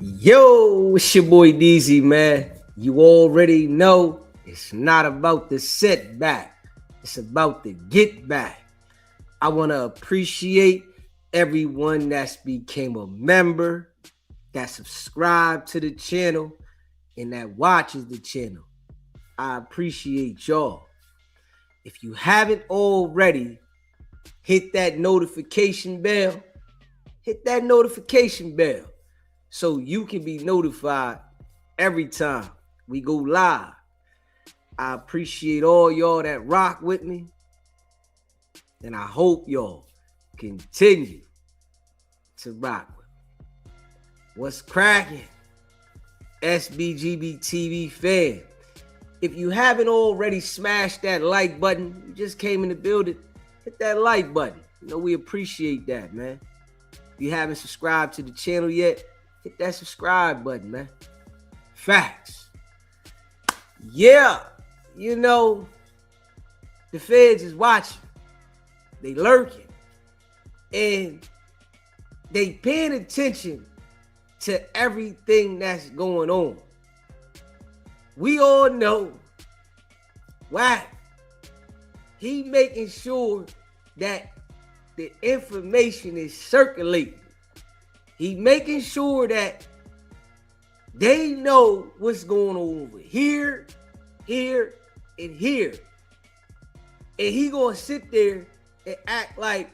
Yo, it's your boy DZ, man. You already know it's not about the setback, it's about the get back. I want to appreciate everyone that's became a member, that subscribed to the channel, and that watches the channel. I appreciate y'all. If you haven't already, hit that notification bell. Hit that notification bell so you can be notified every time we go live. I appreciate all y'all that rock with me, and I hope y'all continue to rock with me. What's cracking? SBGB TV fan. If you haven't already smashed that like button, you just came in the building, hit that like button. We appreciate that, man. If you haven't subscribed to the channel yet, hit that subscribe button, man. Facts. Yeah, the feds is watching. They lurking. And they paying attention to everything that's going on. We all know Wack. He making sure that the information is circulating. He making sure that they know what's going on over here, here, and here. And he gonna sit there and act like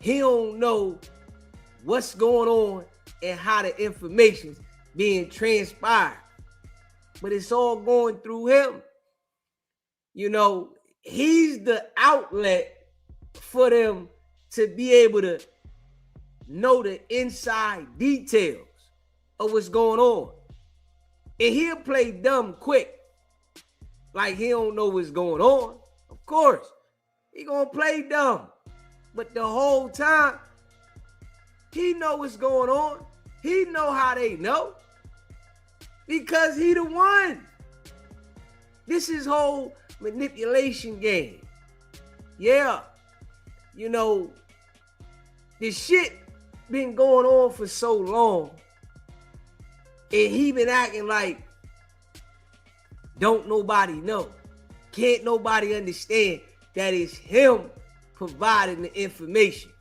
he don't know what's going on and how the information's being transpired. But it's all going through him. He's the outlet for them to be able to know the inside details of what's going on. And he'll play dumb quick, like he don't know what's going on. Of course, he gonna play dumb. But the whole time, he know what's going on. He know how they know. Because he the one. This is whole manipulation game. Yeah. This shit been going on for so long. And he been acting like don't nobody know. Can't nobody understand that it's him providing the information.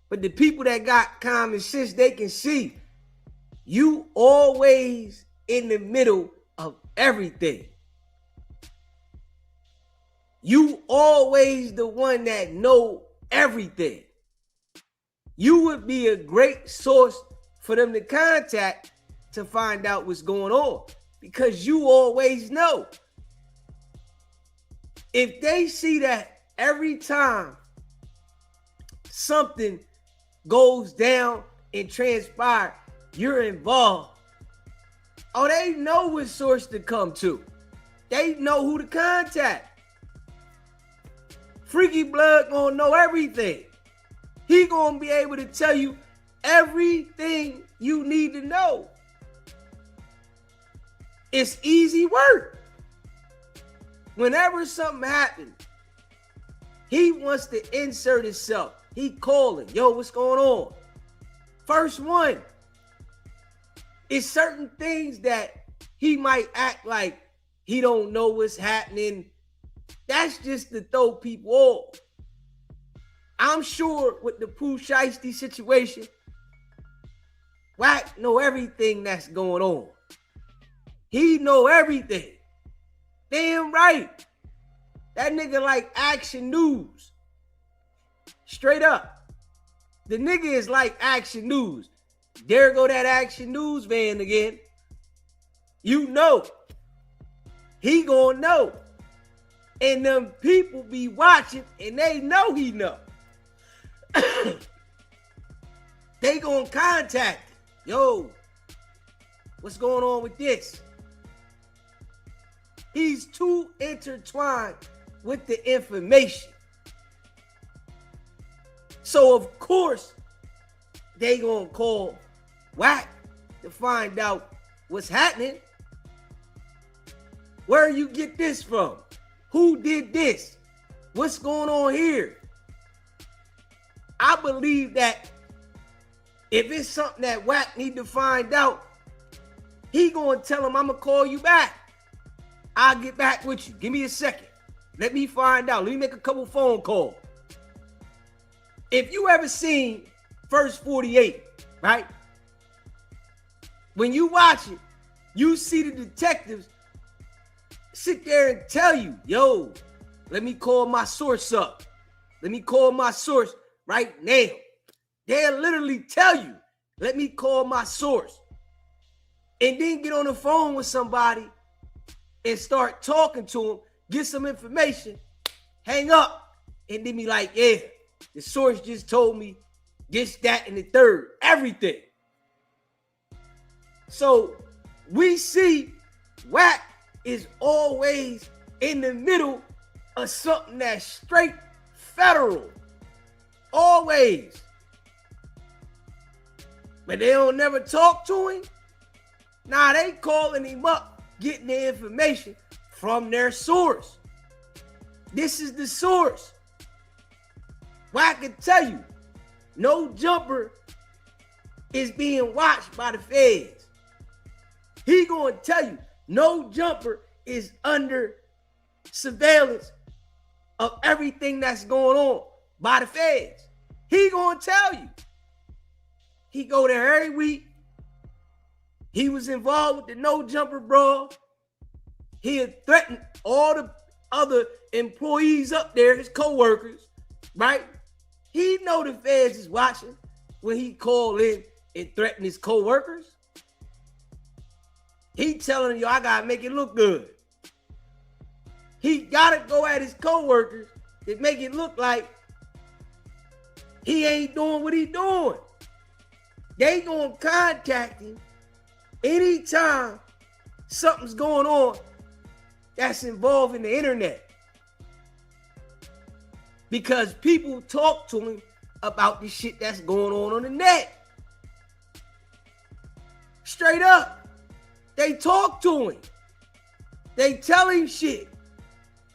But the people that got common sense, they can see you always in the middle of everything. You always the one that know everything. You would be a great source for them to contact to find out what's going on because you always know. If they see that every time something goes down and transpires, you're involved. Oh, they know what source to come to. They know who to contact. Freaky Blood gonna know everything. He gonna be able to tell you everything you need to know. It's easy work. Whenever something happens, he wants to insert himself. He calling, yo, what's going on? First one. It's certain things that he might act like he don't know what's happening. That's just to throw people off. I'm sure with the Pooh Shiesty situation, Wack know everything that's going on. He know everything. Damn right. That nigga like Action News. Straight up. The nigga is like Action News. There go that Action News van again. You know. He gonna know. And them people be watching and they know he know. They gonna contact him. Yo, what's going on with this? He's too intertwined with the information. So of course, they gonna call Wack to find out what's happening. Where you get this from? Who did this? What's going on here? I believe that If it's something that Wack need to find out, he gonna tell him, I'm gonna call you back. I'll get back with you. Give me a second. Let me find out. Let me make a couple phone calls. If you ever seen First 48, right? When you watch it, you see the detectives sit there and tell you, yo, let me call my source up. Let me call my source right now. They'll literally tell you, let me call my source. And then get on the phone with somebody and start talking to them, get some information, hang up, and then be like, yeah, the source just told me this, that, and the third, everything. So we see Wack is always in the middle of something that's straight federal. Always. But they don't never talk to him. Nah, they calling him up, getting the information from their source. This is the source. Wack can tell you, no jumper is being watched by the feds. He gonna tell you, no jumper is under surveillance of everything that's going on by the feds. He gonna tell you. He go there every week. He was involved with the no jumper brawl. He had threatened all the other employees up there, his co-workers, right? He know the feds is watching when he called in and threatened his co-workers. He telling you, I gotta make it look good. He gotta go at his co-workers and make it look like he ain't doing what he doing. They gonna contact him anytime something's going on that's involving the internet. Because people talk to him about the shit that's going on the net. Straight up. They talk to him. They tell him shit.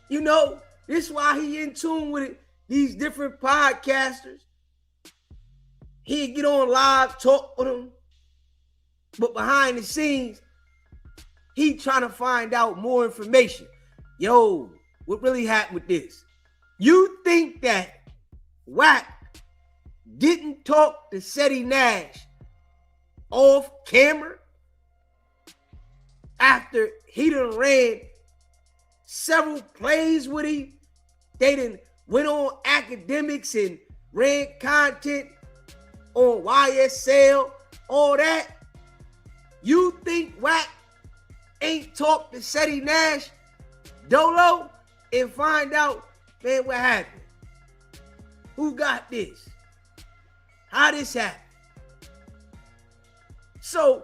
You know, this is why he in tune with it. These different podcasters. He'd get on live, talk with them. But behind the scenes, he trying to find out more information. Yo, what really happened with this? You think that Wack didn't talk to Seti Nash off camera after he done ran several plays with him? They done went on academics and ran content on YSL, all that. You think Wack ain't talked to Seti Nash, Dolo, and find out, man, what happened? Who got this? How this happened? So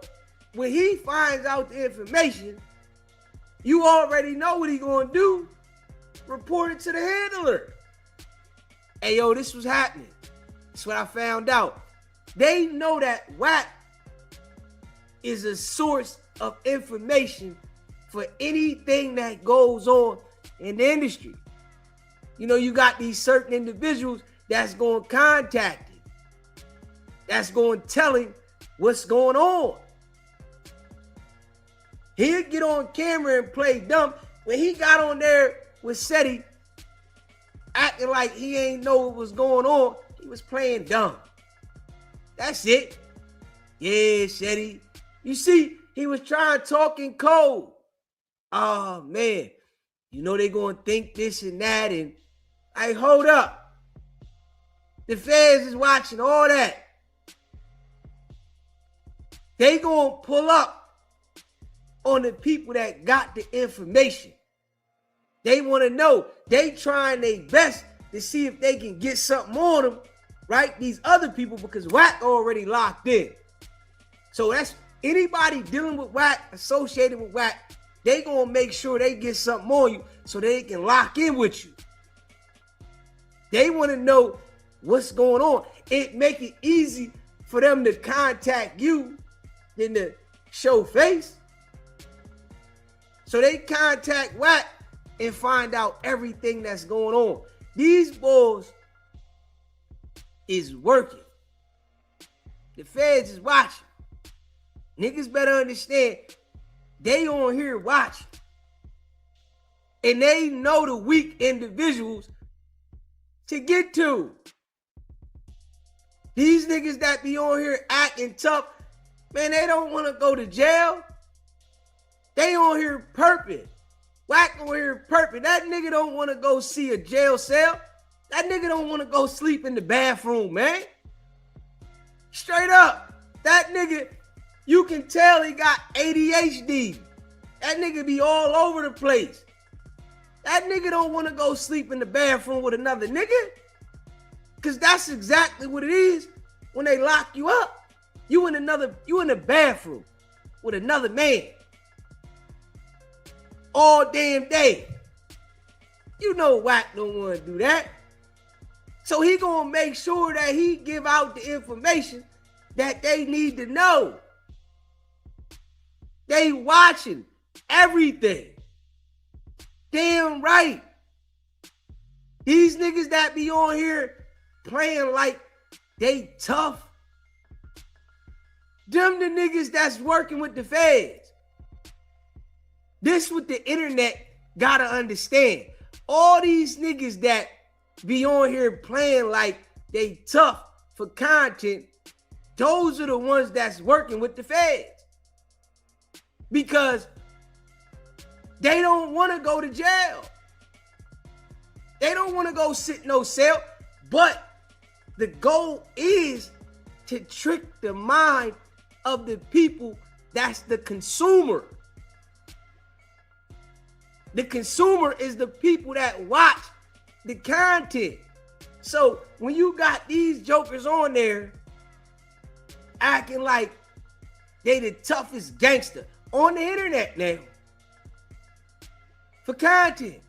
when he finds out the information, you already know what he gonna do. Report it to the handler. Hey, yo, this was happening. That's what I found out. They know that Wack is a source of information for anything that goes on in the industry. You know, you got these certain individuals that's going to contact him, that's going to tell him what's going on. He'll get on camera and play dumb. When he got on there with Seti, acting like he ain't know what was going on, he was playing dumb. That's it. Yeah, Seti. You see, he was trying to talk in code. Oh, man. You know they going to think this and that. And hey, hold up. The feds is watching all that. They going to pull up on the people that got the information. They want to know. They trying their best to see if they can get something on them, right? These other people, because Wack already locked in. So that's anybody dealing with Wack, associated with Wack, they gonna make sure they get something on you so they can lock in with you. They want to know what's going on. It make it easy for them to contact you than to show face. So they contact Wack and find out everything that's going on. These boys is working. The feds is watching. Niggas better understand they on here watching. And they know the weak individuals to get to. These niggas that be on here acting tough, man, they don't want to go to jail. They on here perping. Wack on here perping. That nigga don't want to go see a jail cell. That nigga don't want to go sleep in the bathroom, man. Straight up. That nigga, you can tell he got ADHD. That nigga be all over the place. That nigga don't want to go sleep in the bathroom with another nigga. Because that's exactly what it is when they lock you up. You in the bathroom with another man. All damn day. You know Wack don't want to do that. So he gonna make sure that he give out the information that they need to know. They watching everything. Damn right. These niggas that be on here playing like they tough. Them the niggas that's working with the feds. This what the internet gotta understand. All these niggas that be on here playing like they tough for content, those are the ones that's working with the feds. Because they don't want to go to jail. They don't want to go sit no cell. But the goal is to trick the mind of the people that's the consumer. The consumer is the people that watch the content. So when you got these jokers on there acting like they the toughest gangster on the internet now for content,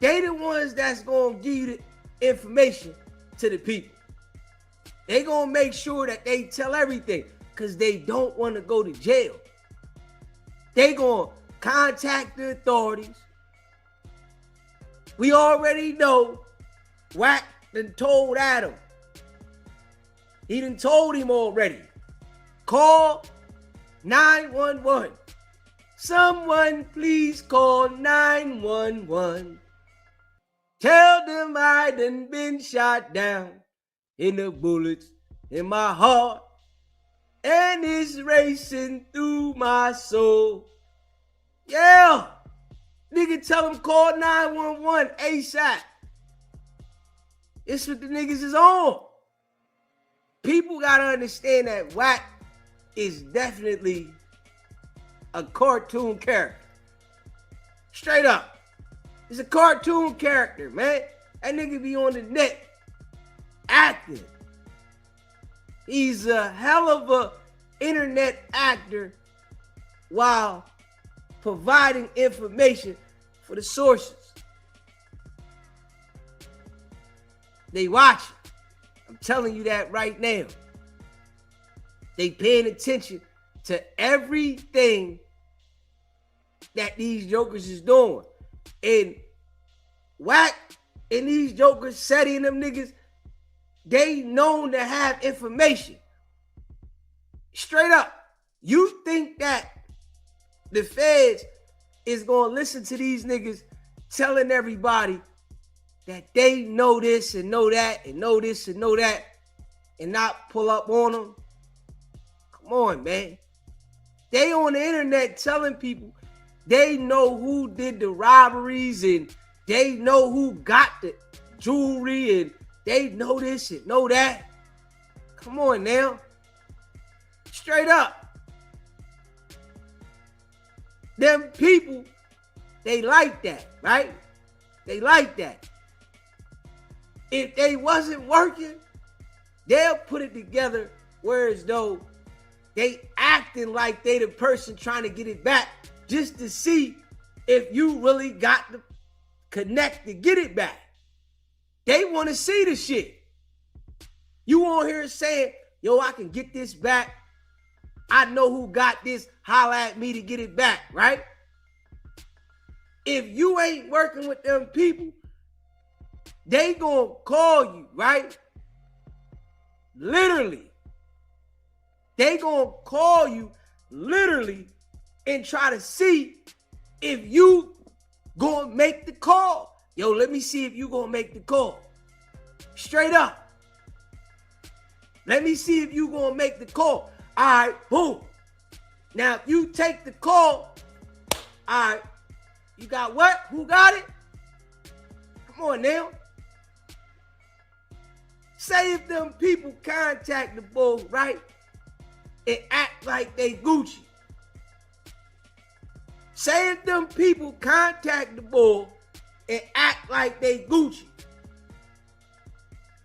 they the ones that's gonna give you the information to the people. They gonna make sure that they tell everything because they don't want to go to jail. They gonna contact the authorities. We already know Wack done told Adam. He done told him already. Call 911. Someone please call 911. Tell them I done been shot down in the bullets in my heart and it's racing through my soul. Yeah. Nigga tell them call 911 ASAP. It's what the niggas is on. People gotta understand that Wack is definitely a cartoon character. Straight up. He's a cartoon character, man. That nigga be on the net acting. He's a hell of a internet actor while providing information for the sources. They watching. I'm telling you that right now. They paying attention to everything that these jokers is doing. And Wack and these jokers, Seti and them niggas, they known to have information. Straight up. You think that the feds is going to listen to these niggas telling everybody that they know this and know that and know this and know that and not pull up on them? Come on, man. They on the internet telling people they know who did the robberies and they know who got the jewelry and they know this and know that. Come on now. Straight up. Them people, they like that, right? They like that. If they wasn't working, they'll put it together whereas though they acting like they the person trying to get it back just to see if you really got the connect to get it back. They want to see the shit. You on here saying, yo, I can get this back. I know who got this. Holla at me to get it back, right? If you ain't working with them people, they gonna call you, right? literally. They gonna call you literally and try to see if you gonna make the call. Yo, let me see if you gonna make the call. Straight up. Let me see if you gonna make the call. All right, boom. Now, if you take the call, all right, you got what? Who got it? Come on now. Say if them people contact the Bulls, right, and act like they Gucci. Say if them people contact the Bulls and act like they Gucci.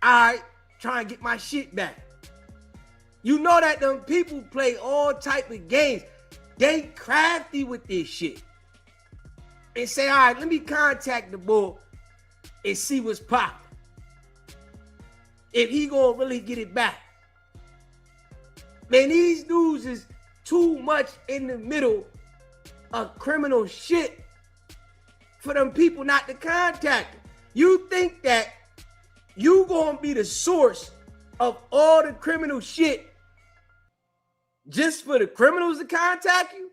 All right, try and get my shit back. You know that them people play all type of games. They crafty with this shit. And say, all right, let me contact the Bull and see what's popping. If he gonna really get it back. Man, these dudes is too much in the middle of criminal shit for them people not to contact them. You think that you gonna be the source of all the criminal shit just for the criminals to contact you?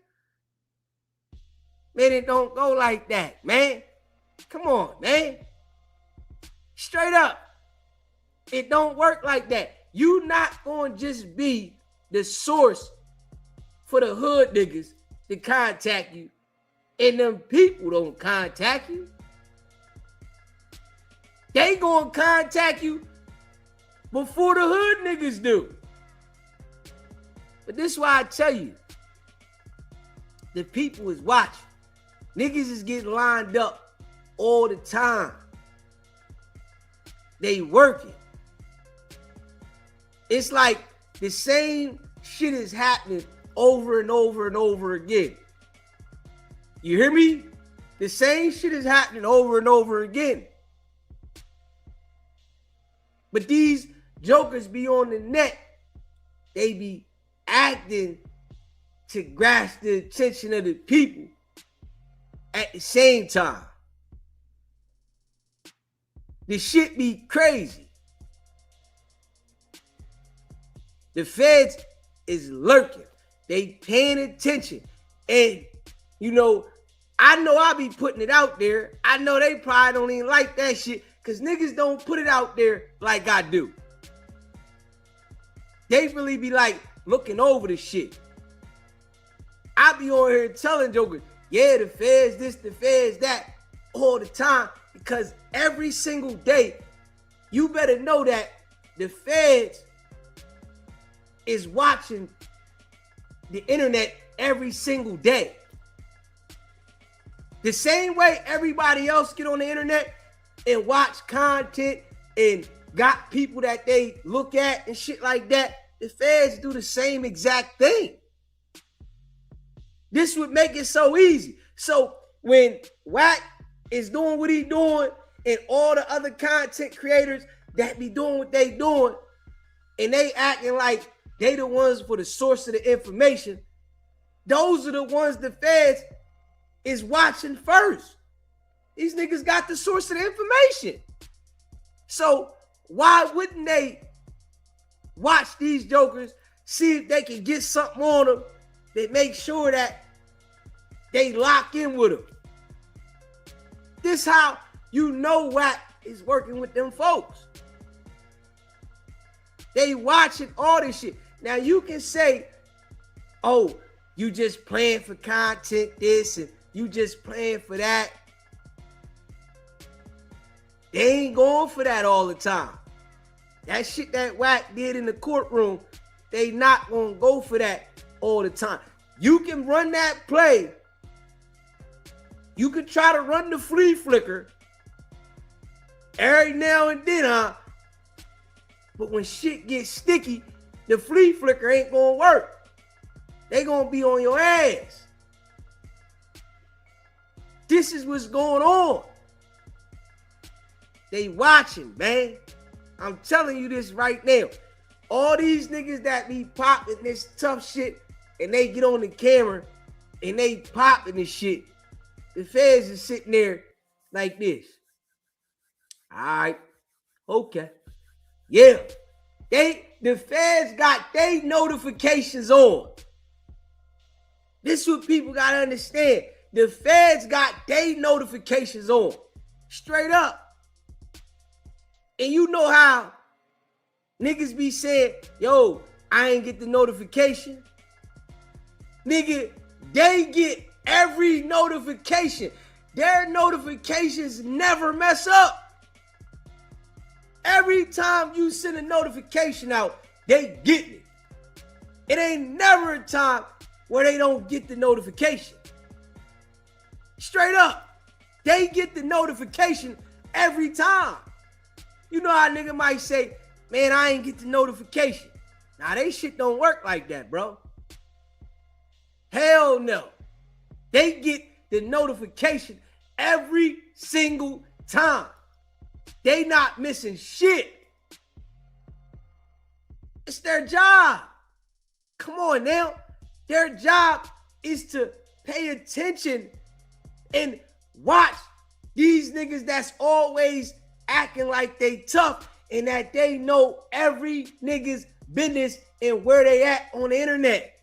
Man, it don't go like that, man. Come on, man. Straight up. It don't work like that. You not gonna just be the source for the hood niggas to contact you, and them people don't contact you. They gonna contact you before the hood niggas do. But this is why I tell you, the people is watching. Niggas is getting lined up all the time. They working. It's like the same shit is happening over and over and over again. You hear me? The same shit is happening over and over again. But these jokers be on the net. They be acting to grasp the attention of the people at the same time. The shit be crazy. The feds is lurking. They paying attention. And, you know I be putting it out there. I know they probably don't even like that shit because niggas don't put it out there like I do. They really be like looking over the shit. I be on here telling jokers, yeah, the feds this, the feds that, all the time. Because every single day, you better know that the feds is watching the internet every single day. The same way everybody else get on the internet and watch content and got people that they look at and shit like that, the feds do the same exact thing. This would make it so easy. So when Wack is doing what he doing and all the other content creators that be doing what they doing and they acting like they the ones for the source of the information, those are the ones the feds is watching first. These niggas got the source of the information. So why wouldn't they watch these jokers, see if they can get something on them that make sure that they lock in with them? This how you know Wack is working with them folks. They watching all this shit. Now you can say, oh, you just playing for content this and you just playing for that. They ain't going for that all the time. That shit that Wack did in the courtroom, they not gonna go for that all the time. You can run that play. You can try to run the flea flicker every now and then, huh? But when shit gets sticky, the flea flicker ain't gonna work. They gonna be on your ass. This is what's going on. They watching, man. I'm telling you this right now. All these niggas that be popping this tough shit and they get on the camera and they popping this shit, the feds is sitting there like this. All right. Okay. Yeah. They the feds got their notifications on. This is what people got to understand. The feds got their notifications on. Straight up. And you know how niggas be saying, yo, I ain't get the notification. Nigga, they get every notification. Their notifications never mess up. Every time you send a notification out, they get it. It ain't never a time where they don't get the notification. Straight up. They get the notification every time. You know how a nigga might say, man, I ain't get the notification. Nah, they shit don't work like that, bro. Hell no. They get the notification every single time. They not missing shit. It's their job. Come on now. Their job is to pay attention and watch these niggas that's always acting like they tough and that they know every nigga's business and where they at on the internet.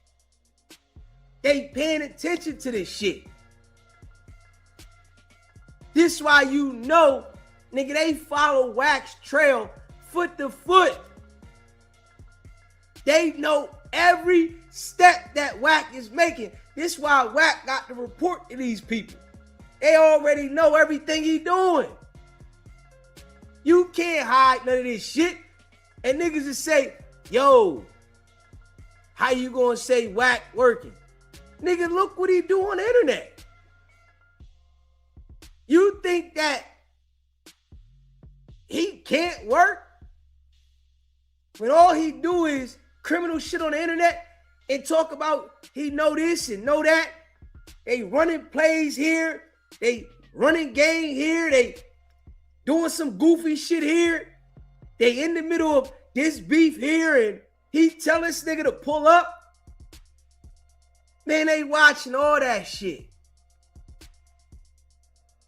They paying attention to this shit. This why you know, nigga, they follow Wack's trail foot to foot. They know every step that Wack is making. This why Wack got to report to these people. They already know everything he doing. You can't hide none of this shit. And niggas just say, yo, how you gonna say Wack working? Nigga, look what he do on the internet. You think that he can't work when all he do is criminal shit on the internet and talk about he know this and know that? They running plays here. They running game here. They doing some goofy shit here. They in the middle of this beef here and he tell this nigga to pull up. Man, they watching all that shit.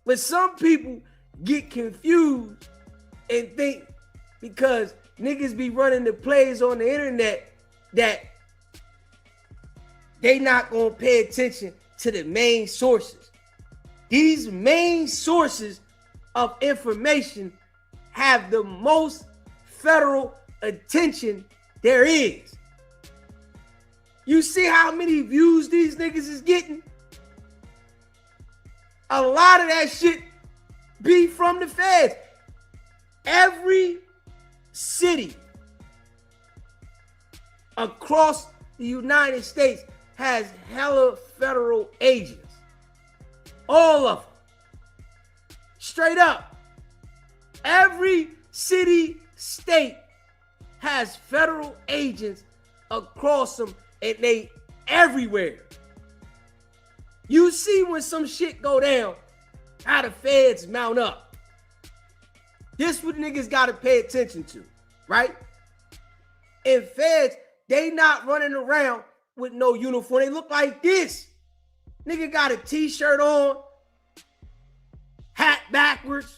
But some people get confused and think because niggas be running the plays on the internet that they not gonna pay attention to the main sources. These main sources of information have the most federal attention there is. You see how many views these niggas is getting? A lot of that shit be from the feds. Every city across the United States has hella federal agents. All of them. Straight up. Every city, state has federal agents across them and they everywhere. You see when some shit go down, how the feds mount up. This what niggas gotta pay attention to, right? And feds, they not running around with no uniform. They look like this. Nigga got a t-shirt on, hat backwards,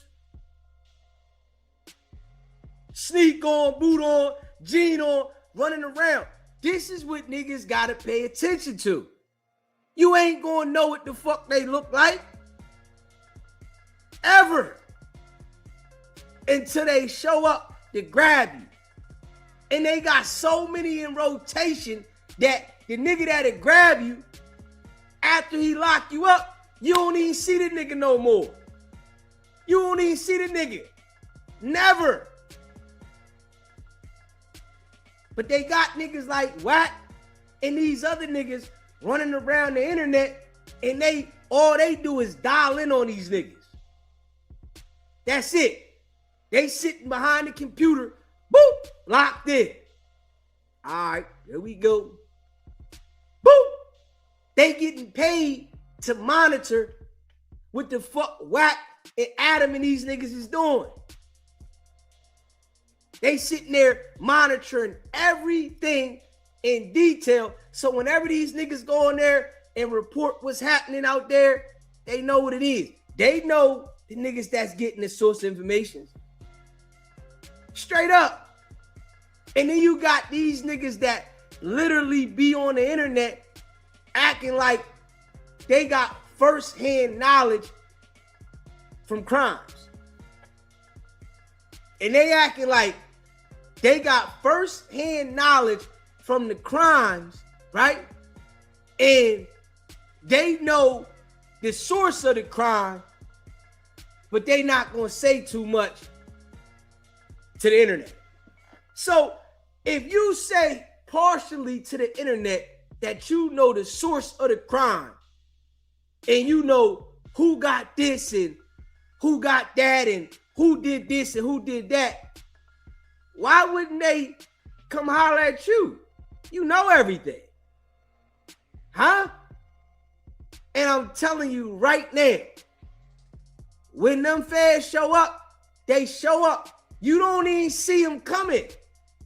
sneak on, boot on, jean on, running around. This is what niggas gotta pay attention to. You ain't gonna know what the fuck they look like ever until they show up to grab you. And they got so many in rotation that the nigga that'll grab you after he lock you up, you don't even see the nigga no more. You don't even see the nigga. Never. But they got niggas like Wack and these other niggas running around the internet and all they do is dial in on these niggas. That's it. They sitting behind the computer, boop, locked in. All right, there we go. Boop. They getting paid to monitor what the fuck Wack and Adam and these niggas is doing. They sitting there monitoring everything in detail. So whenever these niggas go in there and report what's happening out there, they know what it is. They know the niggas that's getting the source information. Straight up. And then you got these niggas that literally be on the internet acting like they got first-hand knowledge from crimes. And they acting like they got first-hand knowledge from the crimes, right? And they know the source of the crime, but they not gonna say too much to the internet. So if you say partially to the internet that you know the source of the crime, and you know who got this and who got that and who did this and who did that, why wouldn't they come holler at you? You know everything. Huh? And I'm telling you right now, when them feds show up, they show up. You don't even see them coming.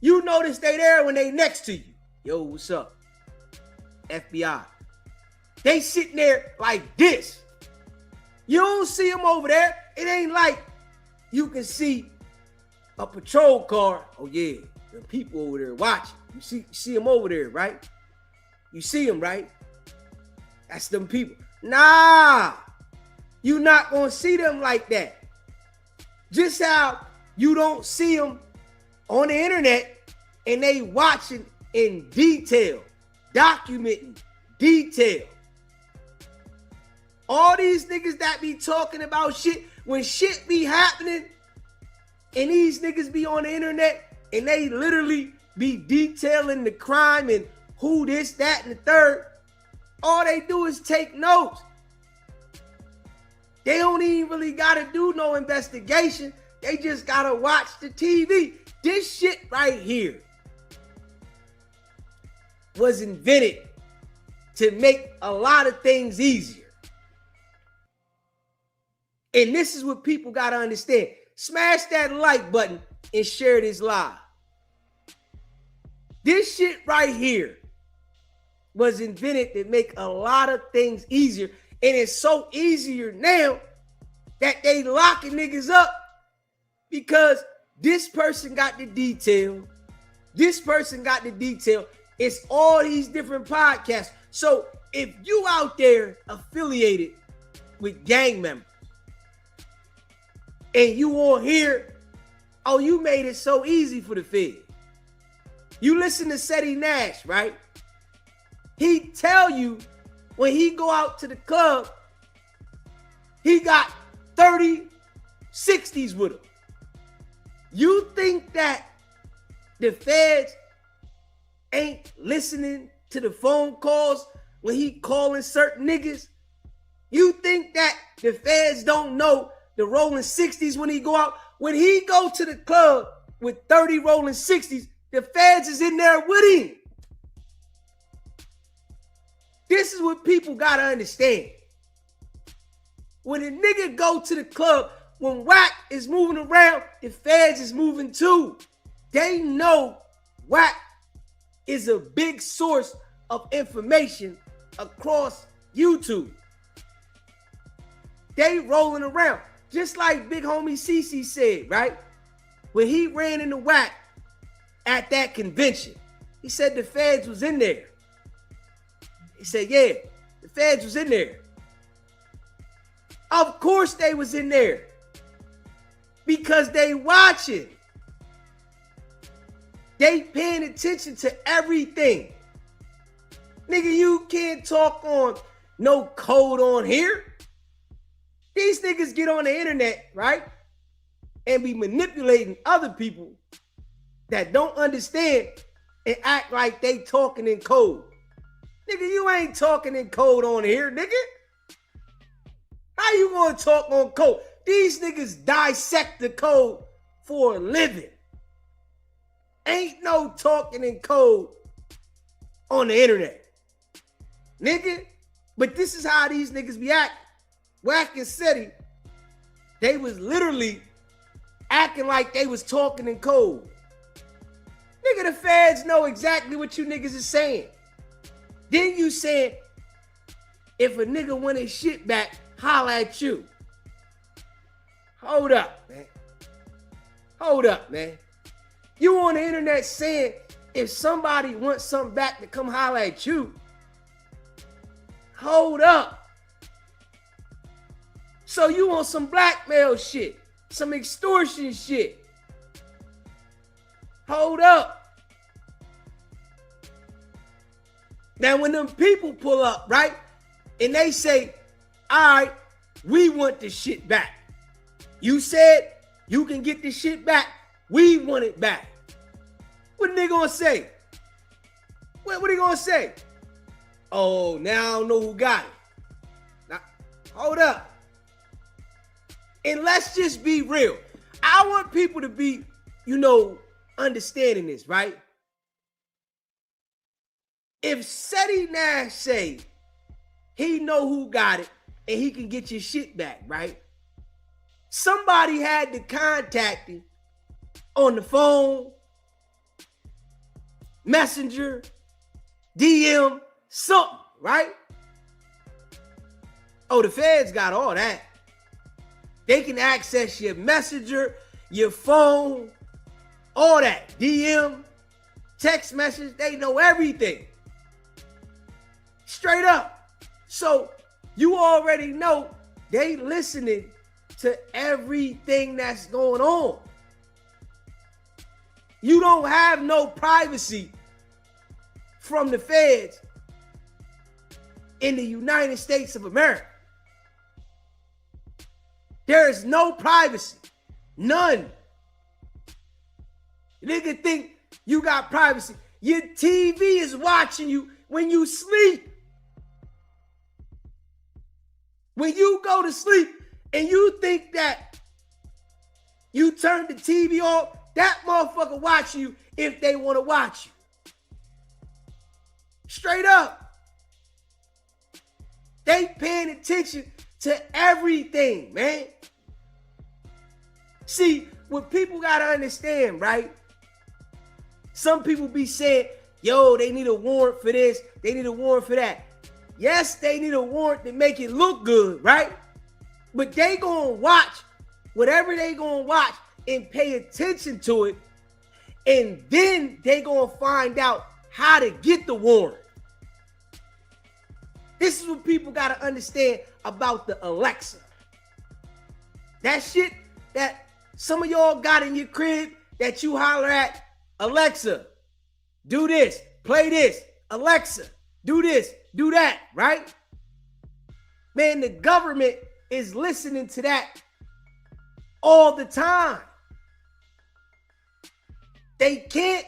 You notice they there when they next to you. Yo, what's up? FBI. They sitting there like this. You don't see them over there. It ain't like you can see a patrol car. Oh yeah, the people over there watching. You see them over there, right? You see them, right? That's them people. Nah, you not gonna see them like that. Just how you don't see them on the internet and they watching in detail, documenting detail. All these niggas that be talking about shit, when shit be happening and these niggas be on the internet and they literally be detailing the crime and who this, that, and the third, all they do is take notes. They don't even really gotta do no investigation. They just gotta watch the TV. This shit right here was invented to make a lot of things easier. And this is what people gotta understand. Smash that like button and share this live. This shit right here was invented to make a lot of things easier. And it's so easier now that they locking niggas up because this person got the detail. This person got the detail. It's all these different podcasts. So if you out there affiliated with gang members and you on here, oh, you made it so easy for the Fed. You listen to Seti Nash, right? He tell you when he go out to the club, he got 30 60s with him. You think that the feds ain't listening to the phone calls when he calling certain niggas? You think that the feds don't know the rolling 60s when he go out? When he go to the club with 30 rolling 60s, the feds is in there with him. This is what people gotta understand. When a nigga go to the club, when Wack is moving around, the feds is moving too. They know Wack is a big source of information across YouTube. They rolling around. Just like big homie CC said, right? When he ran into Wack at that convention, he said the feds was in there. He said, yeah, the feds was in there. Of course they was in there. Because they watching. They paying attention to everything. Nigga, you can't talk on no code on here. These niggas get on the internet, right? And be manipulating other people that don't understand and act like they talking in code. Nigga, you ain't talking in code on here, nigga. How you gonna talk on code? These niggas dissect the code for a living. Ain't no talking in code on the internet, nigga. But this is how these niggas be acting. Wack100, they was literally acting like they was talking in code. Nigga, the feds know exactly what you niggas is saying. Then you said, if a nigga want his shit back, holla at you. Hold up, man. Hold up, man. You on the internet saying if somebody wants something back to come holler at you. Hold up. So you on some blackmail shit, some extortion shit. Hold up. Now when them people pull up, right, and they say, all right, we want the shit back. You said you can get this shit back. We want it back. What are they gonna say? What are they gonna say? Oh, now I don't know who got it. Now, hold up. And let's just be real. I want people to be, understanding this, right? If Seti Nash say he know who got it and he can get your shit back, right? Somebody had to contact him on the phone, messenger, DM, something, right? Oh, the feds got all that. They can access your messenger, your phone, all that. DM, text message, they know everything. Straight up. So you already know they listening to everything that's going on. You don't have no privacy from the feds in the United States of America. There is no privacy. None. Nigga think you got privacy. Your TV is watching you when you sleep. When you go to sleep and you think that you turn the TV off, that motherfucker watching you if they want to watch you. Straight up. They paying attention to everything, man. See, what people got to understand, right? Some people be saying, yo, they need a warrant for this. They need a warrant for that. Yes, they need a warrant to make it look good, right? But they gonna watch whatever they gonna watch and pay attention to it. And then they gonna find out how to get the warrant. This is what people gotta understand about the Alexa. That shit that some of y'all got in your crib that you holler at, Alexa, do this, play this, Alexa, do this, do that, right? Man, the government is listening to that all the time. They can't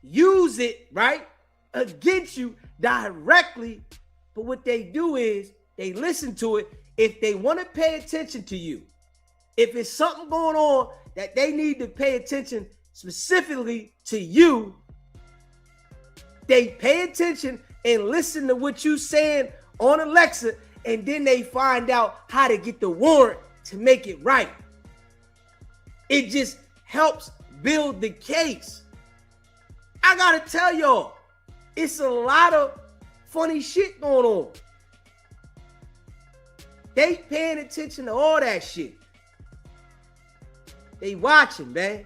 use it, right, against you directly, but what they do is they listen to it if they want to pay attention to you. If it's something going on that they need to pay attention specifically to you, they pay attention and listen to what you saying on Alexa, and then they find out how to get the warrant to make it right. It just helps build the case. I gotta tell y'all, it's a lot of funny shit going on. They paying attention to all that shit. They watching, man.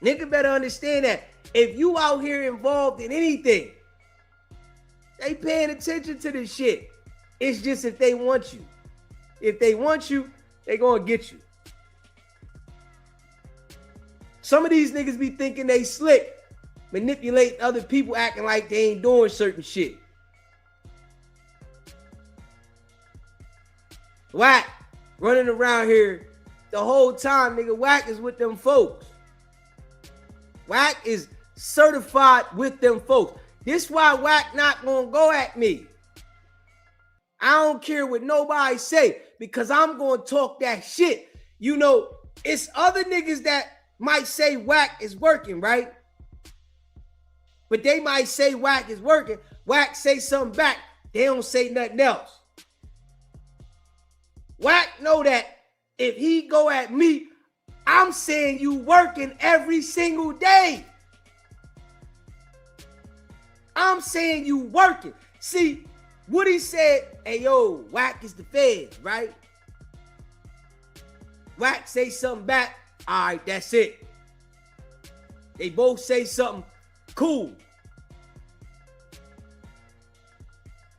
Nigga better understand that. If you out here involved in anything, they paying attention to this shit. It's just if they want you. If they want you, they gonna get you. Some of these niggas be thinking they slick, manipulating other people, acting like they ain't doing certain shit. Wack running around here the whole time, nigga. Wack is with them folks. Wack is certified with them folks. This why Wack not gonna go at me. I don't care what nobody say, because I'm gonna talk that shit. You know, it's other niggas that might say Wack is working, right? But they might say Wack is working. Wack say something back. They don't say nothing else. Wack know that if he go at me, I'm saying you working every single day. I'm saying you working. See, Woody said, hey, yo, Wack is the feds, right? Wack say something back. All right, that's it. They both say something cool.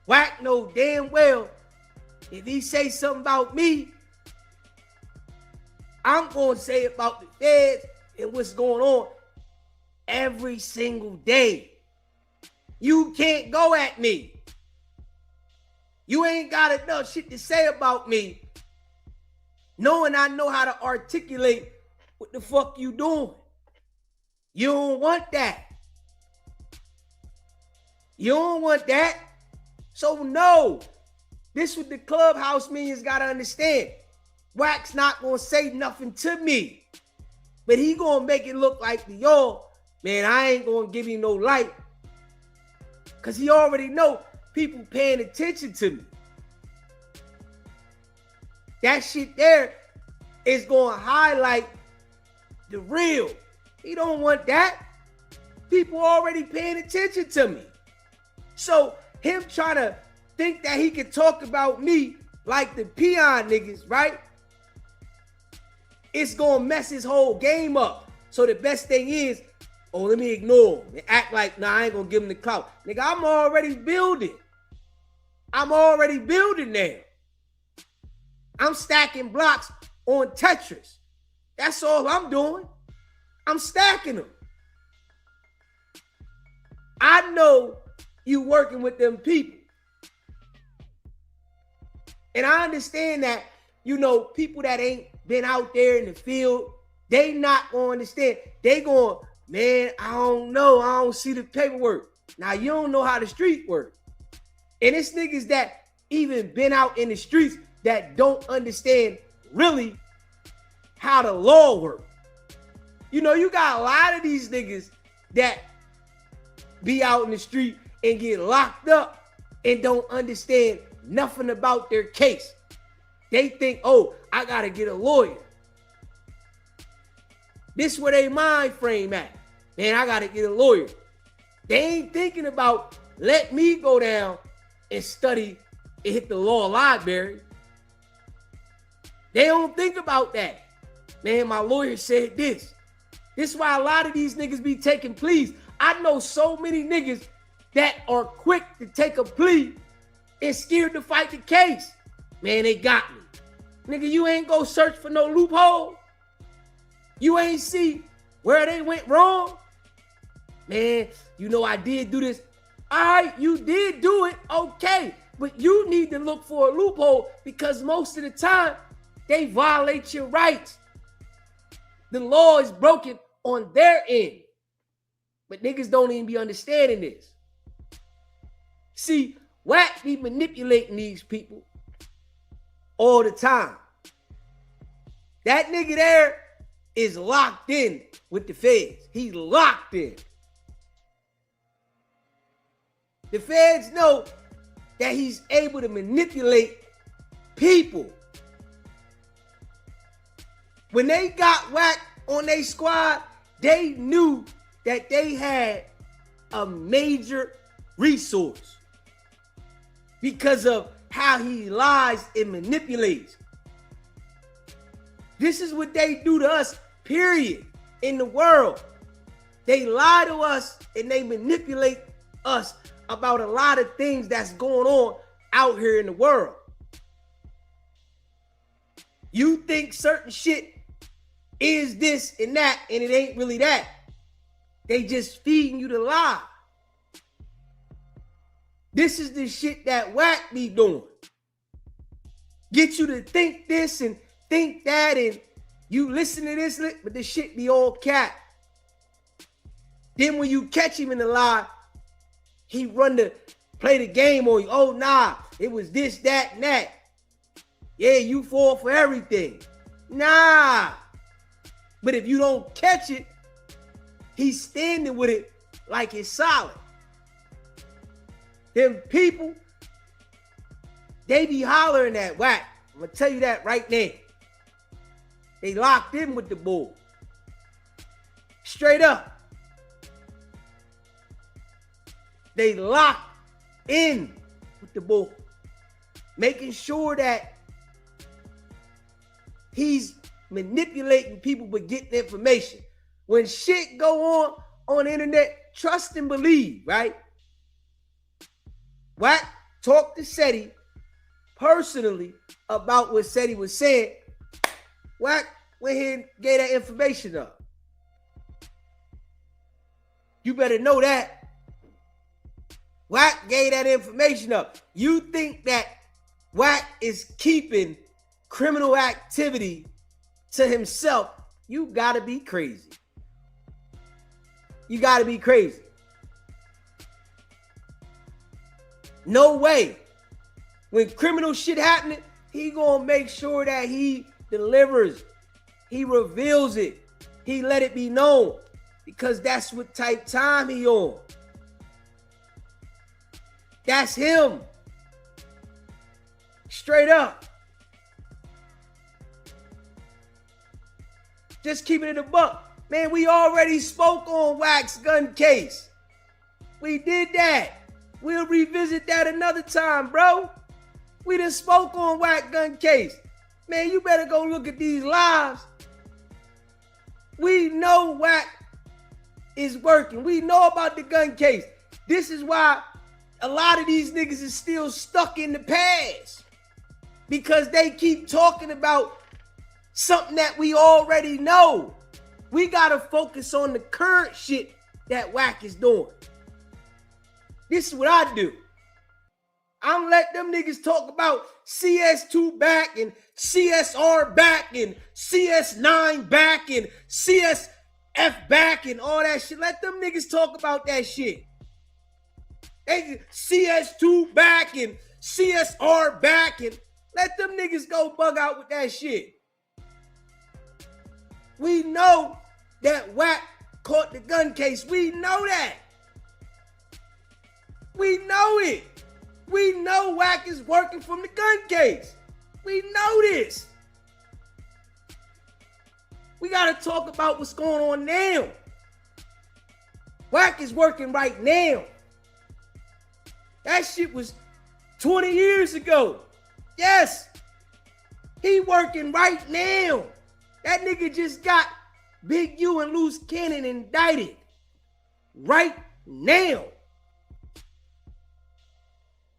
Wack know damn well if he say something about me, I'm going to say about the feds and what's going on every single day. You can't go at me. You ain't got enough shit to say about me, knowing I know how to articulate what the fuck you doing. You don't want that. You don't want that. So no, this what the clubhouse minions gotta understand. Wack's not gonna say nothing to me, but he gonna make it look like to y'all, man, I ain't gonna give you no light, cause he already know people paying attention to me. That shit there is gonna highlight the real. He don't want that. People already paying attention to me. So him trying to think that he can talk about me like the peon niggas, right? It's gonna mess his whole game up. So the best thing is, oh, let me ignore him and act like, nah, I ain't gonna give him the clout. Nigga, I'm already building. I'm already building there. I'm stacking blocks on Tetris. That's all I'm doing. I'm stacking them. I know you working with them people. And I understand that, you know, people that ain't been out there in the field, they not going to understand. They going, man, I don't know. I don't see the paperwork. Now, you don't know how the street work. And it's niggas that even been out in the streets that don't understand really how the law works. You know, you got a lot of these niggas that be out in the street and get locked up and don't understand nothing about their case. They think, oh, I gotta get a lawyer. This where they mind frame at. Man, I gotta get a lawyer. They ain't thinking about let me go down and study and hit the law library. They don't think about that. Man, my lawyer said this. This is why a lot of these niggas be taking pleas. I know so many niggas that are quick to take a plea and scared to fight the case. Man, they got me. Nigga, you ain't go search for no loophole. You ain't see where they went wrong. Man, you know I did do this. All right, you did do it, okay. But you need to look for a loophole because most of the time, they violate your rights. The law is broken on their end. But niggas don't even be understanding this. See, Wack be manipulating these people all the time. That nigga there is locked in with the feds. He's locked in. The feds know that he's able to manipulate people. When they got Wack on their squad, they knew that they had a major resource because of how he lies and manipulates. This is what they do to us, period, in the world. They lie to us and they manipulate us about a lot of things that's going on out here in the world. You think certain shit is this and that, and it ain't really that. They just feeding you the lie. This is the shit that Wack be doing. Get you to think this and think that, and you listen to this, but the shit be all cap. Then when you catch him in the lie, he run to play the game on you. Oh, nah, it was this, that, and that. Yeah, you fall for everything. Nah. But if you don't catch it, he's standing with it like it's solid. Them people, they be hollering at Wack. I'm going to tell you that right now. They locked in with the bull. Straight up. They locked in with the bull. Making sure that he's manipulating people but getting information. When shit go on the internet, trust and believe, right? Wack talked to Seti personally about what Seti was saying. Wack went here and gave that information up. You better know that. Wack gave that information up. You think that Wack is keeping criminal activity to himself? You gotta be crazy. You gotta be crazy. No way. When criminal shit happening, he gonna make sure that he delivers. He reveals it. He let it be known. Because that's what type time he on. That's him. Straight up. Just keeping it a buck. Man, we already spoke on Wack's gun case. We did that. We'll revisit that another time, bro. We done spoke on Wack gun case. Man, you better go look at these lives. We know Wack is working. We know about the gun case. This is why a lot of these niggas is still stuck in the past. Because they keep talking about something that we already know. We gotta focus on the current shit that Wack is doing. This is what I do. I'm let them niggas talk about CS2 back and CSR back and CS9 back and CSF back and all that shit. Let them niggas talk about that shit. They CS2 back and CSR back and let them niggas go bug out with that shit. We know that Wack caught the gun case. We know that. We know it. We know Wack is working from the gun case. We know this. We got to talk about what's going on now. Wack is working right now. That shit was 20 years ago. Yes. He working right now. That nigga just got Big U and Loose Cannon indicted right now.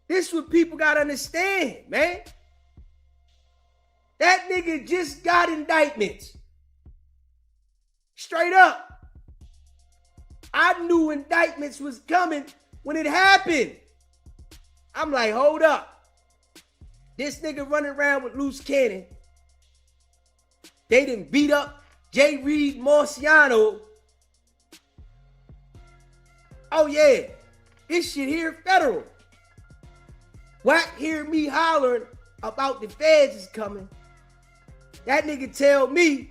This what people got to understand, man. That nigga just got indictments. Straight up. I knew indictments was coming when it happened. I'm like, hold up. This nigga running around with Loose Cannon. They done beat up J. Reed Marciano. Oh yeah, this shit here federal. Wack hear me hollering about the feds is coming. That nigga tell me,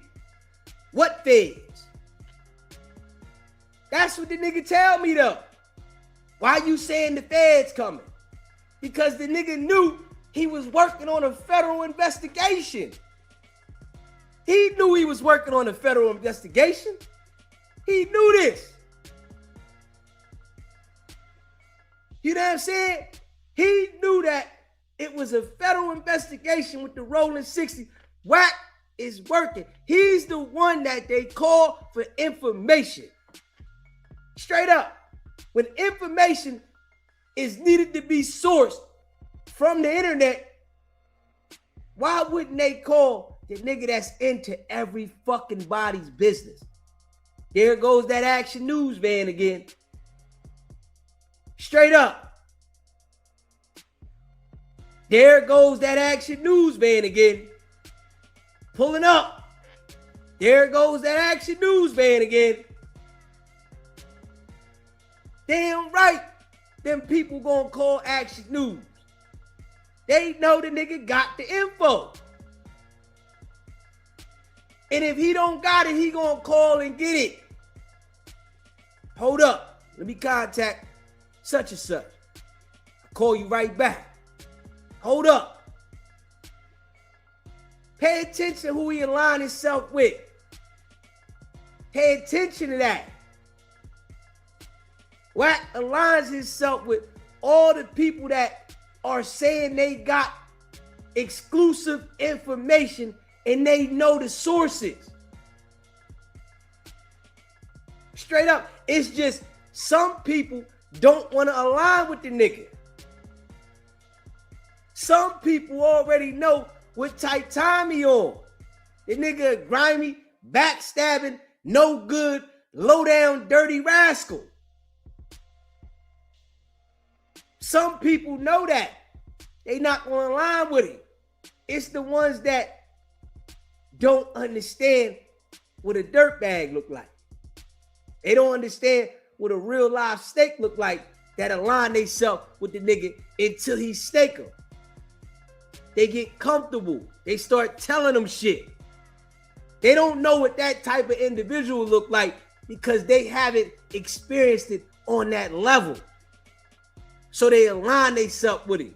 what feds? That's what the nigga tell me though. Why you saying the feds coming? Because the nigga knew he was working on a federal investigation. He knew he was working on a federal investigation. He knew this. You know what I'm saying? He knew that it was a federal investigation with the Rolling 60. Wack is working. He's the one that they call for information. Straight up. When information is needed to be sourced from the internet, why wouldn't they call the nigga that's into every fucking body's business? There goes that Action News van again. Straight up. There goes that Action News van again. Pulling up. There goes that Action News van again. Damn right, them people gonna call Action News. They know the nigga got the info. And if he don't got it, he gonna call and get it. Hold up, let me contact such and such. I'll call you right back. Hold up. Pay attention who he align himself with. Pay attention to that. Wack aligns himself with all the people that are saying they got exclusive information and they know the sources. Straight up. It's just some people don't want to align with the nigga. Some people already know what type time he on. The nigga grimy, backstabbing, no good, low down, dirty rascal. Some people know that. They not going to align with him. It's the ones that don't understand what a dirtbag look like. They don't understand what a real live steak look like that align themselves with the nigga until he stake them. They get comfortable. They start telling them shit. They don't know what that type of individual look like because they haven't experienced it on that level. So they align themselves with him.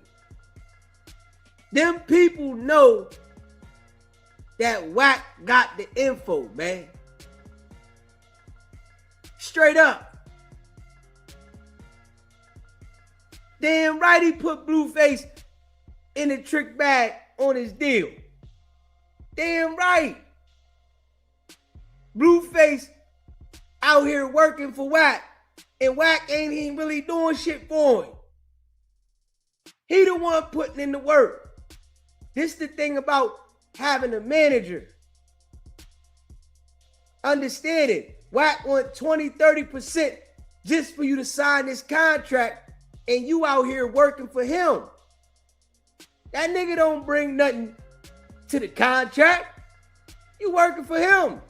Them people know that Wack got the info, man. Straight up. Damn right he put Blueface in the trick bag on his deal. Damn right. Blueface out here working for Wack, and Wack ain't even really doing shit for him. He the one putting in the work. This the thing about having a manager. Understand it. Wack want 20, 30% just for you to sign this contract, and you out here working for him. That nigga don't bring nothing to the contract. You working for him.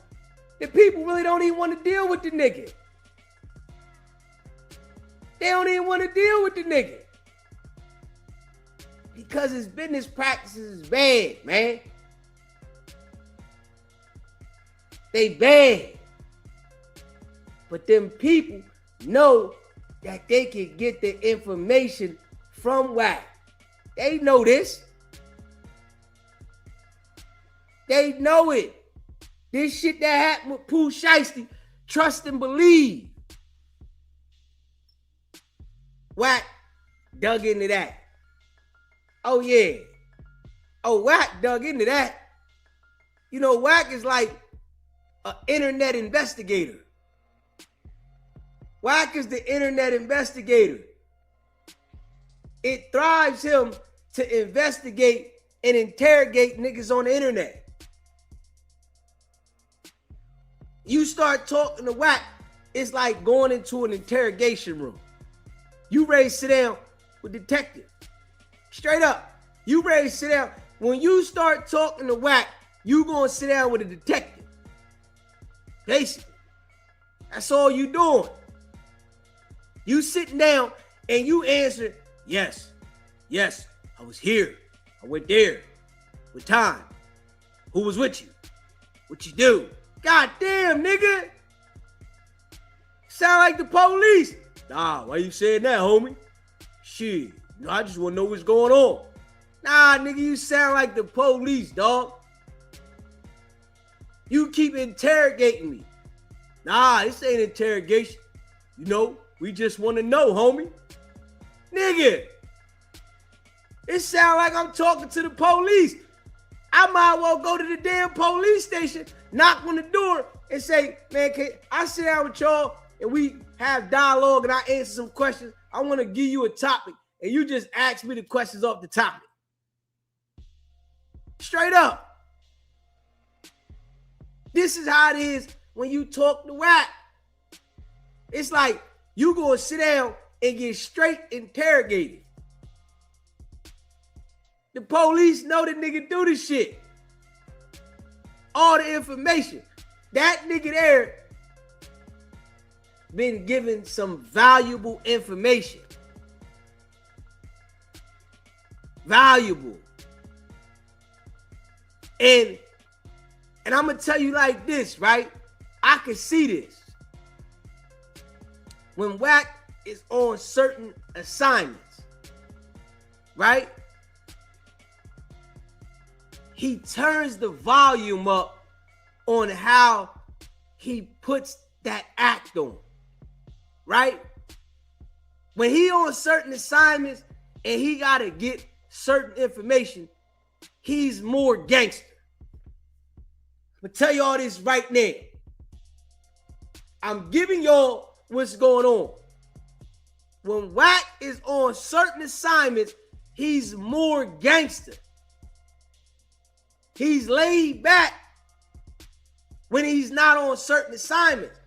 The people really don't even want to deal with the nigga. They don't even want to deal with the nigga. Because his business practices is bad, man. They bad. But them people know that they can get the information from Wack. They know this. They know it. This shit that happened with Pooh Shiesty, trust and believe. Wack dug into that. Oh, yeah. Oh, Wack dug into that. You know, Wack is like an internet investigator. Wack is the internet investigator. It thrives him to investigate and interrogate niggas on the internet. You start talking to Wack, it's like going into an interrogation room. You ready to sit down with detective. Straight up. You ready to sit down. When you start talking to Wack, you gonna sit down with a detective. Basically. That's all you doing. You sitting down and you answer, yes, I was here. I went there. What time? Who was with you? What you do? God damn, nigga. Sound like the police. Nah, why you saying that, homie? Shit, I just want to know what's going on. Nah, nigga, you sound like the police, dog. You keep interrogating me. Nah, this ain't interrogation. You know, we just want to know, homie. Nigga, it sound like I'm talking to the police. I might well go to the damn police station, knock on the door, and say, man, can I sit down with y'all and we have dialogue and I answer some questions? I want to give you a topic, and you just ask me the questions off the topic. Straight up. This is how it is when you talk to Wack. It's like you gonna sit down and get straight interrogated. The police know the nigga do this shit. All the information. That nigga there been given some valuable information. Valuable. And I'm going to tell you like this, right? I can see this. When Wack is on certain assignments, right? He turns the volume up on how he puts that act on, right? When he on certain assignments and he got to get certain information, he's more gangster. I'm going to tell you all this right now. I'm giving y'all what's going on. When Wack is on certain assignments, he's more gangster. He's laid back when he's not on certain assignments.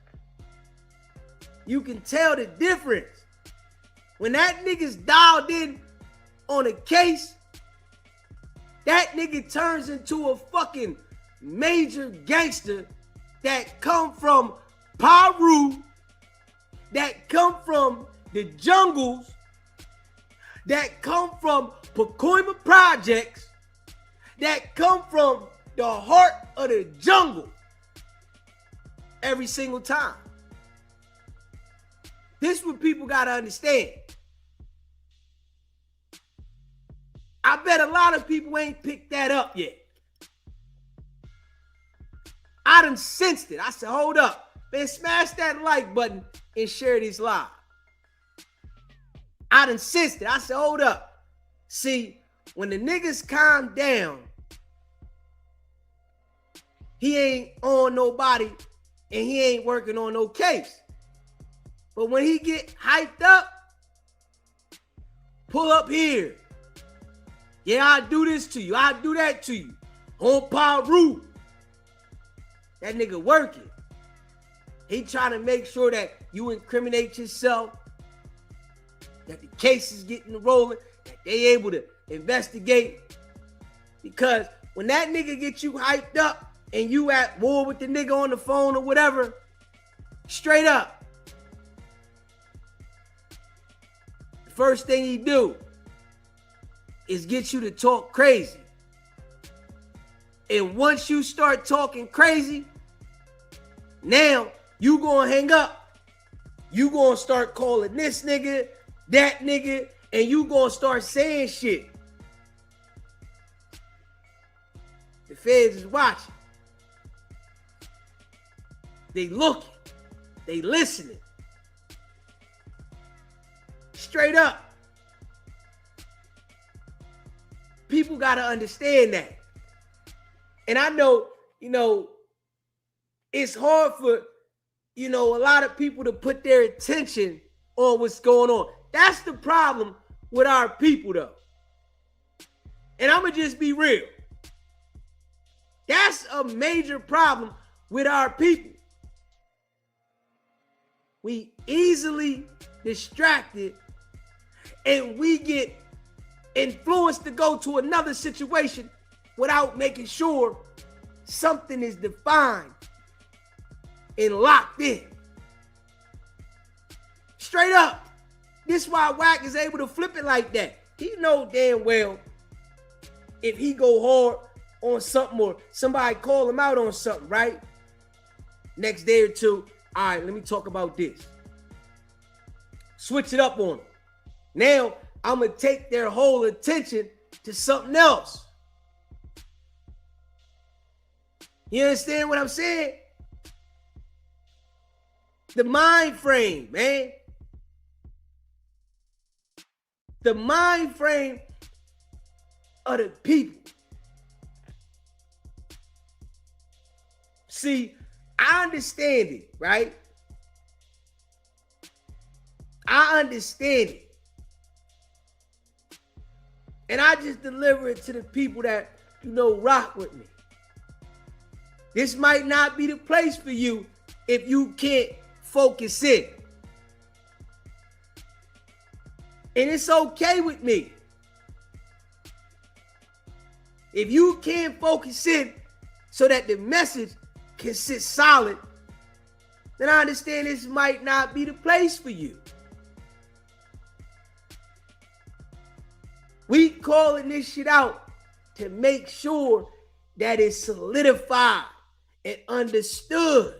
You can tell the difference. When that nigga's dialed in on a case, that nigga turns into a fucking major gangster that come from Peru, that come from the jungles, that come from Pacoima projects, that come from the heart of the jungle every single time. This is what people gotta understand. I bet a lot of people ain't picked that up yet. I done sensed it. I said, hold up. Man, smash that like button and share this live. I done sensed it. I said, hold up. See, when the niggas calm down, he ain't on nobody and he ain't working on no case. But when he get hyped up, pull up here. Yeah, I do this to you. I do that to you. On Peru. That nigga working. He trying to make sure that you incriminate yourself, that the case is getting rolling, that they able to investigate. Because when that nigga get you hyped up and you at war with the nigga on the phone or whatever, straight up, the first thing he do is get you to talk crazy. And once you start talking crazy, now you gonna hang up. You gonna start calling this nigga, that nigga, and you gonna start saying shit. The feds is watching. They looking. They listening. Straight up. People gotta understand that. And I know, it's hard for, a lot of people to put their attention on what's going on. That's the problem with our people, though. And I'm going to just be real. That's a major problem with our people. We easily distracted and we get influenced to go to another situation without making sure something is defined and locked in. Straight up. This is why Wack is able to flip it like that. He know damn well if he go hard on something or somebody call him out on something, right? Next day or two, all right, let me talk about this. Switch it up on them. Now, I'm going to take their whole attention to something else. You understand what I'm saying? The mind frame, man. The mind frame of the people. See, I understand it, right? I understand it. And I just deliver it to the people that, rock with me. This might not be the place for you if you can't focus in. And it's okay with me. If you can't focus in so that the message can sit solid, then I understand this might not be the place for you. We calling this shit out to make sure that it's solidified and understood.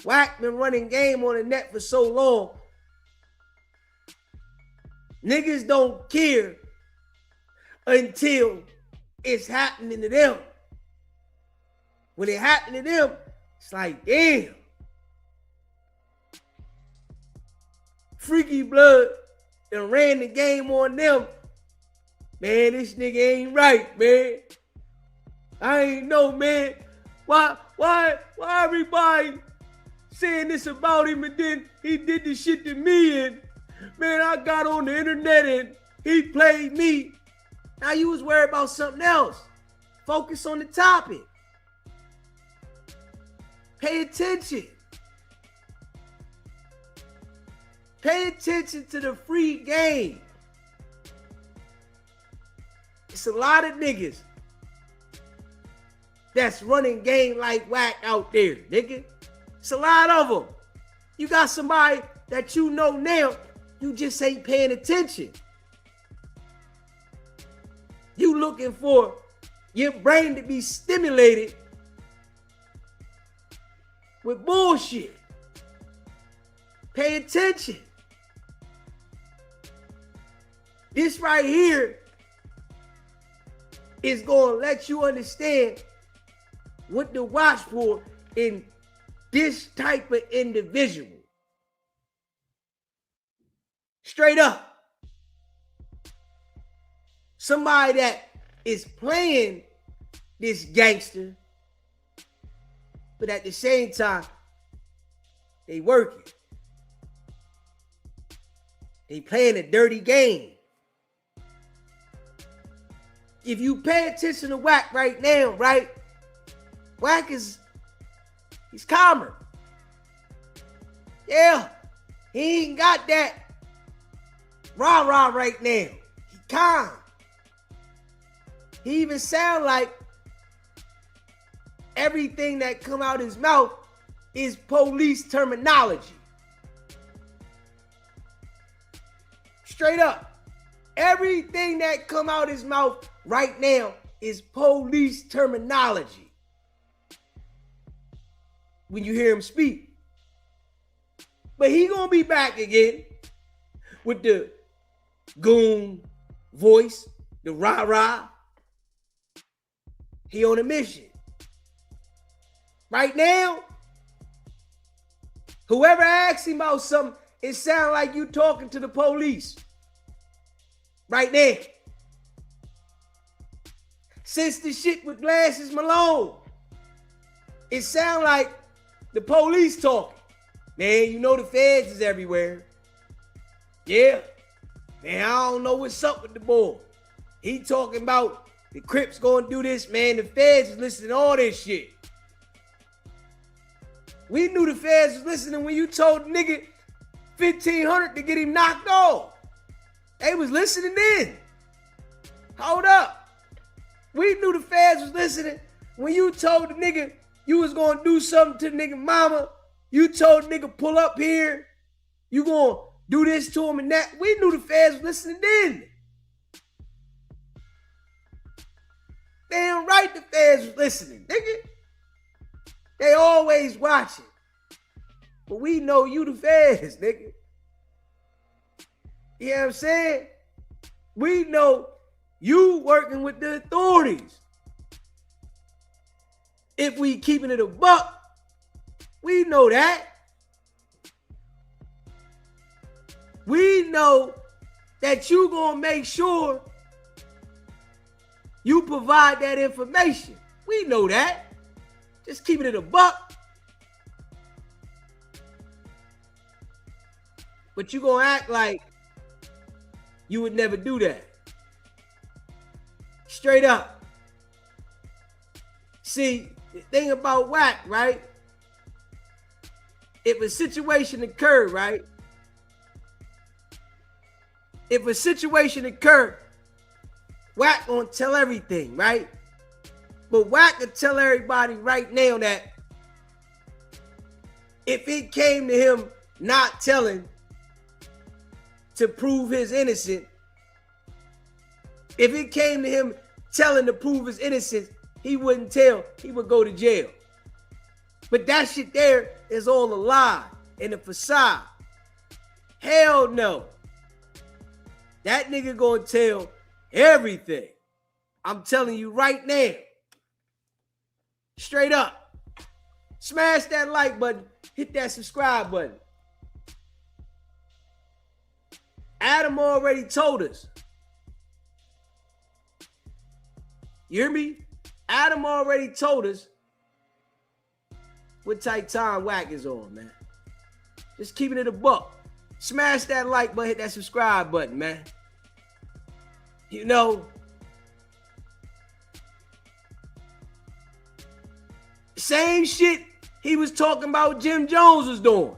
Wack been running game on the net for so long. Niggas don't care until it's happening to them. When it happened to them, it's like, damn. Freaky Blood done ran the game on them. Man, this nigga ain't right, man. I ain't know, man. Why everybody saying this about him and then he did this shit to me and man, I got on the internet and he played me. Now you was worried about something else. Focus on the topic. Pay attention. Pay attention to the free game. It's a lot of niggas that's running game like Wack out there, nigga. It's a lot of them. You got somebody that you know now, you just ain't paying attention. You looking for your brain to be stimulated with bullshit. Pay attention. This right here is going to let you understand what to watch for in this type of individual. Straight up. Somebody that is playing this gangster, but at the same time, they working. They playing a dirty game. If you pay attention to Wack right now, right? Wack he's calmer. Yeah, he ain't got that rah-rah right now. He calm. He even sound like everything that come out his mouth is police terminology. Straight up. Everything that come out his mouth right now is police terminology. When you hear him speak. But he gonna be back again with the goon voice, the rah-rah. He on a mission. Right now, whoever asks him about something, it sounds like you talking to the police. Right there. Since the shit with Glasses Malone, it sounds like the police talking. Man, you know the feds is everywhere. Yeah. Man, I don't know what's up with the boy. He talking about the Crips gonna do this, man. The feds is listening to all this shit. We knew the feds was listening when you told the nigga 1,500 to get him knocked off. They was listening in. Hold up. We knew the feds was listening when you told the nigga you was gonna do something to the nigga mama. You told the nigga pull up here. You gonna do this to him and that. We knew the feds was listening in. Damn right the feds was listening, nigga. They always watching. But we know you the feds, nigga. You know what I'm saying? We know you working with the authorities. If we keeping it a buck, we know that. We know that you gonna make sure you provide that information. We know that. Just keeping it a buck. But you gonna act like you would never do that. Straight up. See, the thing about Wack, right? If a situation occurred, right? If a situation occurred, Wack gonna tell everything, right? But Wack could tell everybody right now that if it came to him not telling to prove his innocence, if it came to him telling to prove his innocence, he wouldn't tell. He would go to jail. But that shit there is all a lie and a facade. Hell no. That nigga gonna tell everything. I'm telling you right now. Straight up. Smash that like button. Hit that subscribe button. Adam already told us. You hear me? Adam already told us what type time Wack is on, man. Just keeping it a buck. Smash that like button, hit that subscribe button, man. You know, same shit he was talking about Jim Jones was doing.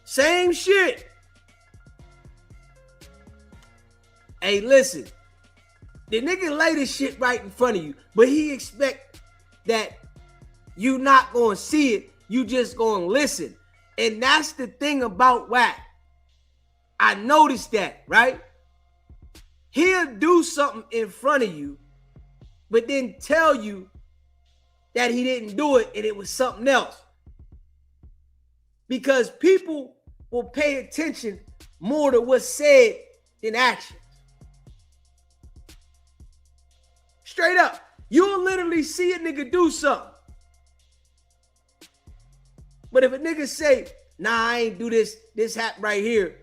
Same shit. Hey, listen. The nigga lay this shit right in front of you, but he expect that you not gonna see it, you just gonna listen. And that's the thing about Wack. I noticed that, right? He'll do something in front of you, but then tell you that he didn't do it and it was something else. Because people will pay attention more to what's said than actions. Straight up, you'll literally see a nigga do something. But if a nigga say, nah, I ain't do this happened right here,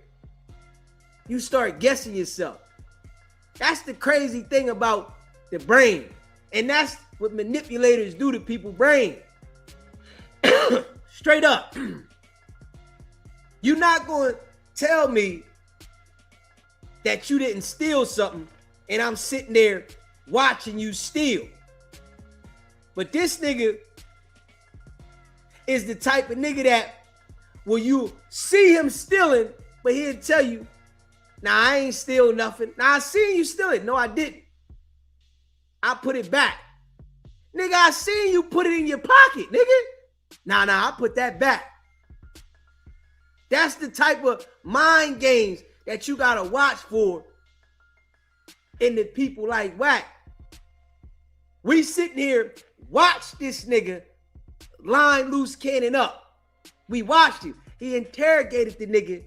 you start guessing yourself. That's the crazy thing about the brain. And that's what manipulators do to people's brain. Straight up. You're not going to tell me that you didn't steal something and I'm sitting there watching you steal. But this nigga is the type of nigga that will you see him stealing, but he'll tell you, nah, I ain't steal nothing. Nah, I seen you steal it. No, I didn't. I put it back. Nigga, I seen you put it in your pocket, nigga. Nah, I put that back. That's the type of mind games that you gotta watch for in the people like Wack. We sitting here, watch this nigga line loose cannon up. We watched him. He interrogated the nigga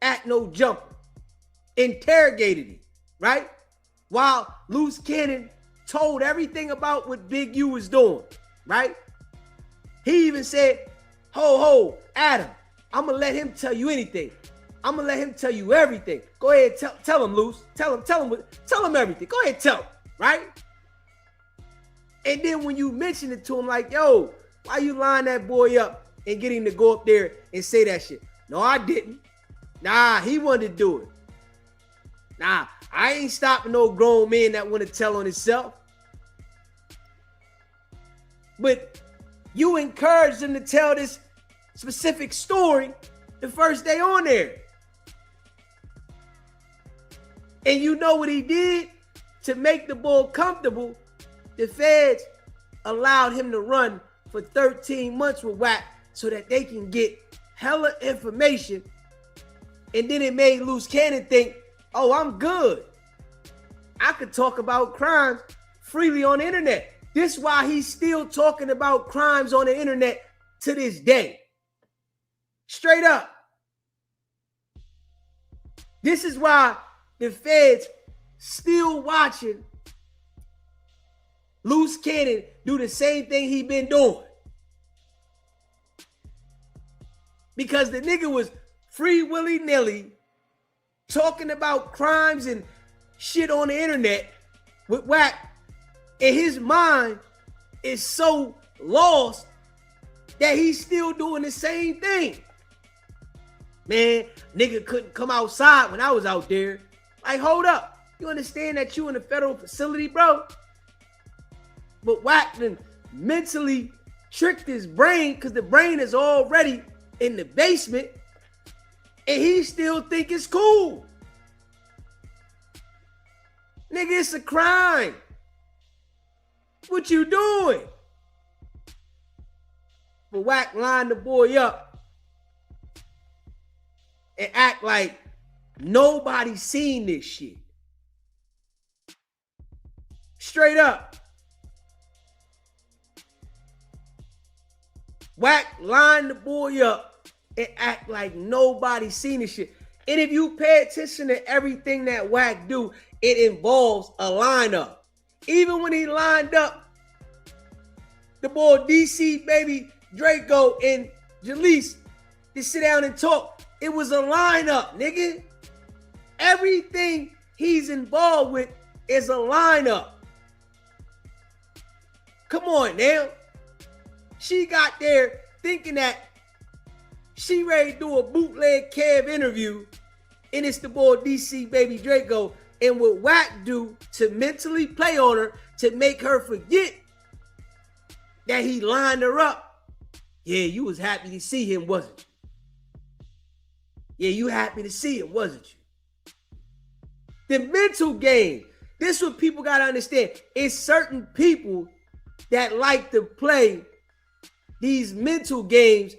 at no jumper. Interrogated him, right? While loose cannon told everything about what Big U was doing, right? He even said, ho, Adam, I'm gonna let him tell you anything. I'm gonna let him tell you everything. Go ahead, tell him, Loose. Tell him everything. Go ahead, tell him, right? And then when you mention it to him, like, yo, why you line that boy up and get him to go up there and say that shit? No, I didn't. Nah, he wanted to do it. Nah, I ain't stopping no grown man that want to tell on himself. But you encouraged him to tell this specific story the first day on there. And you know what he did? To make the boy comfortable, the feds allowed him to run for 13 months with Wack so that they can get hella information. And then it made Loose Cannon think, oh, I'm good. I could talk about crimes freely on the internet. This is why he's still talking about crimes on the internet to this day. Straight up. This is why the feds still watching Loose Cannon do the same thing he been doing. Because the nigga was free willy-nilly talking about crimes and shit on the internet with Wack, and his mind is so lost that he's still doing the same thing. Man, nigga couldn't come outside when I was out there. Like, hold up. You understand that you in a federal facility, bro? But Wack done mentally tricked his brain because the brain is already in the basement and he still think it's cool. Nigga, it's a crime. What you doing? But Wack lined the boy up and act like nobody seen this shit. Straight up. Wack lined the boy up and act like nobody seen this shit. And if you pay attention to everything that Wack do, it involves a lineup. Even when he lined up the boy DC baby Draco and Jaleese to sit down and talk, it was a lineup, nigga. Everything he's involved with is a lineup. Come on now. She got there thinking that she ready to do a bootleg Kev interview, and it's the boy DC Baby Draco, and what Wack do to mentally play on her to make her forget that he lined her up. Yeah, you was happy to see him, wasn't you? Yeah, you happy to see him, wasn't you? The mental game. This is what people got to understand. It's certain people that like to play these mental games.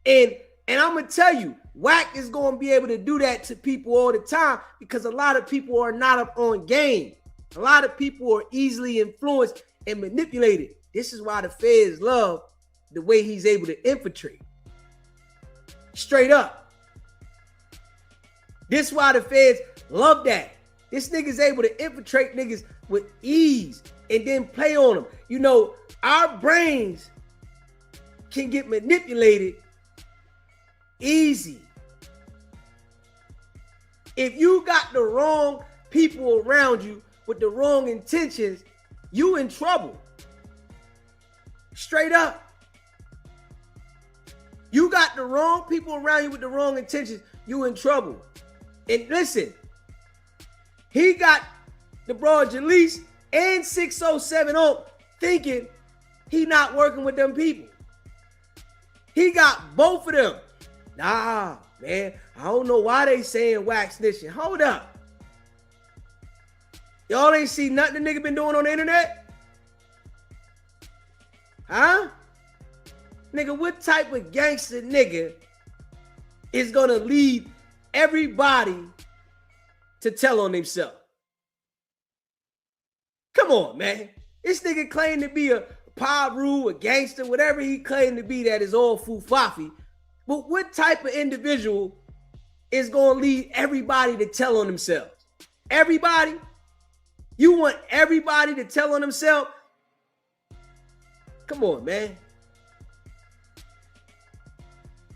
And I'm going to tell you, Wack is going to be able to do that to people all the time because a lot of people are not up on game. A lot of people are easily influenced and manipulated. This is why the feds love the way he's able to infiltrate. Straight up. This is why the feds love that. This nigga's able to infiltrate niggas with ease and then play on them. You know, our brains can get manipulated easy. If you got the wrong people around you with the wrong intentions, you in trouble. Straight up. You got the wrong people around you with the wrong intentions, you in trouble. And listen, he got the broad Jaleese and 607 Oak thinking he not working with them people. He got both of them. Nah, man, I don't know why they saying Wack snitching. Hold up. Y'all ain't see nothing the nigga been doing on the internet? Huh? Nigga, what type of gangster nigga is gonna lead everybody to tell on himself? Come on, man. This nigga claimed to be a Paru, a gangster, whatever he claimed to be, that is all fufafi. But what type of individual is going to lead everybody to tell on themselves? Everybody? You want everybody to tell on themselves? Come on, man.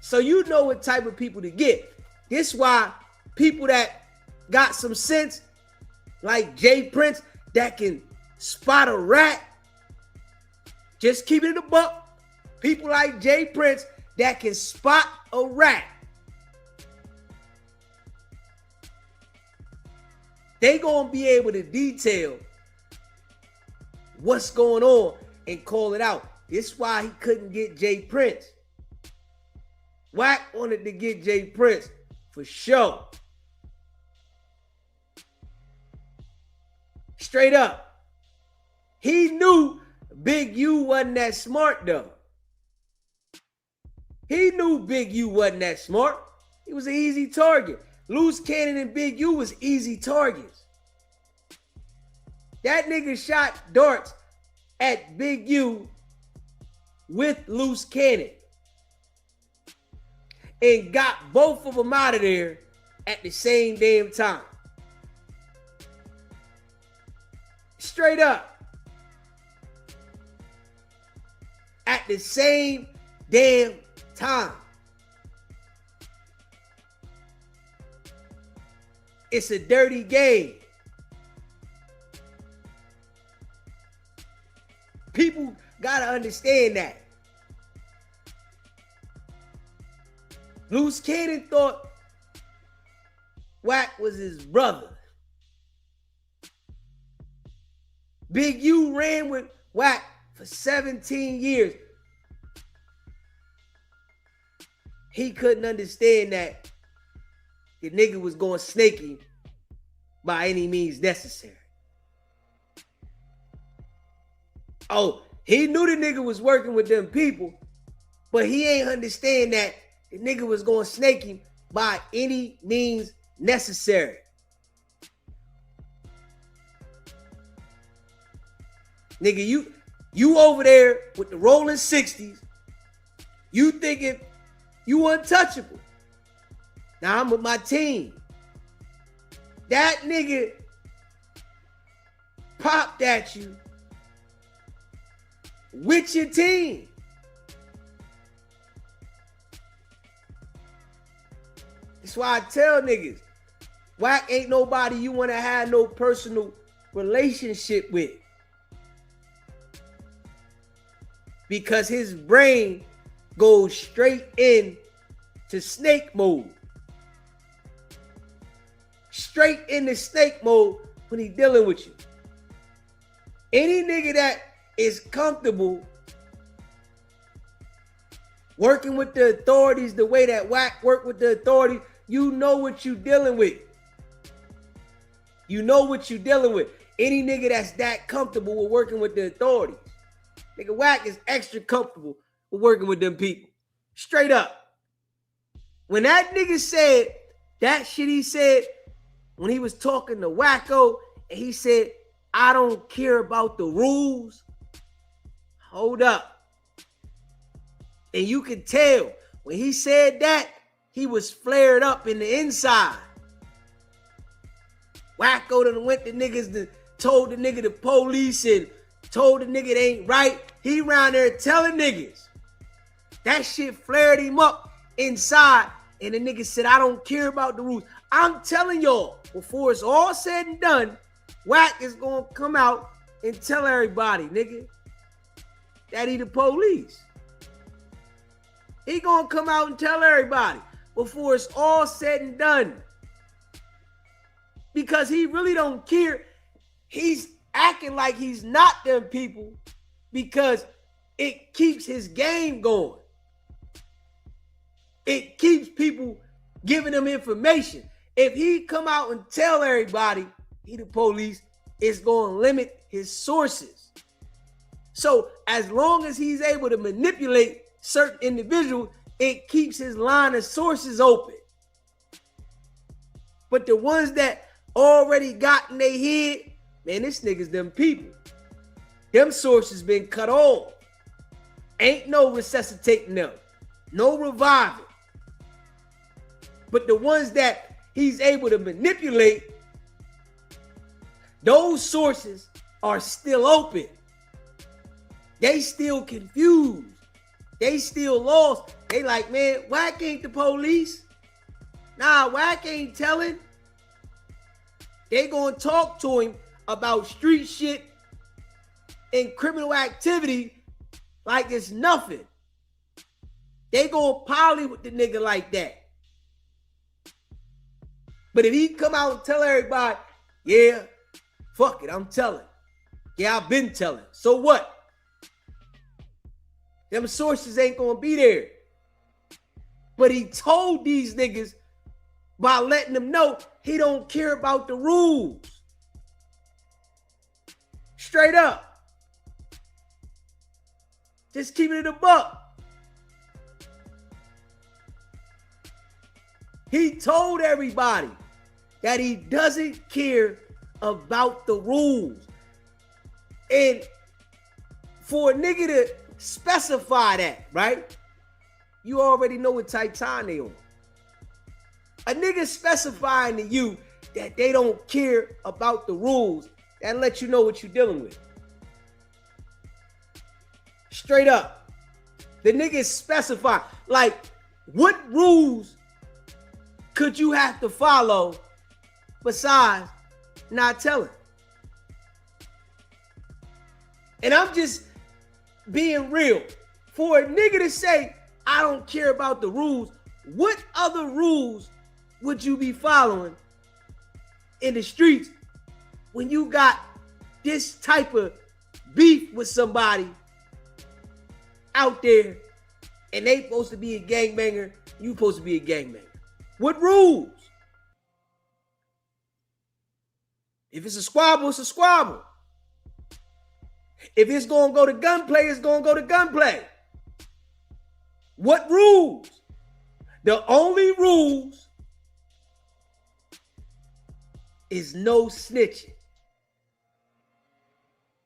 So you know what type of people to get. This is why people that got some sense, like Jay Prince, that can spot a rat, just keep it a buck. People like Jay Prince that can spot a rat, they gonna be able to detail what's going on and call it out. This is why he couldn't get Jay Prince. Wack wanted to get Jay Prince for sure. Straight up. He knew Big U wasn't that smart though. He knew Big U wasn't that smart. He was an easy target. Loose Cannon and Big U was easy targets. That nigga shot darts at Big U with Loose Cannon and got both of them out of there at the same damn time. Straight up. At the same damn time. It's a dirty game. People gotta understand that. Loose Cannon thought Wack was his brother. Big U ran with Wack for 17 years. He couldn't understand that the nigga was going snaky by any means necessary. Oh, he knew the nigga was working with them people, but he ain't understand that the nigga was going snaky by any means necessary. Nigga, you over there with the rolling 60s, you thinking you untouchable. Now I'm with my team. That nigga popped at you with your team. That's why I tell niggas, Wack ain't nobody you want to have no personal relationship with. because his brain goes straight in to snake mode. Straight into snake mode when he dealing with you. Any nigga that is comfortable working with the authorities the way that Wack work with the authorities, you know what you dealing with. You know what you dealing with. Any nigga that's that comfortable with working with the authorities. Nigga, Wack is extra comfortable with working with them people. Straight up. When that nigga said that shit he said when he was talking to Wacko and he said, I don't care about the rules. Hold up. And you can tell when he said that, he was flared up in the inside. Wacko done went to niggas, told the nigga the police and told the nigga it ain't right. He around there telling niggas. That shit flared him up inside. And the nigga said, I don't care about the rules. I'm telling y'all, before it's all said and done, Wack is going to come out and tell everybody, nigga, that he the police. He going to come out and tell everybody before it's all said and done. Because he really don't care. He's acting like he's not them people because it keeps his game going. It keeps people giving him information. If he come out and tell everybody he the police, it's going to limit his sources. So as long as he's able to manipulate certain individuals, it keeps his line of sources open. But the ones that already got in their head, man, this nigga's them people. Them sources been cut off. Ain't no resuscitating them. No reviving. But the ones that he's able to manipulate, those sources are still open. They still confused. They still lost. They like, man, Wack ain't the police. Nah, Wack ain't telling. They gonna talk to him about street shit and criminal activity like it's nothing. They gonna poly with the nigga like that. But if he come out and tell everybody, yeah, fuck it, I'm telling. Yeah, I've been telling. So what? Them sources ain't gonna be there. But he told these niggas by letting them know he don't care about the rules. Straight up. Just keeping it a buck. He told everybody that he doesn't care about the rules. And for a nigga to specify that, right? You already know what type time they on. A nigga specifying to you that they don't care about the rules, that lets you know what you're dealing with. Straight up. The nigga specify, like, what rules could you have to follow besides not telling? And I'm just being real. For a nigga to say, I don't care about the rules, what other rules would you be following in the streets when you got this type of beef with somebody out there and they supposed to be a gangbanger, you supposed to be a gangbanger? What rules? If it's a squabble, it's a squabble. If it's going to go to gunplay, it's going to go to gunplay. What rules? The only rules is no snitching.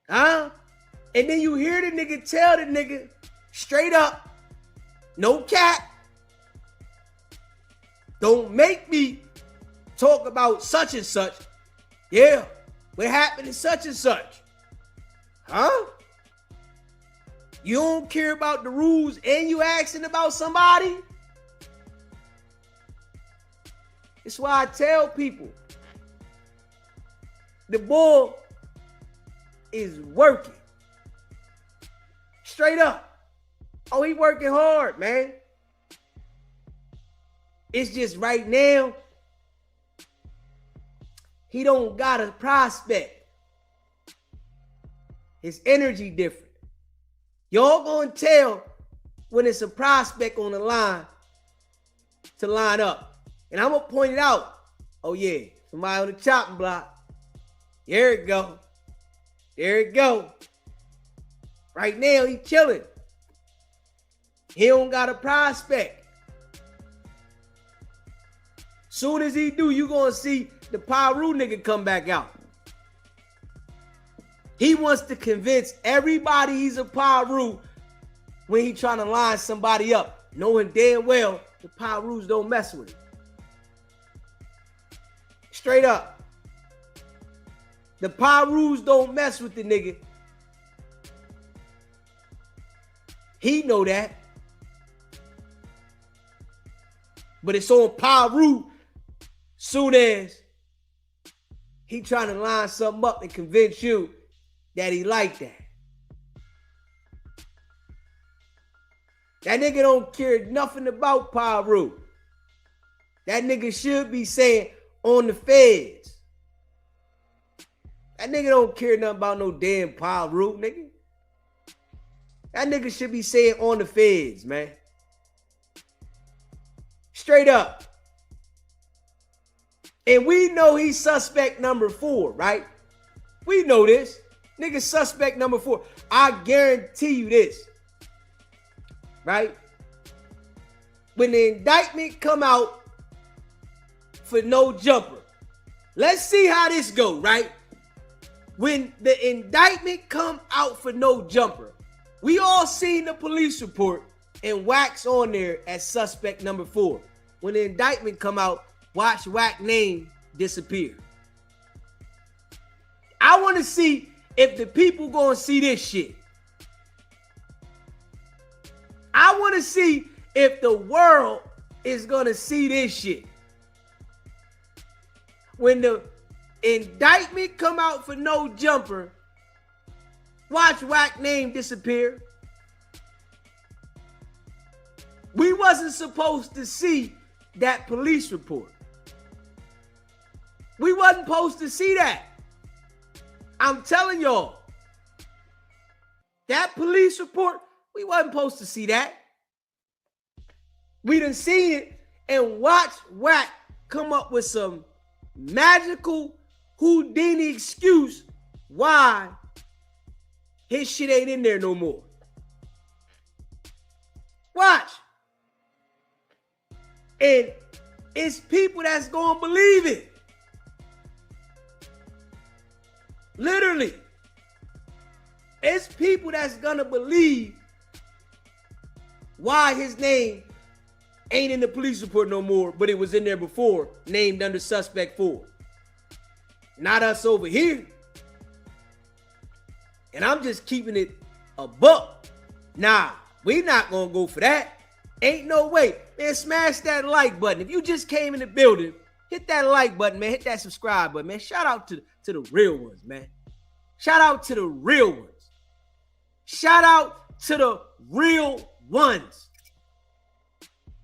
Huh? And then you hear the nigga tell the nigga straight up, no cap. Don't make me talk about such and such. Yeah, what happened to such and such? Huh? You don't care about the rules and you asking about somebody? It's why I tell people, the boy is working. Straight up. Oh, he working hard, man. It's just right now, he don't got a prospect. His energy different. Y'all gonna tell when it's a prospect on the line to line up. And I'm gonna point it out. Oh yeah, somebody on the chopping block. There it go. There it go. Right now, he chilling. He don't got a prospect. Soon as he do, you gonna see the Pyru nigga come back out. He wants to convince everybody he's a Pyru when he trying to line somebody up, knowing damn well the Pyrus don't mess with him. Straight up. The Pyrus don't mess with the nigga. He know that. But it's on Pyru soon as he trying to line something up and convince you that he like that. That nigga don't care nothing about Pyru. That nigga should be saying on the feds. That nigga don't care nothing about no damn Pyru, nigga. That nigga should be saying on the feds, man. Straight up. And we know he's suspect number 4, right? We know this. Nigga suspect number 4. I guarantee you this. Right? When the indictment come out for no jumper. Let's see how this go, right? When the indictment come out for no jumper. We all seen the police report and Wack's on there as suspect number 4. When the indictment come out, watch Wack name disappear. I want to see if the people gonna see this shit. I want to see if the world is gonna see this shit. When the indictment come out for no jumper, watch Wack name disappear. We wasn't supposed to see that police report. We wasn't supposed to see that. I'm telling y'all. That police report, we wasn't supposed to see that. We done seen it and watch Wack come up with some magical Houdini excuse why his shit ain't in there no more. Watch. And it's people that's gonna believe it. Literally. It's people that's gonna believe why his name ain't in the police report no more, but it was in there before, named under suspect 4. Not us over here. And I'm just keeping it a buck. Nah, we not gonna go for that. Ain't no way. Man, smash that like button. If you just came in the building, hit that like button, man. Hit that subscribe button, man. Shout out to the real ones, man. Shout out to the real ones. Shout out to the real ones.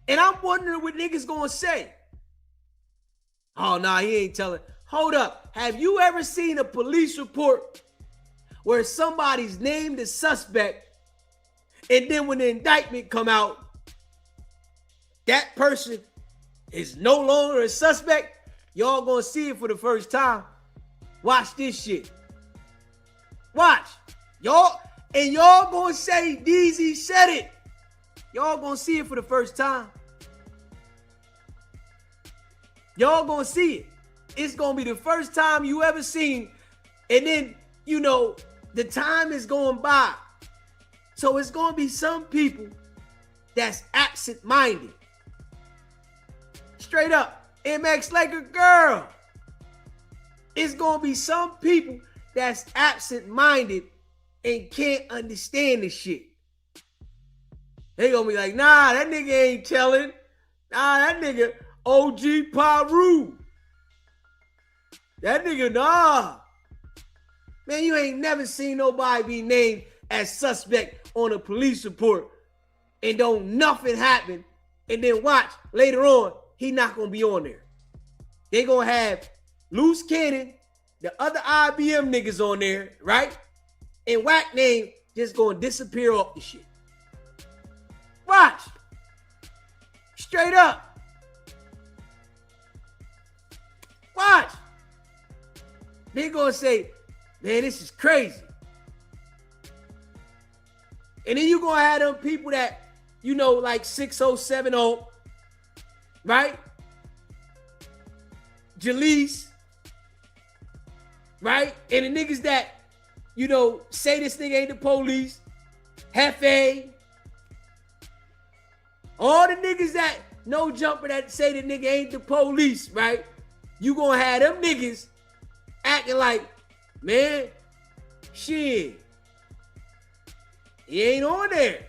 And I'm wondering what niggas gonna say. Oh, nah, he ain't telling. Hold up. Have you ever seen a police report where somebody's named as suspect and then when the indictment come out, that person is no longer a suspect? Y'all gonna see it for the first time. Watch this shit. Watch. Y'all gonna say DZ said it. Y'all gonna see it for the first time. Y'all gonna see it. It's gonna be the first time you ever seen. And then, you know, the time is going by. So it's gonna be some people that's absent-minded. Straight up. MX like a girl. It's gonna be some people that's absent-minded and can't understand the shit. They gonna be like, nah, that nigga ain't telling. Nah, that nigga OG Pyru. That nigga, nah. Man, you ain't never seen nobody be named as suspect on a police report and don't nothing happen, and then watch later on, he not gonna be on there. They gonna have Loose Cannon, the other IBM niggas on there, right? And Wack name just gonna disappear off the shit. Watch. Straight up. Watch. They gonna say, man, this is crazy. And then you gonna have them people that, you know, like 6070, right? Jaleese, right? And the niggas that, you know, say this nigga ain't the police, Hefe, all the niggas that no jumper that say the nigga ain't the police, right? You gonna have them niggas acting like, man, shit, he ain't on there.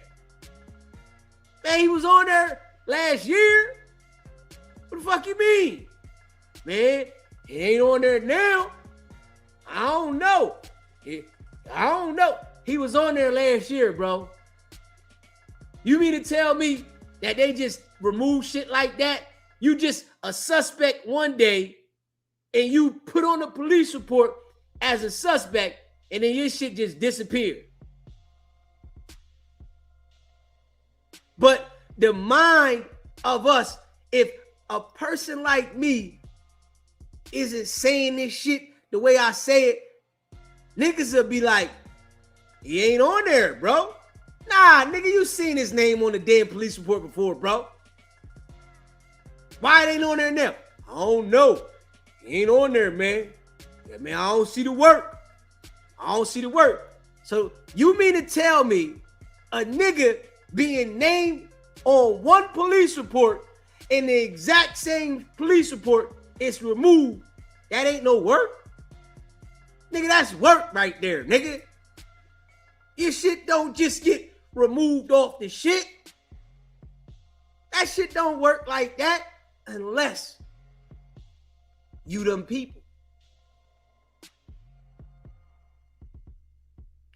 Man, he was on there last year. What the fuck you mean? Man, he ain't on there now. I don't know. I don't know. He was on there last year, bro. You mean to tell me that they just remove shit like that? You just a suspect one day and you put on a police report as a suspect and then your shit just disappeared. But the mind of us, if a person like me isn't saying this shit the way I say it, niggas will be like, he ain't on there, bro. Nah, nigga, you seen his name on the damn police report before, bro. Why it ain't on there now? I don't know. He ain't on there, man. Yeah, man, I don't see the work. I don't see the work. So you mean to tell me a nigga being named on one police report and the exact same police report is removed, that ain't no work? Nigga, that's work right there, nigga. Your shit don't just get removed off the shit. That shit don't work like that unless you them people.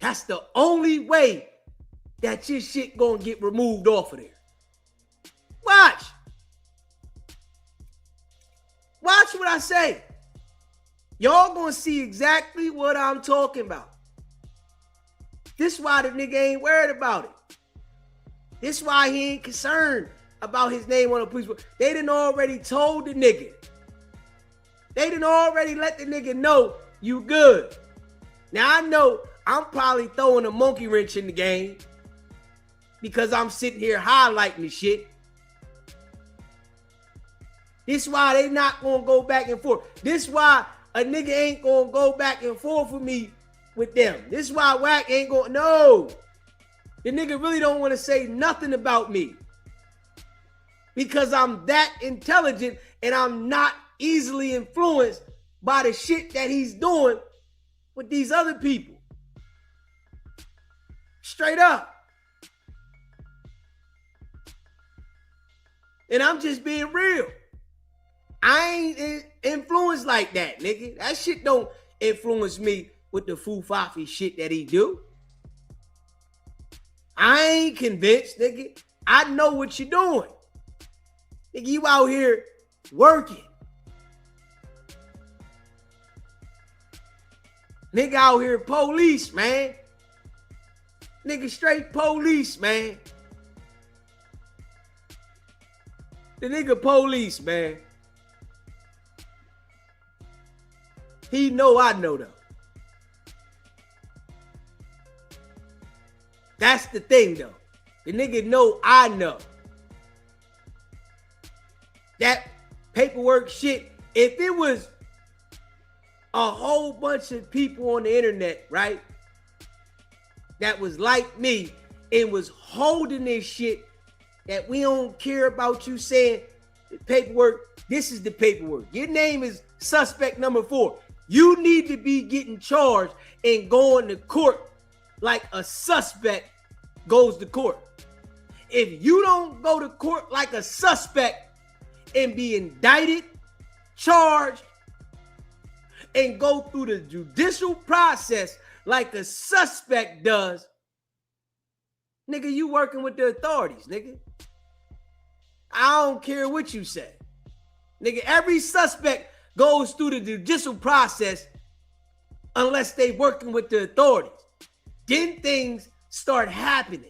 That's the only way that your shit gonna get removed off of there. Watch. Watch what I say. Y'all gonna see exactly what I'm talking about. This why the nigga ain't worried about it. This why he ain't concerned about his name on the police report. They done already told the nigga. They done already let the nigga know you good. Now I know I'm probably throwing a monkey wrench in the game because I'm sitting here highlighting the shit. This why they not gonna go back and forth. This why a nigga ain't gonna go back and forth with me with them. This is why Wack ain't gonna, no. The nigga really don't want to say nothing about me because I'm that intelligent and I'm not easily influenced by the shit that he's doing with these other people. Straight up. And I'm just being real. I ain't influenced like that, nigga. That shit don't influence me with the foo-fafi shit that he do. I ain't convinced, nigga. I know what you're doing. Nigga, you out here working. Nigga out here police, man. Nigga straight police, man. The nigga police, man. He know I know though. That's the thing though. The nigga know I know. That paperwork shit, if it was a whole bunch of people on the internet, right, that was like me and was holding this shit that we don't care about you saying the paperwork, this is the paperwork. Your name is suspect number 4. You need to be getting charged and going to court like a suspect goes to court. If you don't go to court like a suspect and be indicted, charged, and go through the judicial process like a suspect does, Nigga, you working with the authorities, nigga. I don't care what you say. Nigga, every suspect goes through the judicial process unless they working with the authorities. Then things start happening.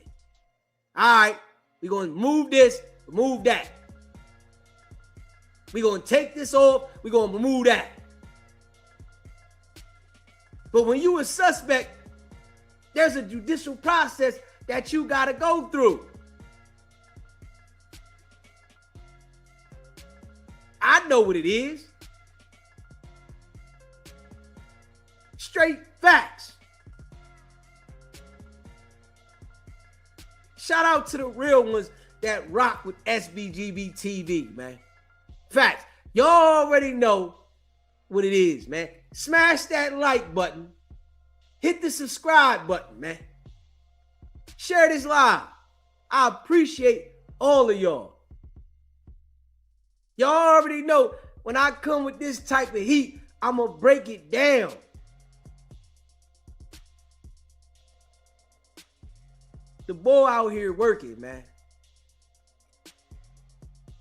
All right, we're going to move this, move that. We're going to take this off, we're going to remove that. But when you a suspect, there's a judicial process that you got to go through. I know what it is. Straight facts. Shout out to the real ones that rock with SBGB TV, man. Facts. Y'all already know what it is, man. Smash that like button. Hit the subscribe button, man. Share this live. I appreciate all of y'all. Y'all already know when I come with this type of heat, I'm going to break it down. The boy out here working, man.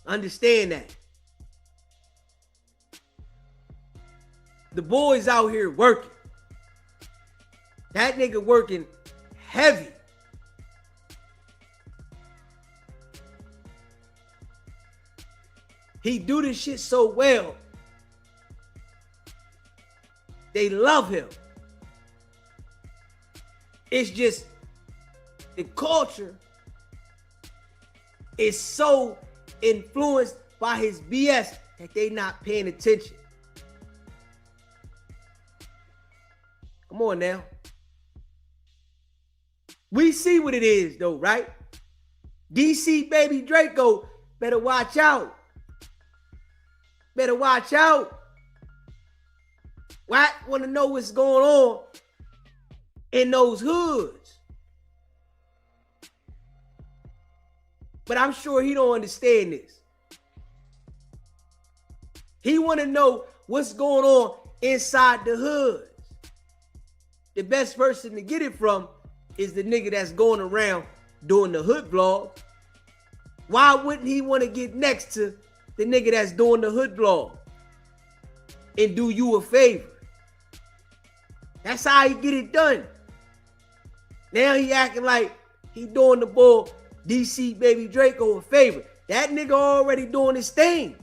Understand that. The boy's out here working. That nigga working heavy. He do this shit so well. They love him. It's just the culture is so influenced by his BS that they not paying attention. Come on now. We see what it is though, right? DC baby Draco better watch out. Better watch out. Wack want to know what's going on in those hoods. But I'm sure he don't understand this. He want to know what's going on inside the hoods. The best person to get it from is the nigga that's going around doing the hood vlog. Why wouldn't he want to get next to the nigga that's doing the hood vlog and do you a favor? That's how he get it done. Now he acting like he doing the bull DC baby Draco a favor. That nigga already doing his thing.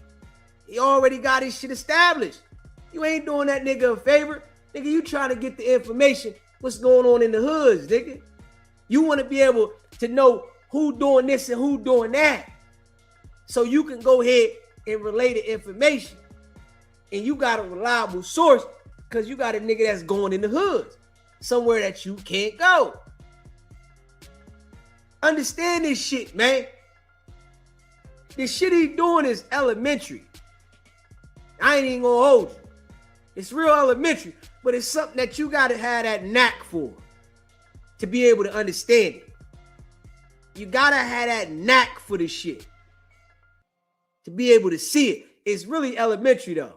He already got his shit established. You ain't doing that nigga a favor. Nigga, you trying to get the information, what's going on in the hoods, nigga. You want to be able to know who doing this and who doing that. So you can go ahead and relay the information. And you got a reliable source because you got a nigga that's going in the hoods. Somewhere that you can't go. Understand this shit, man. This shit he doing is elementary. I ain't even gonna hold you. It's real elementary, but it's something that you gotta have that knack for to be able to understand it. You gotta have that knack for this shit to be able to see it. It's really elementary though.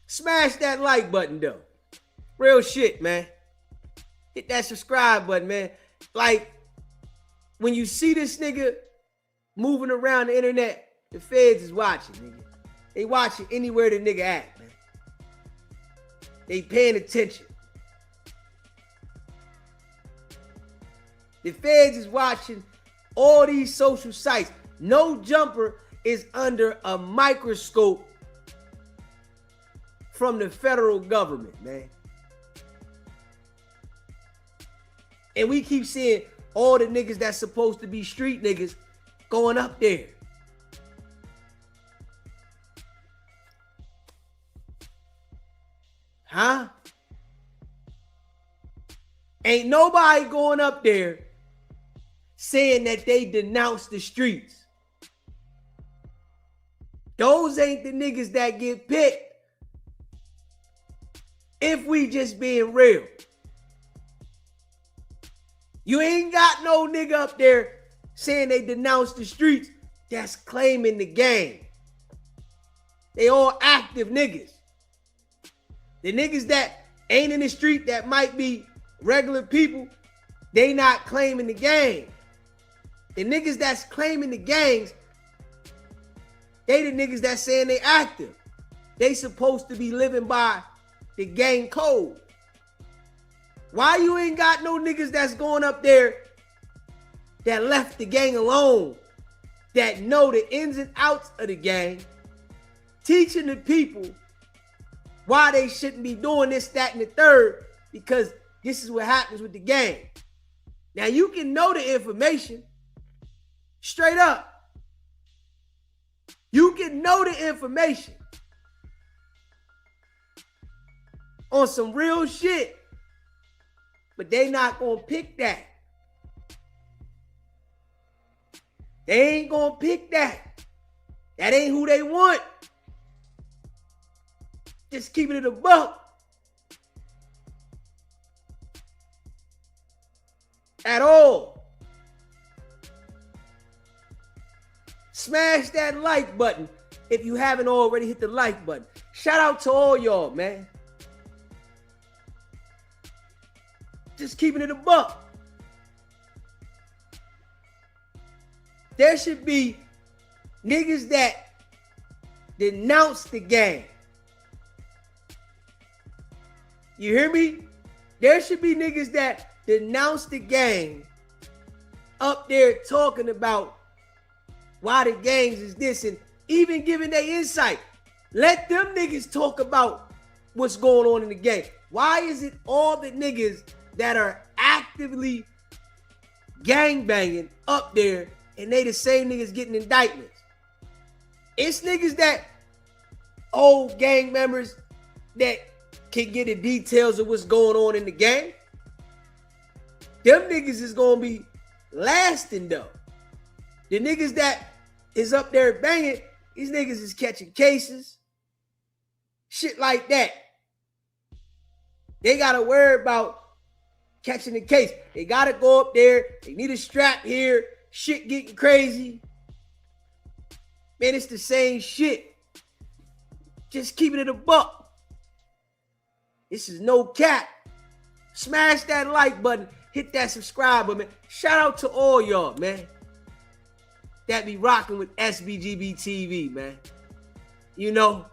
Smash that like button though. Real shit, man. Hit that subscribe button, man. Like, when you see this nigga moving around the internet, the feds is watching, nigga. They watching anywhere the nigga at, man. They paying attention. The feds is watching all these social sites. No jumper is under a microscope from the federal government, man. And we keep seeing all the niggas that's supposed to be street niggas going up there. Huh? Ain't nobody going up there saying that they denounce the streets. Those ain't the niggas that get picked. If we just being real. You ain't got no nigga up there saying they denounce the streets that's claiming the game. They all active niggas. The niggas that ain't in the street that might be regular people, they not claiming the gang. The niggas that's claiming the gangs, they the niggas that's saying they active. They supposed to be living by the gang code. Why you ain't got no niggas that's going up there that left the gang alone, that know the ins and outs of the gang, teaching the people why they shouldn't be doing this, that, and the third, because this is what happens with the gang. Now you can know the information straight up. You can know the information on some real shit, but they not gonna pick that. They ain't gonna pick that. That ain't who they want. Just keeping it a buck. At all. Smash that like button if you haven't already hit the like button. Shout out to all y'all, man. Just keeping it a buck. There should be niggas that denounce the gang. You hear me? There should be niggas that denounce the gang up there talking about why the gangs is this and even giving their insight. Let them niggas talk about what's going on in the gang. Why is it all the niggas that are actively gang banging up there and they the same niggas getting indictments? It's niggas that old gang members that can get the details of what's going on in the gang. Them niggas is gonna be lasting though. The niggas that is up there banging, these niggas is catching cases. Shit like that. They gotta worry about catching the case. They gotta go up there. They need a strap here. Shit getting crazy. Man, it's the same shit. Just keeping it a buck. This is no cap. Smash that like button. Hit that subscribe button, man. Shout out to all y'all, man, that be rocking with SBGB TV, man. You know,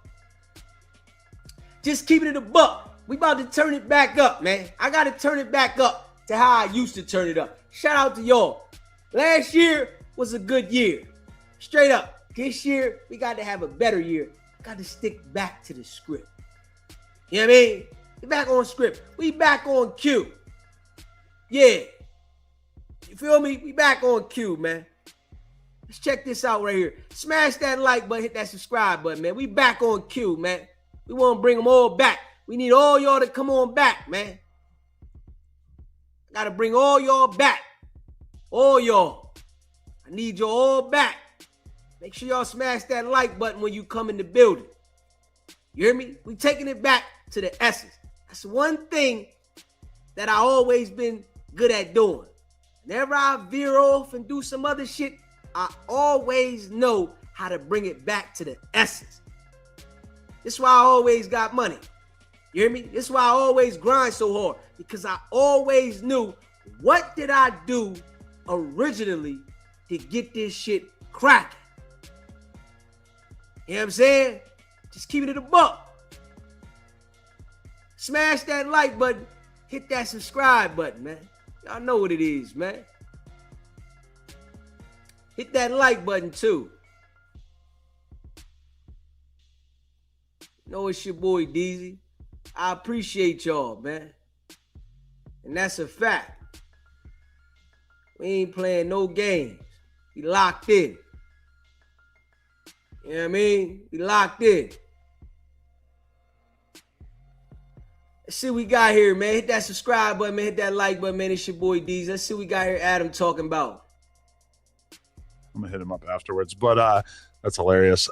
just keeping it a buck. We about to turn it back up, man. I got to turn it back up to how I used to turn it up. Shout out to y'all. Last year was a good year. Straight up. This year, we got to have a better year. Got to stick back to the script. You know what I mean? We back on script. We back on cue. Yeah. You feel me? We back on cue, man. Let's check this out right here. Smash that like button, hit that subscribe button, man. We back on cue, man. We want to bring them all back. We need all y'all to come on back, man. Got to bring all y'all back. All y'all. I need y'all all back. Make sure y'all smash that like button when you come in the building. You hear me? We taking it back to the essence. That's one thing that I always been good at doing. Whenever I veer off and do some other shit, I always know how to bring it back to the essence. This is why I always got money. You hear me? This is why I always grind so hard, because I always knew what did I do originally to get this shit cracking. You know what I'm saying? Just keeping it a buck. Smash that like button. Hit that subscribe button, man. Y'all know what it is, man. Hit that like button, too. You know it's your boy, Deezy. I appreciate y'all, man. And that's a fact. We ain't playing no games. We locked in. You know what I mean? We locked in. Let's see what we got here, man. Hit that subscribe button, man. Hit that like button, man. It's your boy Deez. Let's see what we got here Adam talking about. I'm going to hit him up afterwards, but that's hilarious.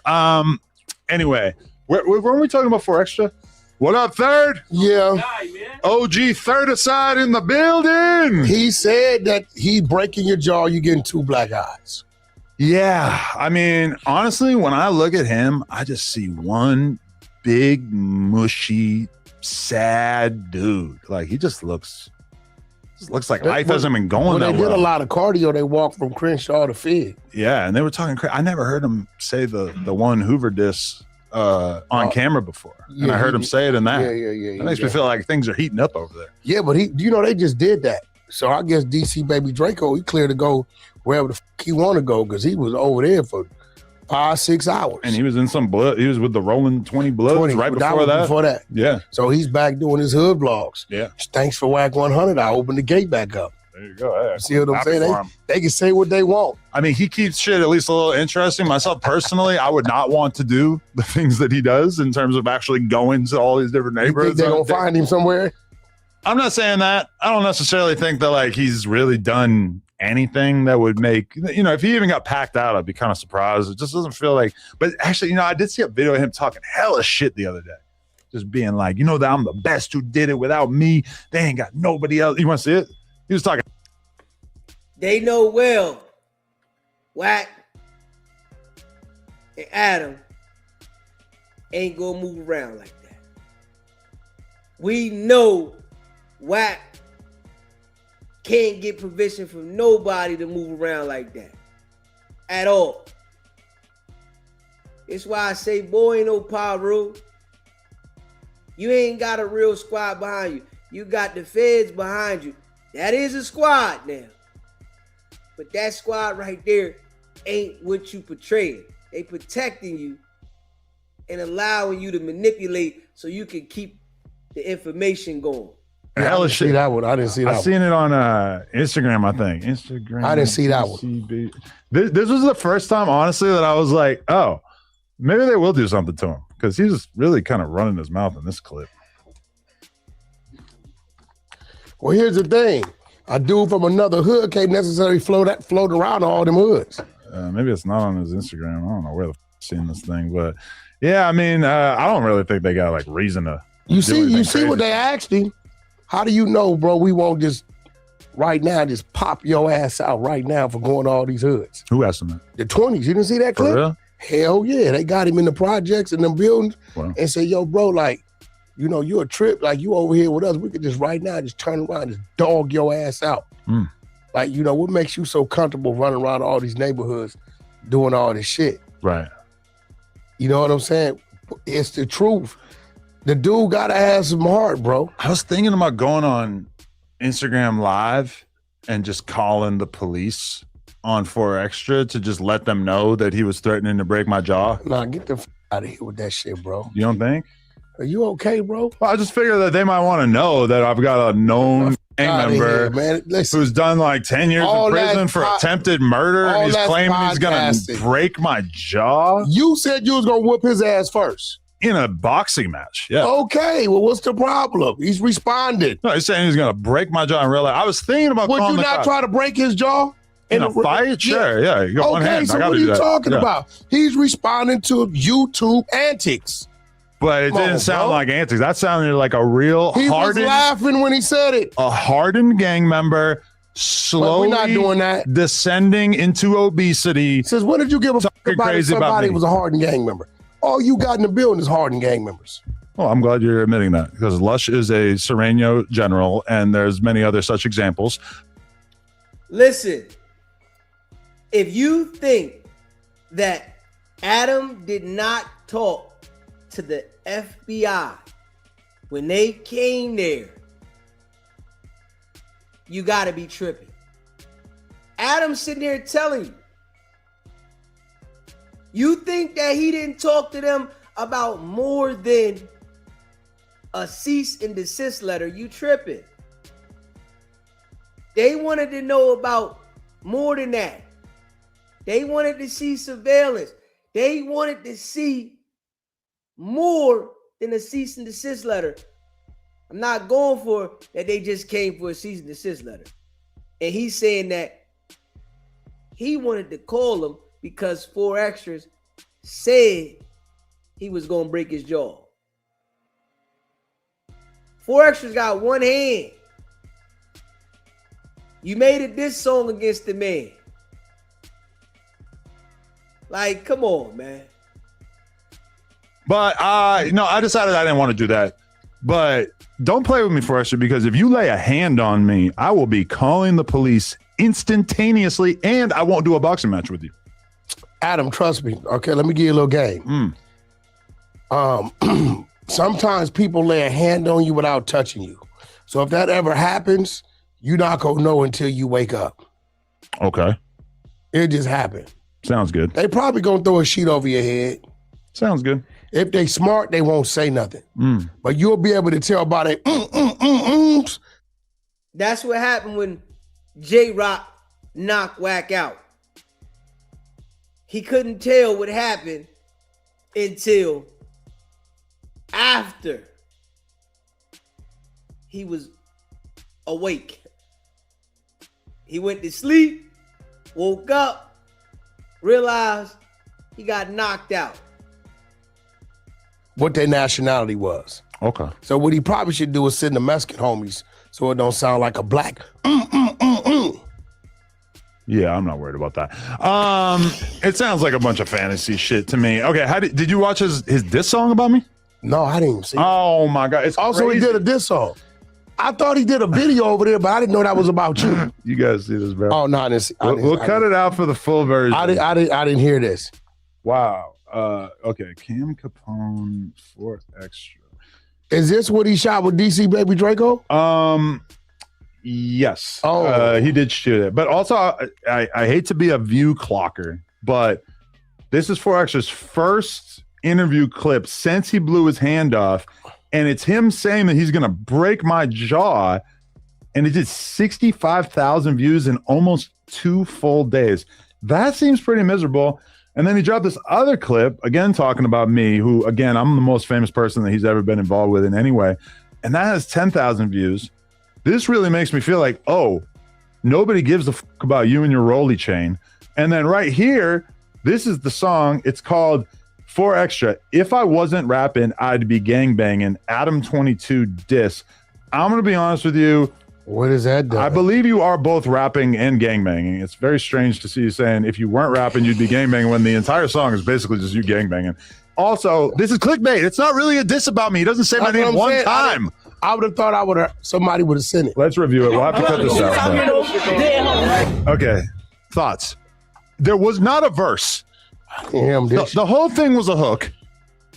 Anyway, where were we talking about 4 Extra? What up, Third? Yeah. OG Third Aside in the building. He said that he breaking your jaw, you getting 2 black eyes. Yeah. I mean, honestly, when I look at him, I just see one big, mushy sad dude. Like he just looks like life hasn't been going When that they did well. a lot of cardio, they walked from Crenshaw to Fig. Yeah, and they were talking. I never heard him say the one Hoover diss on camera before, and I heard him say it in that. Yeah. That makes me feel like things are heating up over there. Yeah, but they just did that. So I guess DC Baby Draco, he cleared to go wherever the fuck he want to go because he was over there for 5-6 hours. And he was in some blood. He was with the Rolling 20 Bloods right before that. Before that. Yeah. So he's back doing his hood vlogs. Yeah. Thanks for Wack100. I opened the gate back up. There you go. Hey, see what I'm saying? They can say what they want. I mean, he keeps shit at least a little interesting. Myself personally, I would not want to do the things that he does in terms of actually going to all these different neighborhoods. You think they're going to find him somewhere? I'm not saying that. I don't necessarily think that like he's really done anything that would make, if he even got packed out, I'd be kind of surprised. It just doesn't feel like, but actually, I did see a video of him talking hella shit the other day. Just being like, that I'm the best who did it without me. They ain't got nobody else. You want to see it? He was talking. They know well, Wack and Adam ain't gonna move around like that. We know Wack can't get permission from nobody to move around like that at all. It's why I say, boy, ain't no Pyro. You ain't got a real squad behind you. You got the feds behind you. That is a squad now. But that squad right there ain't what you portray. They protecting you and allowing you to manipulate so you can keep the information going. Yeah, I didn't see that one. I didn't see that one. I seen it on Instagram, I think. Instagram. I didn't see that one. This was the first time, honestly, that I was like, oh, maybe they will do something to him because he's really kind of running his mouth in this clip. Well, here's the thing. A dude from another hood can't necessarily float around all them hoods. Maybe it's not on his Instagram. I don't know where the seen this thing, but yeah, I mean, I don't really think they got like reason to. You see what they asked him. How do you know, bro? We won't just right now just pop your ass out right now for going to all these hoods. Who asked him that? The 20s. You didn't see that clip? For real? Hell yeah. They got him in the projects and them buildings and said, yo, bro, like, you a trip, like you over here with us. We could just right now just turn around and just dog your ass out. Like, what makes you so comfortable running around all these neighborhoods doing all this shit? Right. You know what I'm saying? It's the truth. The dude gotta have some heart, bro. I was thinking about going on Instagram Live and just calling the police on 4 Extra to just let them know that he was threatening to break my jaw. Nah, get the out of here with that shit, bro. You don't think? Are you okay, bro? Well, I just figured that they might want to know that I've got a known gang member who's done like 10 years in prison for attempted murder, and he's claiming he's gonna break my jaw. You said you was gonna whoop his ass first. In a boxing match, yeah. Okay, well, what's the problem? He's responded. No, he's saying he's gonna break my jaw in real life. I was thinking about. Would you not try to break his jaw in a fight? Sure, yeah. You got one hand. So what are you talking about? He's responding to YouTube antics. But it didn't sound like antics. That sounded like a real He was laughing when he said it. A hardened gang member slowly we're not doing that. Descending into obesity. He says, what did you give a fuck about if somebody was a hardened gang member? All you got in the building is hardened gang members. Well, I'm glad you're admitting that because Lush is a Sereno general and there's many other such examples. Listen, if you think that Adam did not talk to the FBI when they came there, you got to be tripping. Adam's sitting there telling you. You think that he didn't talk to them about more than a cease and desist letter? You tripping. They wanted to know about more than that. They wanted to see surveillance. They wanted to see more than a cease and desist letter. I'm not going for that they just came for a cease and desist letter. And he's saying that he wanted to call them because 4 Extras said he was going to break his jaw. 4 Extras got one hand. You made a diss song against the man. Like, come on, man. But, I decided I didn't want to do that But don't play with me for extra, because if you lay a hand on me, I will be calling the police instantaneously, and I won't do a boxing match with you. Adam, trust me. Okay, let me give you a little game. Sometimes people lay a hand on you without touching you. So if that ever happens, you're not going to know until you wake up. Okay. It just happened. Sounds good. They probably going to throw a sheet over your head. Sounds good. If they smart, they won't say nothing. But you'll be able to tell by their That's what happened when J-Rock knocked Wack out. He couldn't tell what happened until after he was awake. He went to sleep, woke up, realized he got knocked out. What their nationality was. Okay. So what he probably should do is send the Mexican homies so it don't sound like a black. Yeah, I'm not worried about that. It sounds like a bunch of fantasy shit to me. Okay, did you watch his diss song about me? No, I didn't even see it. Oh my God. It's also crazy. He did a diss song. I thought he did a video over there, but I didn't know that was about you. You guys see this, bro? Oh no, I didn't see. We'll cut it out for the full version. I didn't hear this. Wow. Okay, Cam Capone for extra. Is this what he shot with DC Baby Draco? Yes. Oh. He did shoot it. But also, I hate to be a view clocker, but this is 4Extra's first interview clip since he blew his hand off, and it's him saying that he's going to break my jaw, and it did 65,000 views in almost 2 full days. That seems pretty miserable. And then he dropped this other clip, again, talking about me, who, again, I'm the most famous person that he's ever been involved with in any way. And that has 10,000 views. This really makes me feel like, oh, nobody gives a fuck about you and your rolly chain. And then right here, this is the song. It's called 4Extra. If I wasn't rapping, I'd be gangbanging. Adam 22 diss. I'm going to be honest with you. What is that doing? I believe you are both rapping and gangbanging. It's very strange to see you saying if you weren't rapping, you'd be gangbanging when the entire song is basically just you gangbanging. Also, this is clickbait. It's not really a diss about me. He doesn't say my name one time. I would have thought somebody would have sent it. Let's review it. We'll have to cut this out. Okay. Thoughts. There was not a verse. The whole thing was a hook.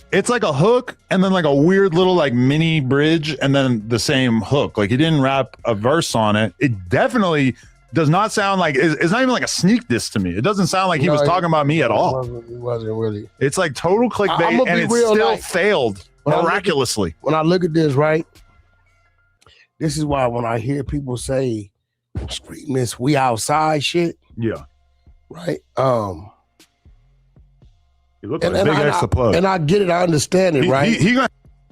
It's like a hook and then like a weird little like mini bridge and then the same hook. Like he didn't rap a verse on it. It definitely does not sound like, it's not even like a sneak diss to me. It doesn't sound like he was talking about me at all. It wasn't really. It's like total clickbait and it still failed miraculously. When I look at this, right, this is why when I hear people say street miss, we outside shit. Yeah. Right. He looked like a big extra plug. And I get it. I understand it, right?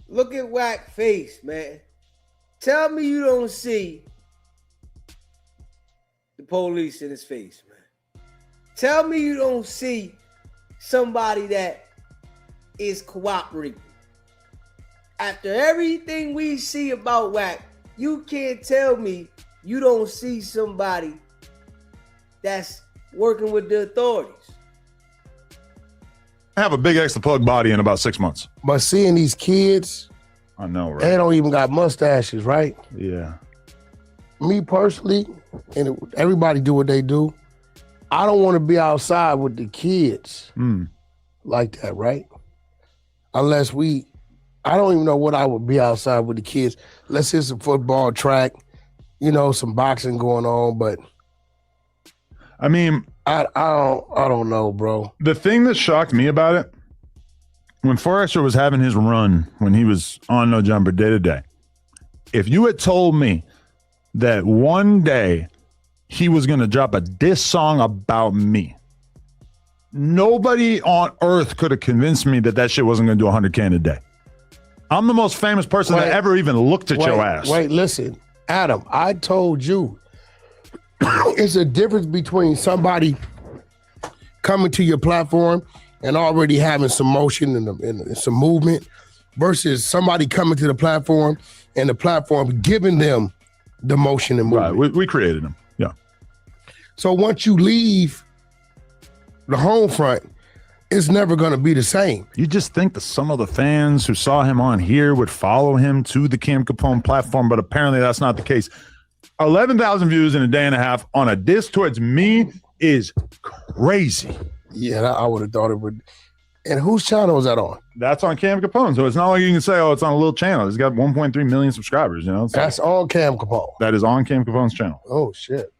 Look at Wack face, man. Tell me you don't see the police in his face, man. Tell me you don't see somebody that is cooperating. After everything we see about Wack, you can't tell me you don't see somebody that's working with the authorities. I have a big extra plug body in about 6 months. But seeing these kids, I know, right? They don't even got mustaches, right? Yeah. Me personally, and everybody do what they do, I don't want to be outside with the kids like that, right? Unless I don't even know what I would be outside with the kids. Let's hit some football track, some boxing going on, but I mean, I don't know, bro. The thing that shocked me about it, when 4Extra was having his run, when he was on No Jumper day to day, if you had told me that one day he was going to drop a diss song about me, nobody on earth could have convinced me that shit wasn't going to do 100K in a day. I'm the most famous person that ever even looked at your ass. Wait, listen, Adam, I told you it's a difference between somebody coming to your platform and already having some motion and some movement versus somebody coming to the platform and the platform giving them the motion and movement. Right, we created them, yeah. So once you leave the home front, it's never going to be the same. You just think that some of the fans who saw him on here would follow him to the Cam Capone platform, but apparently that's not the case. 11,000 views in a day and a half on a diss towards me is crazy. Yeah, I would have thought it would. And whose channel is that on? That's on Cam Capone. So it's not like you can say, oh, it's on a little channel. He's got 1.3 million subscribers, you know? That's on Cam Capone. That is on Cam Capone's channel. Oh, shit.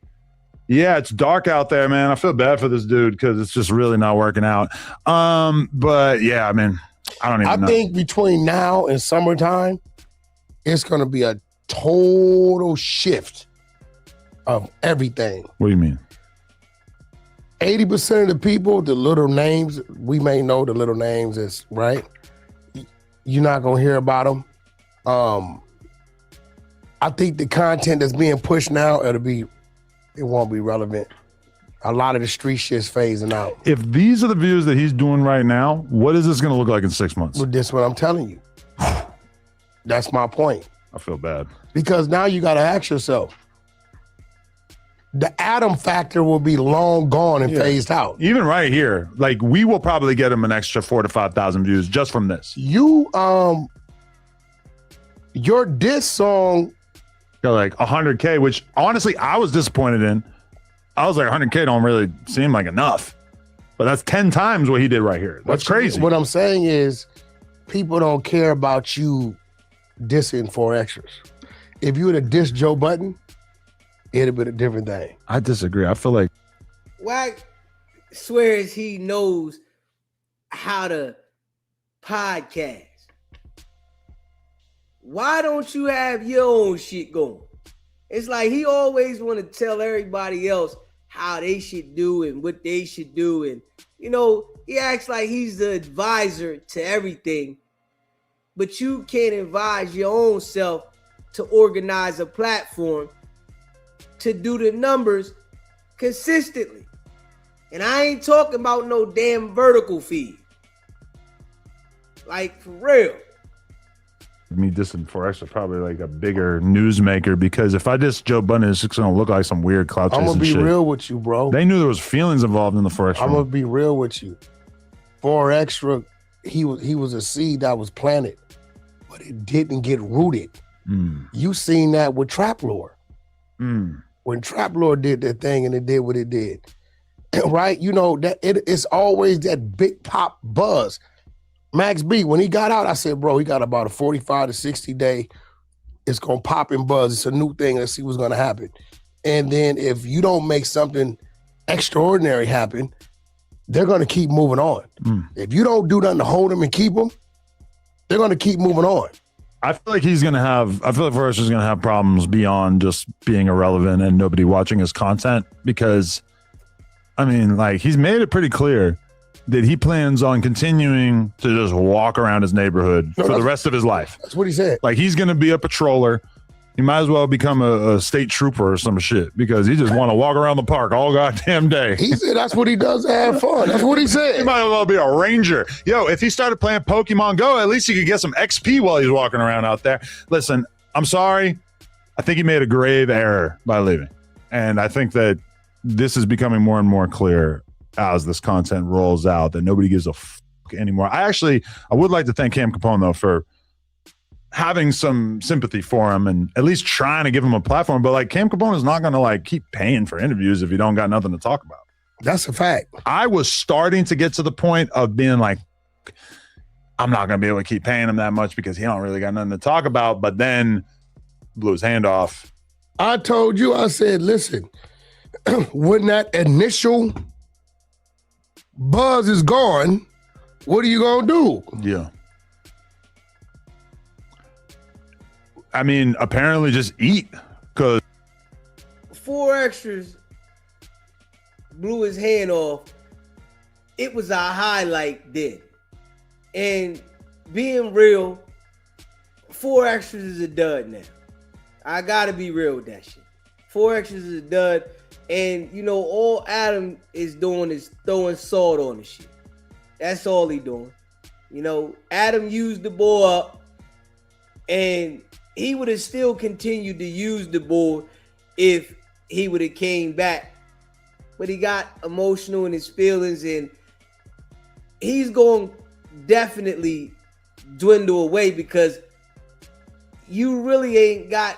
Yeah, it's dark out there, man. I feel bad for this dude because it's just really not working out. But yeah, I mean, I don't even know. I think between now and summertime, it's going to be a total shift of everything. What do you mean? 80% of the people, the little names, we may know the little names is right. You're not going to hear about them. I think the content that's being pushed now, it won't be relevant. A lot of the street shit's phasing out. If these are the views that he's doing right now, what is this going to look like in 6 months? Well, this is what I'm telling you. That's my point. I feel bad. Because now you got to ask yourself, the Adam factor will be long gone and phased out. Even right here, like we will probably get him an extra 4,000 to 5,000 views just from this. Your diss song got like 100K, which honestly I was disappointed in. I was like, 100K don't really seem like enough, but that's 10 times what he did right here. That's crazy. What I'm saying is, people don't care about you dissing 4 extras. If you would have dissed Joe Budden, it'd have been a different thing. I disagree. I feel like Wack swears he knows how to podcast. Why don't you have your own shit going? It's like he always want to tell everybody else how they should do and what they should do. And, you know, he acts like he's the advisor to everything, but you can't advise your own self to organize a platform to do the numbers consistently. And I ain't talking about no damn vertical feed. Like, for real. Me dissing 4X is probably like a bigger newsmaker, because if I diss Joe Budden, it's just going to look like some weird clout chasing shit. I'm going to be real with you, bro. They knew there was feelings involved in the 4X. I'm going to be real with you. 4Extra, he was a seed that was planted, but it didn't get rooted. You seen that with Trap Lore. When Trap Lore did that thing and it did what it did, right? You know, that it's always that big pop buzz. Max B, when he got out, I said, bro, he got about a 45 to 60 day. It's going to pop and buzz. It's a new thing. Let's see what's going to happen. And then if you don't make something extraordinary happen, they're going to keep moving on. If you don't do nothing to hold them and keep them, they're going to keep moving on. I feel like he's going to have, I feel like Forrest is going to have problems beyond just being irrelevant and nobody watching his content, because, I mean, like, he's made it pretty clear that he plans on continuing to just walk around his neighborhood for the rest of his life. That's what he said. Like, he's going to be a patroller. He might as well become a state trooper or some shit, because he just want to walk around the park all goddamn day. He said that's what he does to have fun. That's what he said. He might as well be a ranger. Yo, if he started playing Pokemon Go, at least he could get some XP while he's walking around out there. Listen, I'm sorry. I think he made a grave error by leaving. And I think that this is becoming more and more clear as this content rolls out, that nobody gives a fuck anymore. I would like to thank Cam Capone, though, for having some sympathy for him and at least trying to give him a platform. But like, Cam Capone is not going to like keep paying for interviews if you don't got nothing to talk about. That's a fact. I was starting to get to the point of being like, I'm not going to be able to keep paying him that much because he don't really got nothing to talk about. But then blew his hand off. I told you, I said, listen, when that initial buzz is gone, what are you going to do? Yeah. I mean, apparently just eat, because 4 extras blew his hand off. It was a highlight then. And being real, 4 extras is a dud now. I gotta be real with that shit. 4 extras is a dud. And you know, all Adam is doing is throwing salt on the shit. That's all he doing. You know, Adam used the ball up, and he would have still continued to use the ball if he would have came back. But he got emotional in his feelings, and he's going to definitely dwindle away because you really ain't got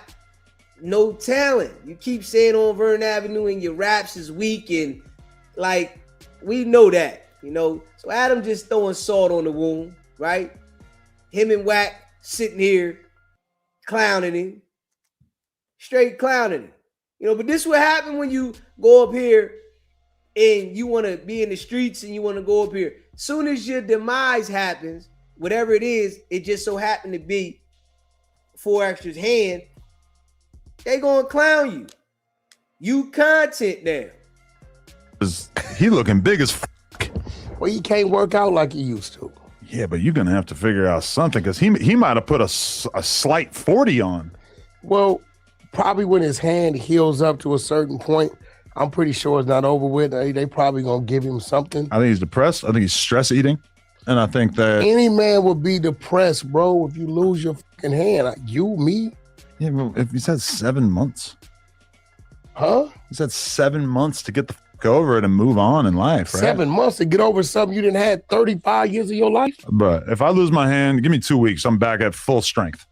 no talent. You keep saying on Vernon Avenue and your raps is weak, and like we know that, you know. So Adam just throwing salt on the wound, right? Him and Wack sitting here clowning him, straight clowning him, you know. But this what happen when you go up here and you want to be in the streets and you want to go up here. Soon as your demise happens, whatever it is, it just so happened to be 4Xtra's hand, they gonna clown you. You content now. He looking big as fuck. Well, he can't work out like he used to. Yeah, but you're gonna have to figure out something because he might have put a slight 40 on. Well, probably when his hand heals up to a certain point, I'm pretty sure it's not over with. They probably gonna give him something. I think he's depressed. I think he's stress eating, and I think that any man would be depressed, bro, if you lose your fucking hand. Like you, me. Yeah, well, if he said 7 months, huh? He said 7 months to get the fuck over it and move on in life, right? 7 months to get over something you didn't have 35 years of your life. But if I lose my hand, give me 2 weeks. I'm back at full strength.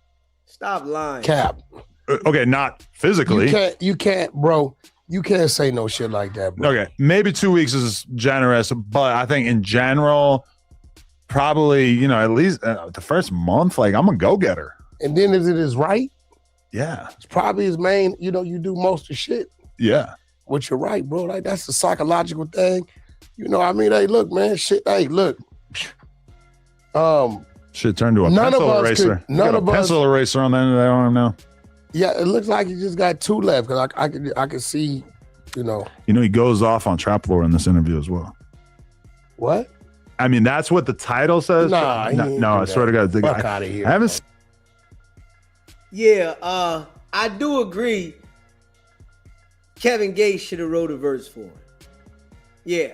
Stop lying. Cap. Okay, not physically. You can't, bro. You can't say no shit like that, bro. Okay, maybe 2 weeks is generous, but I think in general, probably, you know, at least the first month, like I'm a go-getter. And then if it is right, yeah, it's probably his main, you know, you do most of the shit. Yeah. Which you're right, bro. Like that's the psychological thing. You know, I mean, hey, look, man, shit, hey, look. Shit turned to a pencil eraser. None of us pencil eraser on the end of that arm now. Yeah, it looks like he just got 2 left because I could see, you know. You know, he goes off on trap floor in this interview as well. What? I mean, that's what the title says. Nah, no, I swear to God, fuck out of here. I haven't. Yeah, I do agree. Kevin Gates should have wrote a verse for him. Yeah,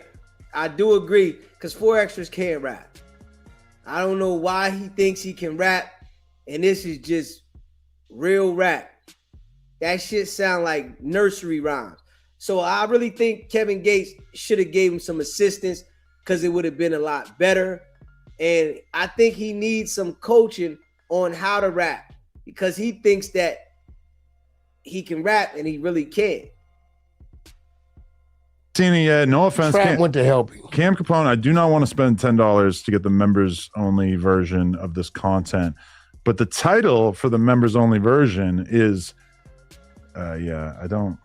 I do agree because 4Xtras can't rap. I don't know why he thinks he can rap, and this is just real rap. That shit sound like nursery rhymes. So I really think Kevin Gates should have gave him some assistance because it would have been a lot better. And I think he needs some coaching on how to rap because he thinks that he can rap and he really can't. Tina, no offense. Trap went to help him. Cam Capone, I do not want to spend $10 to get the members only version of this content, but the title for the members only version is, I don't,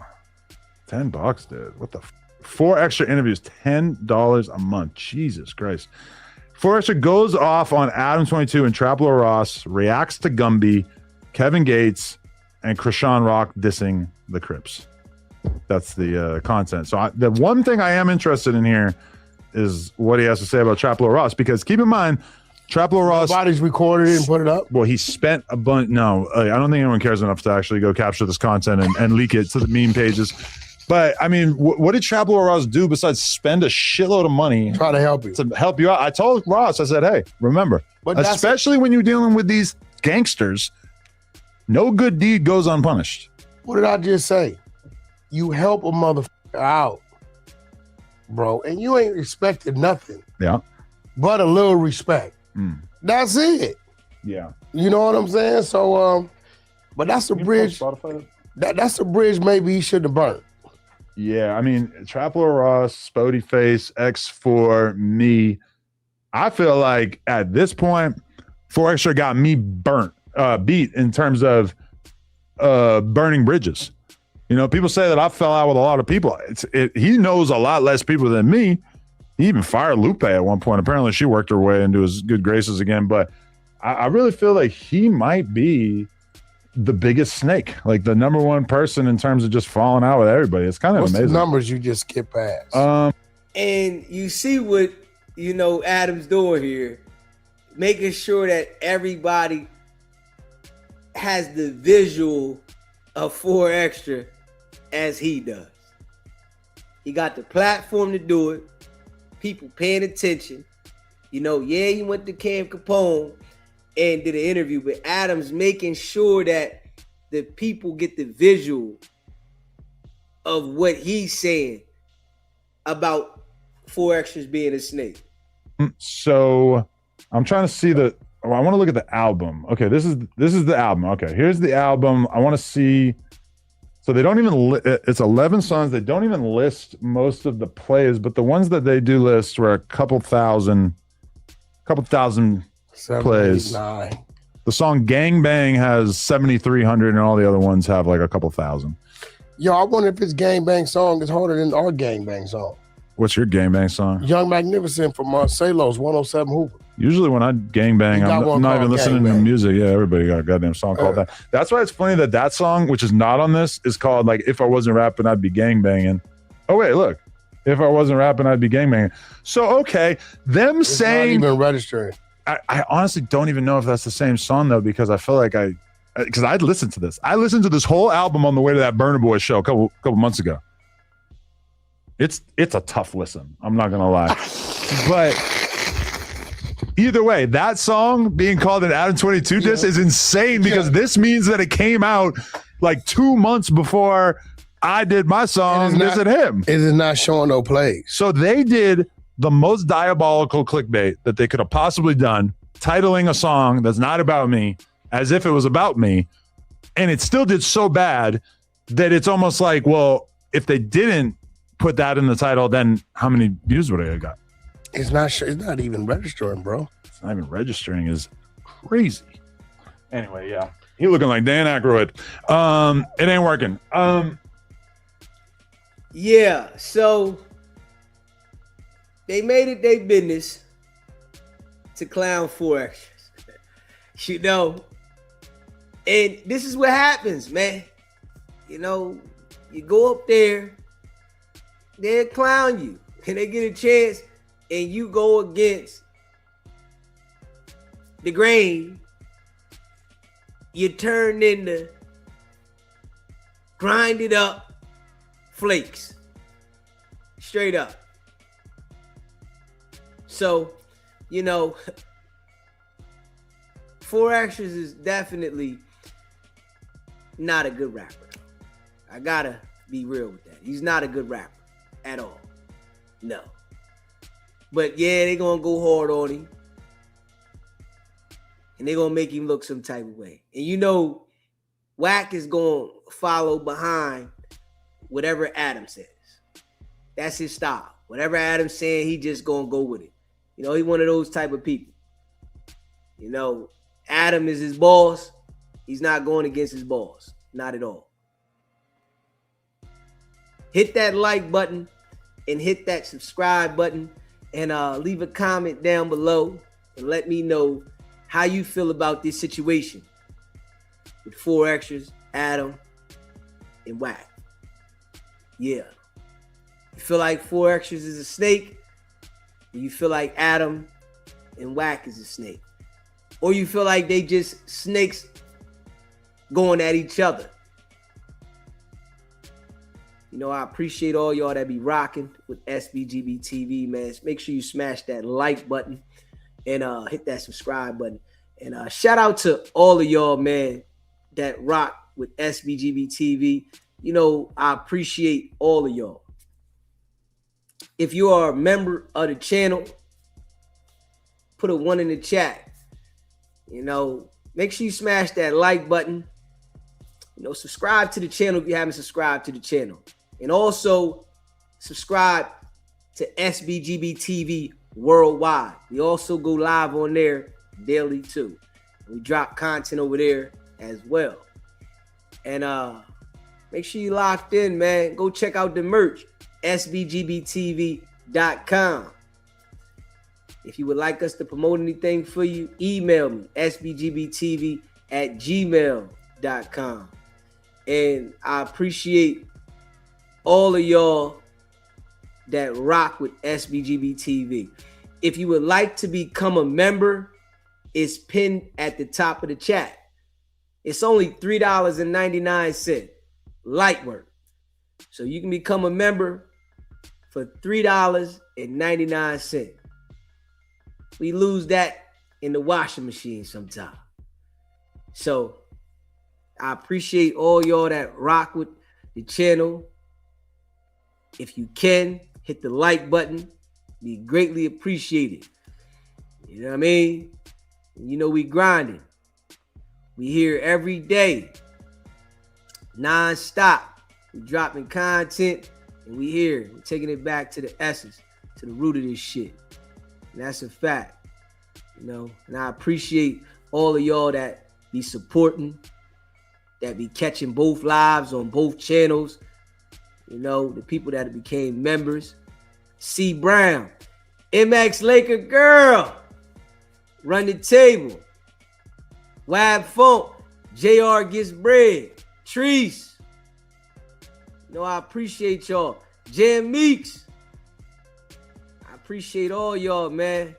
$10, dude. What the? 4 extra interviews, $10 a month. Jesus Christ. 4 extra goes off on Adam 22 and Traplo Ross, reacts to Gumby, Kevin Gates, and Krishan Rock dissing the Crips. That's the content. So the one thing I am interested in here is what he has to say about Traplo Ross, because keep in mind, Traplo Ross. Nobody's recorded it and put it up. Well, he spent a bunch. No, I don't think anyone cares enough to actually go capture this content and leak it to the meme pages. But I mean, what did Traplo Ross do besides spend a shitload of money try to help you? To help you out. I told Ross, I said, hey, remember, especially when you're dealing with these gangsters, no good deed goes unpunished. What did I just say? You help a motherfucker out, bro, and you ain't expected nothing. Yeah. But a little respect. That's it. Yeah. You know what I'm saying? So, but that's the bridge. That's the bridge maybe he shouldn't have burnt. Yeah, I mean, Traplo Ross, Spody Face, X4, me. I feel like at this point, 4 Extra got me beat in terms of burning bridges. You know, people say that I fell out with a lot of people. He knows a lot less people than me. He even fired Lupe at one point. Apparently, she worked her way into his good graces again. But I really feel like he might be the biggest snake, like the number one person in terms of just falling out with everybody. It's kind of amazing. The numbers you just skip past. And you see what, you know, Adam's doing here, making sure that everybody has the visual of 4 Extra as he does. He got the platform to do it. People paying attention. You know, yeah, he went to Cam Capone and did an interview, but Adam's making sure that the people get the visual of what he's saying about 4 Extras being a snake. So I'm trying to see I want to look at the album. Okay, this is the album. Okay, here's the album. I want to see. So they don't even. It's 11 songs. They don't even list most of the plays, but the ones that they do list were a couple thousand plays. 9. The song "Gang Bang" has 7,300, and all the other ones have like a couple thousand. Yo, I wonder if his Gang Bang song is harder than our Gang Bang song. What's your Gang Bang song? Young Magnificent from Marcelo's 107 Hoover. Usually when I gang bang, I'm not even listening to music. Yeah, everybody got a goddamn song called that. That's why it's funny that song, which is not on this, is called like "If I Wasn't Rapping, I'd Be Gang Banging." Oh wait, look. If I wasn't rapping, I'd be gang banging. So okay, it's saying not even registering. I honestly don't even know if that's the same song though, because I feel like because I'd listened to this. I listened to this whole album on the way to that Burna Boy show a couple months ago. It's a tough listen. I'm not gonna lie, but either way, that song being called an Adam 22 diss is insane because this means that it came out like 2 months before I did my song dissing him. It is not showing no plays. So they did the most diabolical clickbait that they could have possibly done, titling a song that's not about me as if it was about me, and it still did so bad that it's almost like, well, if they didn't put that in the title, then how many views would I have got? It's not even registering, bro. It's not even registering is crazy. Anyway, yeah. He looking like Dan Aykroyd. It ain't working. Yeah, so they made it their business to clown 4Extras. You know, and this is what happens, man. You know, you go up there, they'll clown you, and they get a chance, and you go against the grain, you turn into grinded up flakes. Straight up. So, you know, 4Extras is definitely not a good rapper. I gotta be real with that. He's not a good rapper at all. No. But yeah, they gonna go hard on him. And they gonna make him look some type of way. And you know, Wack is gonna follow behind whatever Adam says. That's his style. Whatever Adam's saying, he just gonna go with it. You know, he one of those type of people. You know, Adam is his boss. He's not going against his boss. Not at all. Hit that like button and hit that subscribe button and leave a comment down below and let me know how you feel about this situation with 4Extras, Adam, and Wack. Yeah. You feel like 4Extras is a snake, or you feel like Adam and Wack is a snake, or you feel like they just snakes going at each other. You know, I appreciate all y'all that be rocking with SBGB TV, man. Make sure you smash that like button and hit that subscribe button. And shout out to all of y'all, man, that rock with SBGB TV. You know, I appreciate all of y'all. If you are a member of the channel, put a 1 in the chat. You know, make sure you smash that like button. You know, subscribe to the channel if you haven't subscribed to the channel. And also subscribe to SBGB TV Worldwide. We also go live on there daily too. We drop content over there as well. And make sure you locked in, man. Go check out the merch, sbgbtv.com. If you would like us to promote anything for you, email me, sbgbtv@gmail.com. And I appreciate all of y'all that rock with SBGB TV. If you would like to become a member, it's pinned at the top of the chat. It's only $3.99. Light work. So you can become a member for $3.99. We lose that in the washing machine sometime. So I appreciate all y'all that rock with the channel. If you can, hit the like button. Be greatly appreciated. You know what I mean? You know we grinding. We here every day, non-stop. We dropping content, and we here. We're taking it back to the essence, to the root of this shit. And that's a fact. You know, and I appreciate all of y'all that be supporting, that be catching both lives on both channels. You know, the people that became members. C. Brown, MX Laker Girl, Run the Table, Wab100, JR Gets Bread, Treese. You know, I appreciate y'all. Jam Meeks. I appreciate all y'all, man.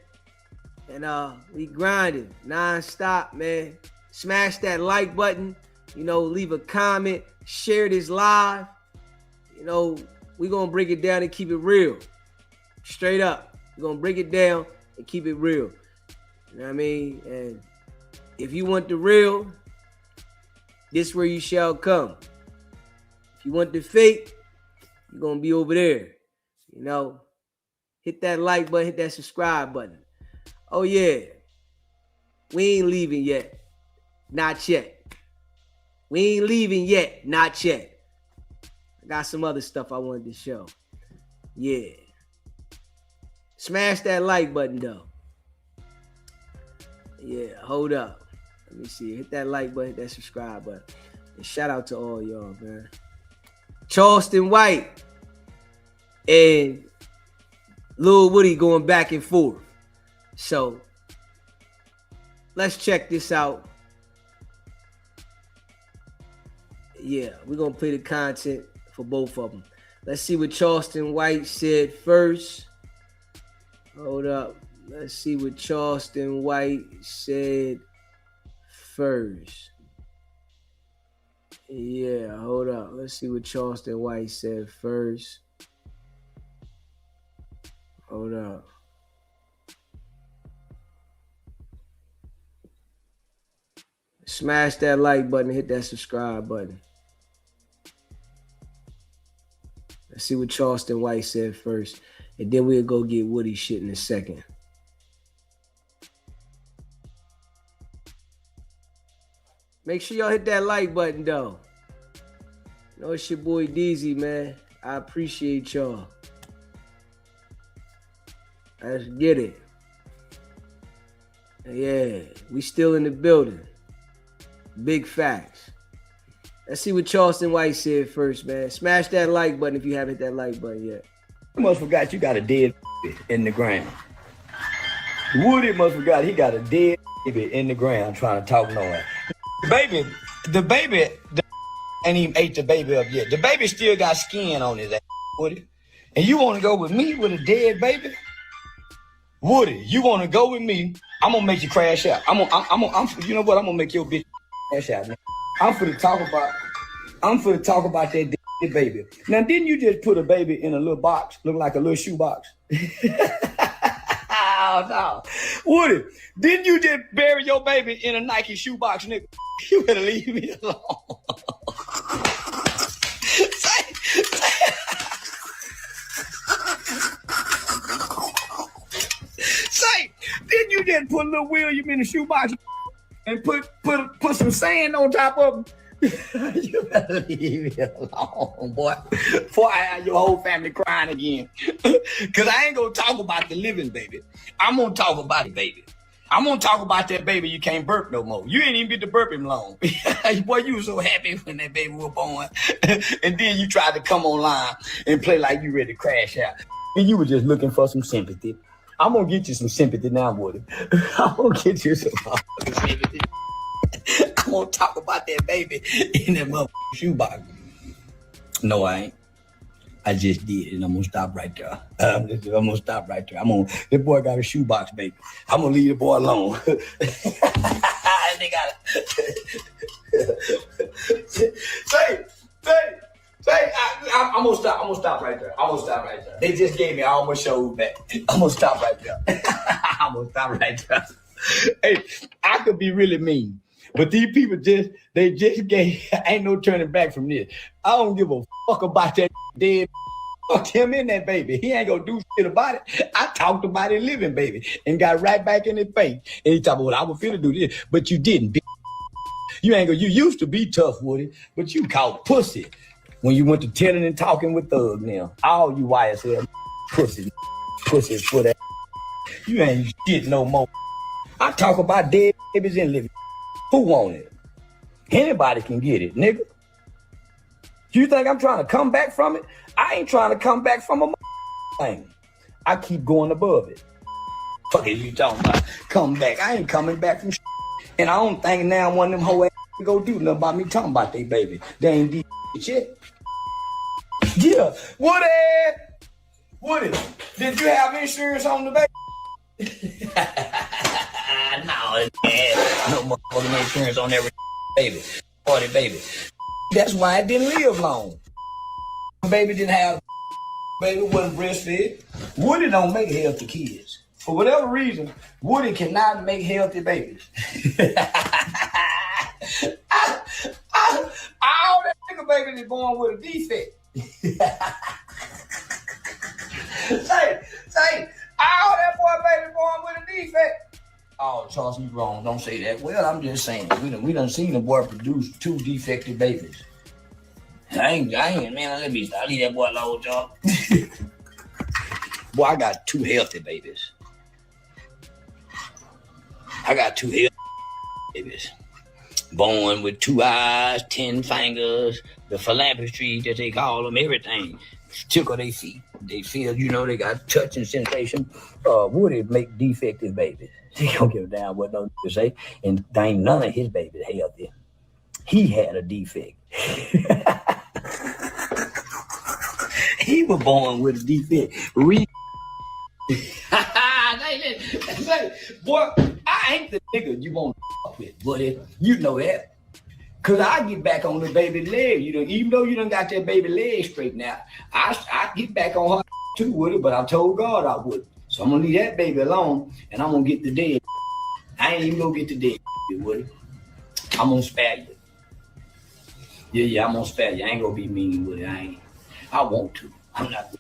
And we grinding non-stop, man. Smash that like button. You know, leave a comment. Share this live. You know, we're going to break it down and keep it real. Straight up. We're going to break it down and keep it real. You know what I mean? And if you want the real, this where you shall come. If you want the fake, you're going to be over there. You know, hit that like button, hit that subscribe button. Oh, yeah. We ain't leaving yet. Not yet. We ain't leaving yet. Not yet. I got some other stuff I wanted to show. Yeah. Smash that like button, though. Yeah, hold up. Let me see. Hit that like button, hit that subscribe button. And shout out to all y'all, man. Charleston White and Lil Woody going back and forth. So, let's check this out. Yeah, we're going to play the content for both of them. Let's see what Charleston White said first. Hold up. Let's see what Charleston White said first. Yeah, hold up. Let's see what Charleston White said first. Hold up. Smash that like button, hit that subscribe button. Let's see what Charleston White said first. And then we'll go get Woody shit in a second. Make sure y'all hit that like button, though. You know, it's your boy DZ, man. I appreciate y'all. Let's get it. Yeah, we still in the building. Big facts. Let's see what Charleston White said first, man. Smash that like button if you haven't hit that like button yet. You must forgot you got a dead in the ground. Woody must forgot he got a dead in the ground trying to talk noise. The baby ain't even ate the baby up yet. The baby still got skin on his ass, Woody. And you want to go with me with a dead baby? Woody, you want to go with me? I'm gonna make you crash out. You know what? I'm gonna make your bitch crash out. Man. I'm finna talk about that dead baby. Now, didn't you just put a baby in a little box, look like a little shoe box? Oh, no. Woody, didn't you just bury your baby in a Nike shoe box, nigga? You better leave me alone. Say, didn't you just put little William in a shoe box and put some sand on top of him? You better leave me alone, boy, before I have your whole family crying again. Because I ain't going to talk about the living baby. I'm going to talk about the baby. I'm going to talk about that baby you can't burp no more. You ain't even get to burp him long. Boy, you were so happy when that baby was born. And then you tried to come online and play like you ready to crash out. And you were just looking for some sympathy. I'm going to get you some sympathy now, Woody. I'm going to get you some sympathy. I'm going to talk about that baby in that motherfucking shoebox. No, I ain't. I just did, and I'm going to stop right there. I'm going to stop right there. That boy got a shoebox, baby. I'm going to leave the boy alone. They got it. Say, I'm going to stop. I'm going to stop right there. I'm going to stop right there. They just gave me all my shows back. I'm going to stop right there. I'm going to stop right there. Hey, I could be really mean. But these people ain't no turning back from this. I don't give a fuck about that dead. Fucked him in that baby. He ain't gonna do shit about it. I talked about it living, baby, and got right back in his face. And he talked about, well, I was finna do this, but you didn't. Bitch. You ain't gonna. You used to be tough, Woody, but you caught pussy when you went to telling and talking with thugs. Now, all you YSL pussy for that. You ain't shit no more. I talk about dead babies and living. Who want it? Anybody can get it, nigga. You think I'm trying to come back from it? I ain't trying to come back from a thing. I keep going above it. Fuck is you talking about? Come back. I ain't coming back from shit. And I don't think now one of them whole ass go do nothing about me talking about they baby. They ain't deep shit. Yeah. Woody, did you have insurance on the baby? No, motherfucking insurance on every baby. 40 baby. That's why it didn't live long. Baby didn't have, baby wasn't breastfed. Woody don't make healthy kids. For whatever reason, Woody cannot make healthy babies. All that nigga baby is born with a defect. say, all that boy baby born with a defect. Oh, Charleston, you wrong. Don't say that. Well, I'm just saying. We done seen the boy produce 2 defective babies. I ain't, man, let me stop. Leave that boy alone, y'all. Boy, I got 2 healthy babies. I got 2 healthy babies. Born with 2 eyes, 10 fingers, the philanthropy that they call them, everything. Tickle their feet. They feel, they got touch and sensation. Woody make defective babies. He don't give a damn what no nigga say. And ain't none of his babies healthy. He had a defect. He was born with a defect. Boy, I ain't the nigga you want to fuck with, buddy. You know that. Cause I get back on the baby leg. Even though you done got that baby leg straightened out, I get back on her too with it, but I told God I would. So I'm gonna leave that baby alone and I'm gonna get the dead. I ain't even gonna get the dead with it. I'm gonna spare you. Yeah, I'm gonna spare you. I ain't gonna be mean with it. I want to. I'm not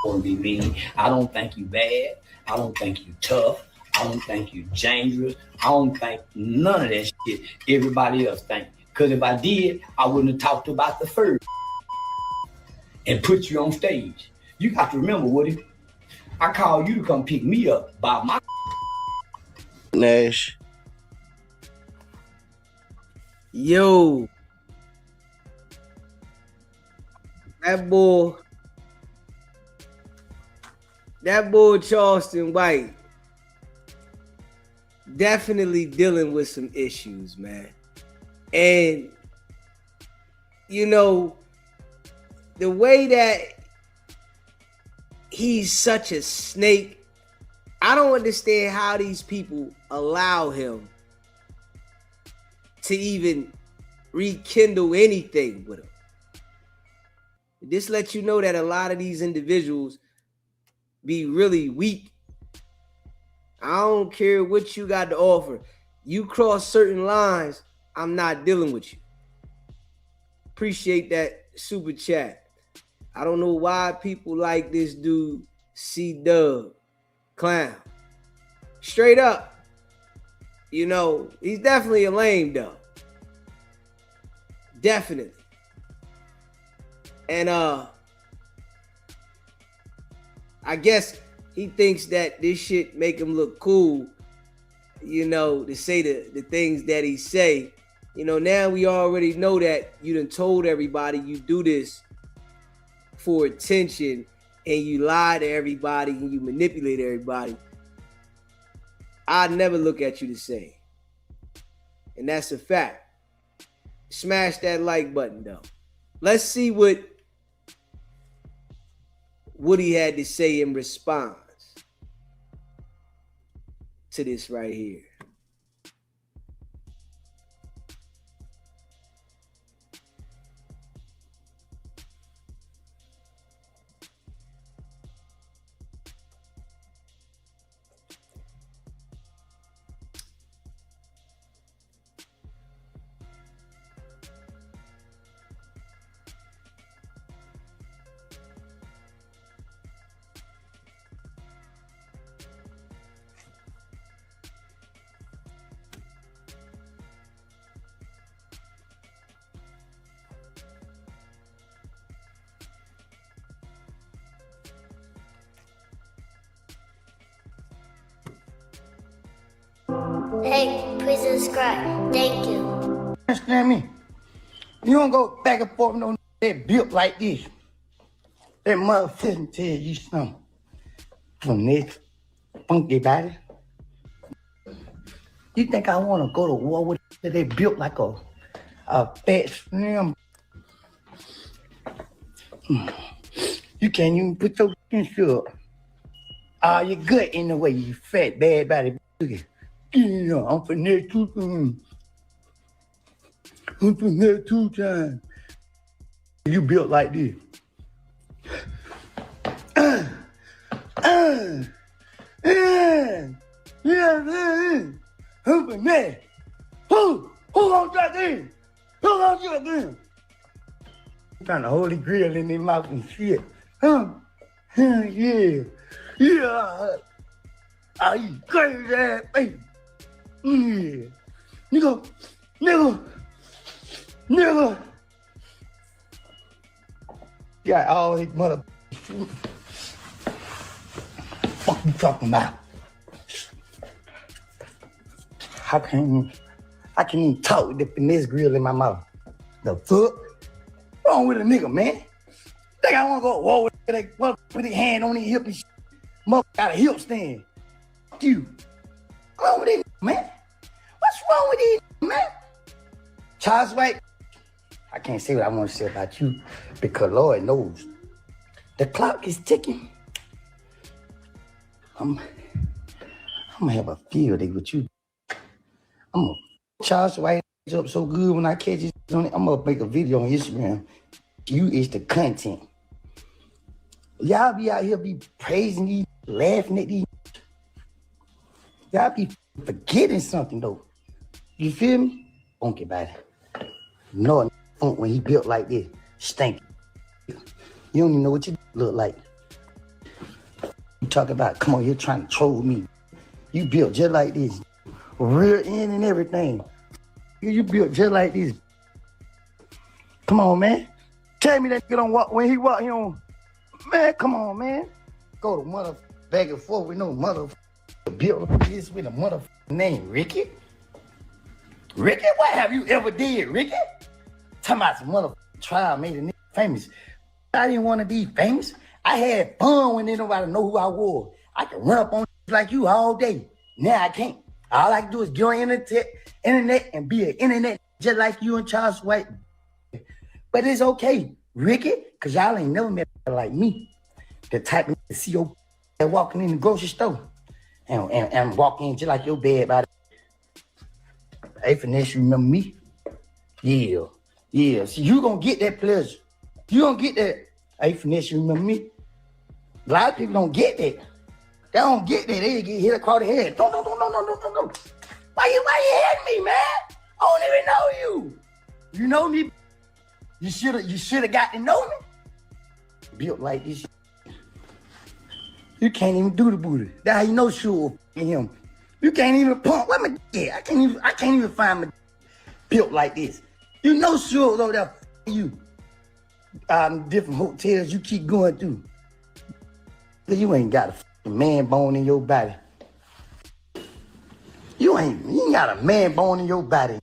gonna be mean. I don't think you bad. I don't think you tough. I don't think you dangerous. I don't think none of that shit everybody else think. Because if I did, I wouldn't have talked about the first and put you on stage. You got to remember, Woody, I called you to come pick me up by my Nash. Yo. That boy Charleston White definitely dealing with some issues, man. And the way that he's such a snake, I don't understand how these people allow him to even rekindle anything with him. This lets you know that a lot of these individuals be really weak. I don't care what you got to offer. You cross certain lines, I'm not dealing with you. Appreciate that super chat. I don't know why people like this dude, C-Dub, clown. Straight up. He's definitely a lame though. Definitely. And I guess he thinks that this shit make him look cool, to say the things that he say. Now we already know that you done told everybody you do this for attention and you lie to everybody and you manipulate everybody. I'd never look at you the same. And that's a fact. Smash that like button though. Let's see what he had to say in response to this right here. Hey, please subscribe. Thank you. Understand me? You don't go back and forth no that built like this. That motherfucker tell you something from this funky body. You think I want to go to war with that they built like a fat slim? You can't even put your shirt. Your gut in the way, you fat bad body. You know, I'm from there too. I'm from there 2 times. You built like this. Who from there? Who gonna drop in? Who gonna drop in? Trying to hold the grill in their mouth and shit. Yeah. You crazy ass baby. Yeah. Nigga. Got all these mother. Fuck you talking about? I can't even talk with the finesse grill in my mouth. The fuck? What's wrong with a nigga, man? Think I wanna go whoa with that motherfucker with his hand on his hip and shit. Motherfucker got a hip stand. Fuck you. What's wrong with these man? What's wrong with these man? Charles White, I can't say what I want to say about you because Lord knows the clock is ticking. I'm gonna have a field day with you. I'm gonna Charles White up so good when I catch it on it. I'm gonna make a video on Instagram. You is the content. Y'all be out here be praising these, laughing at these. Y'all be forgetting something though. You feel me? Funky body. No, when he built like this, stank. You don't even know what you look like. You talk about, come on here trying to troll me. You built just like this. Rear end and everything. You built just like this. Come on, man. Tell me that you don't walk, when he walk, he don't. Man, come on, man. Go to mother back and forth with no mother built this with a mother name, Ricky. Ricky, what have you ever did, Ricky? Talking about some mother trial made a nigga famous. I didn't want to be famous. I had fun when didn't nobody know who I was. I could run up on like you all day. Now I can't. All I can do is get on internet and be an internet just like you and Charles White. But it's okay, Ricky, because y'all ain't never met like me. The type of CEO that walking in the grocery store and walking in just like your bad body. Hey, Finesse, you remember me? Yeah. So you gonna get that pleasure. You gonna get that. Hey, Finesse, you remember me? A lot of people don't get that. They don't get that. They get hit across the head. No. Why you hitting me, man? I don't even know you. You know me? You should have got to know me. Built like this. You can't even do the booty. That's how you know sure him. You can't even pump. What my dick? I can't even find my built like this. You know sure over there you. Different hotels you keep going through. You ain't got a man bone in your body. You ain't got a man bone in your body.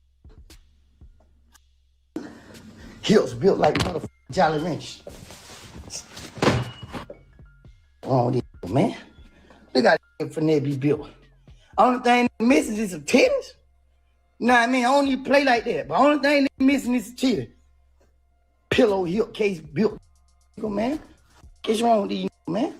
Hips built like motherfucking Jolly Ranch. Oh, this man. Look how Finesse be built. Only thing missing is some titties. You know what I mean? I don't even play like that. But only thing missing is some titties. Pillow hip case built. Man, what's wrong with these, man?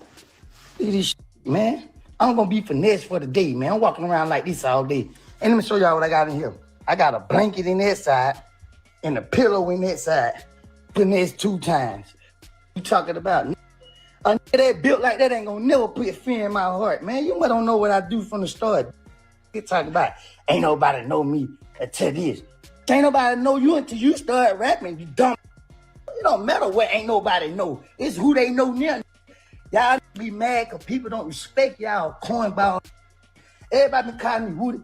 Look at this shit, man. I'm gonna be Finesse for the day, man. I'm walking around like this all day. And let me show y'all what I got in here. I got a blanket in that side and a pillow in that side. Finesse 2 times. You talking about? A nigga that built like that ain't gonna never put fear in my heart, man. You don't know what I do from the start. You talking about, ain't nobody know me until this. Ain't nobody know you until you start rapping, you dumb. It don't matter what ain't nobody know. It's who they know now. Y'all be mad because people don't respect y'all cornball. Everybody been calling me Woody.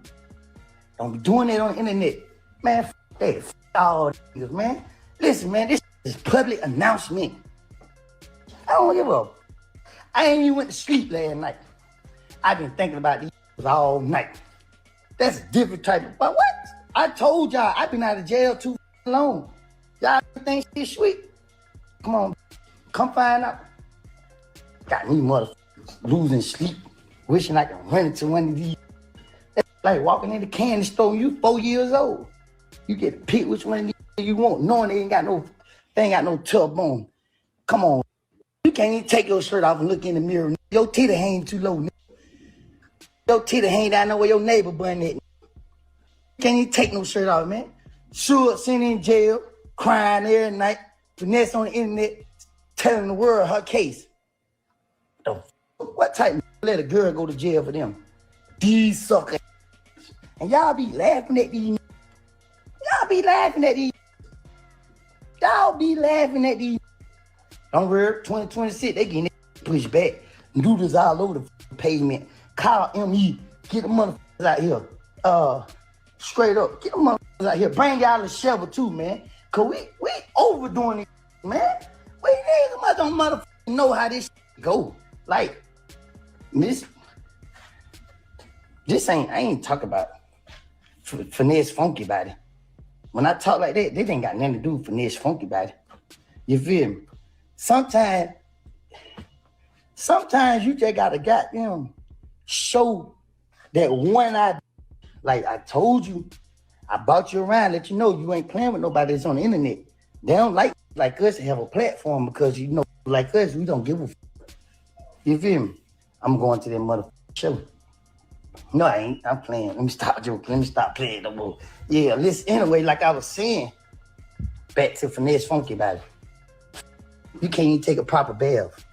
Don't be doing that on the internet. Man, f that. F all this, man. Listen, man, this is public announcement. I don't give a. I ain't even went to sleep last night. I've been thinking about these all night. That's a different type of, but what? I told y'all, I've been out of jail too long. Y'all think shit sweet? Come on, come find out. Got me motherfuckers losing sleep, wishing I could run into one of these. That's like walking in the candy store, you 4 years old. You get to pick which one of these you want, knowing they ain't got no tub on. Come on. You can't even take your shirt off and look in the mirror. Your titty hang too low. Your titty hang down there where your neighbor bun at. You can't even take no shirt off, man. Sure, sitting in jail, crying every night, finesse on the internet, telling the world her case. What type of let a girl go to jail for them? These suckers. And y'all be laughing at these. Y'all be laughing at these. Y'all be laughing at these. Don't worry, 2026, they getting pushed back. Noodles all over the pavement. Call ME. Get the motherfuckers out here. Straight up. Get the motherfuckers out here. Bring y'all a shovel too, man. Cause we overdoing it, man. We niggas don't motherfucking know how this go. Like, this I ain't talking about finesse funky body. When I talk like that, they ain't got nothing to do with finesse funky body. You feel me? Sometimes you just gotta goddamn show that one eye. Like I told you, I brought you around, let you know you ain't playing with nobody that's on the internet. They don't like us to have a platform because you know, like us, we don't give a. You feel me? I'm going to that motherfucking show. No, I ain't. I'm playing. Let me stop joking. Let me stop playing no more. Yeah, listen, anyway, like I was saying, back to finesse funky body. You can't even take a proper bath.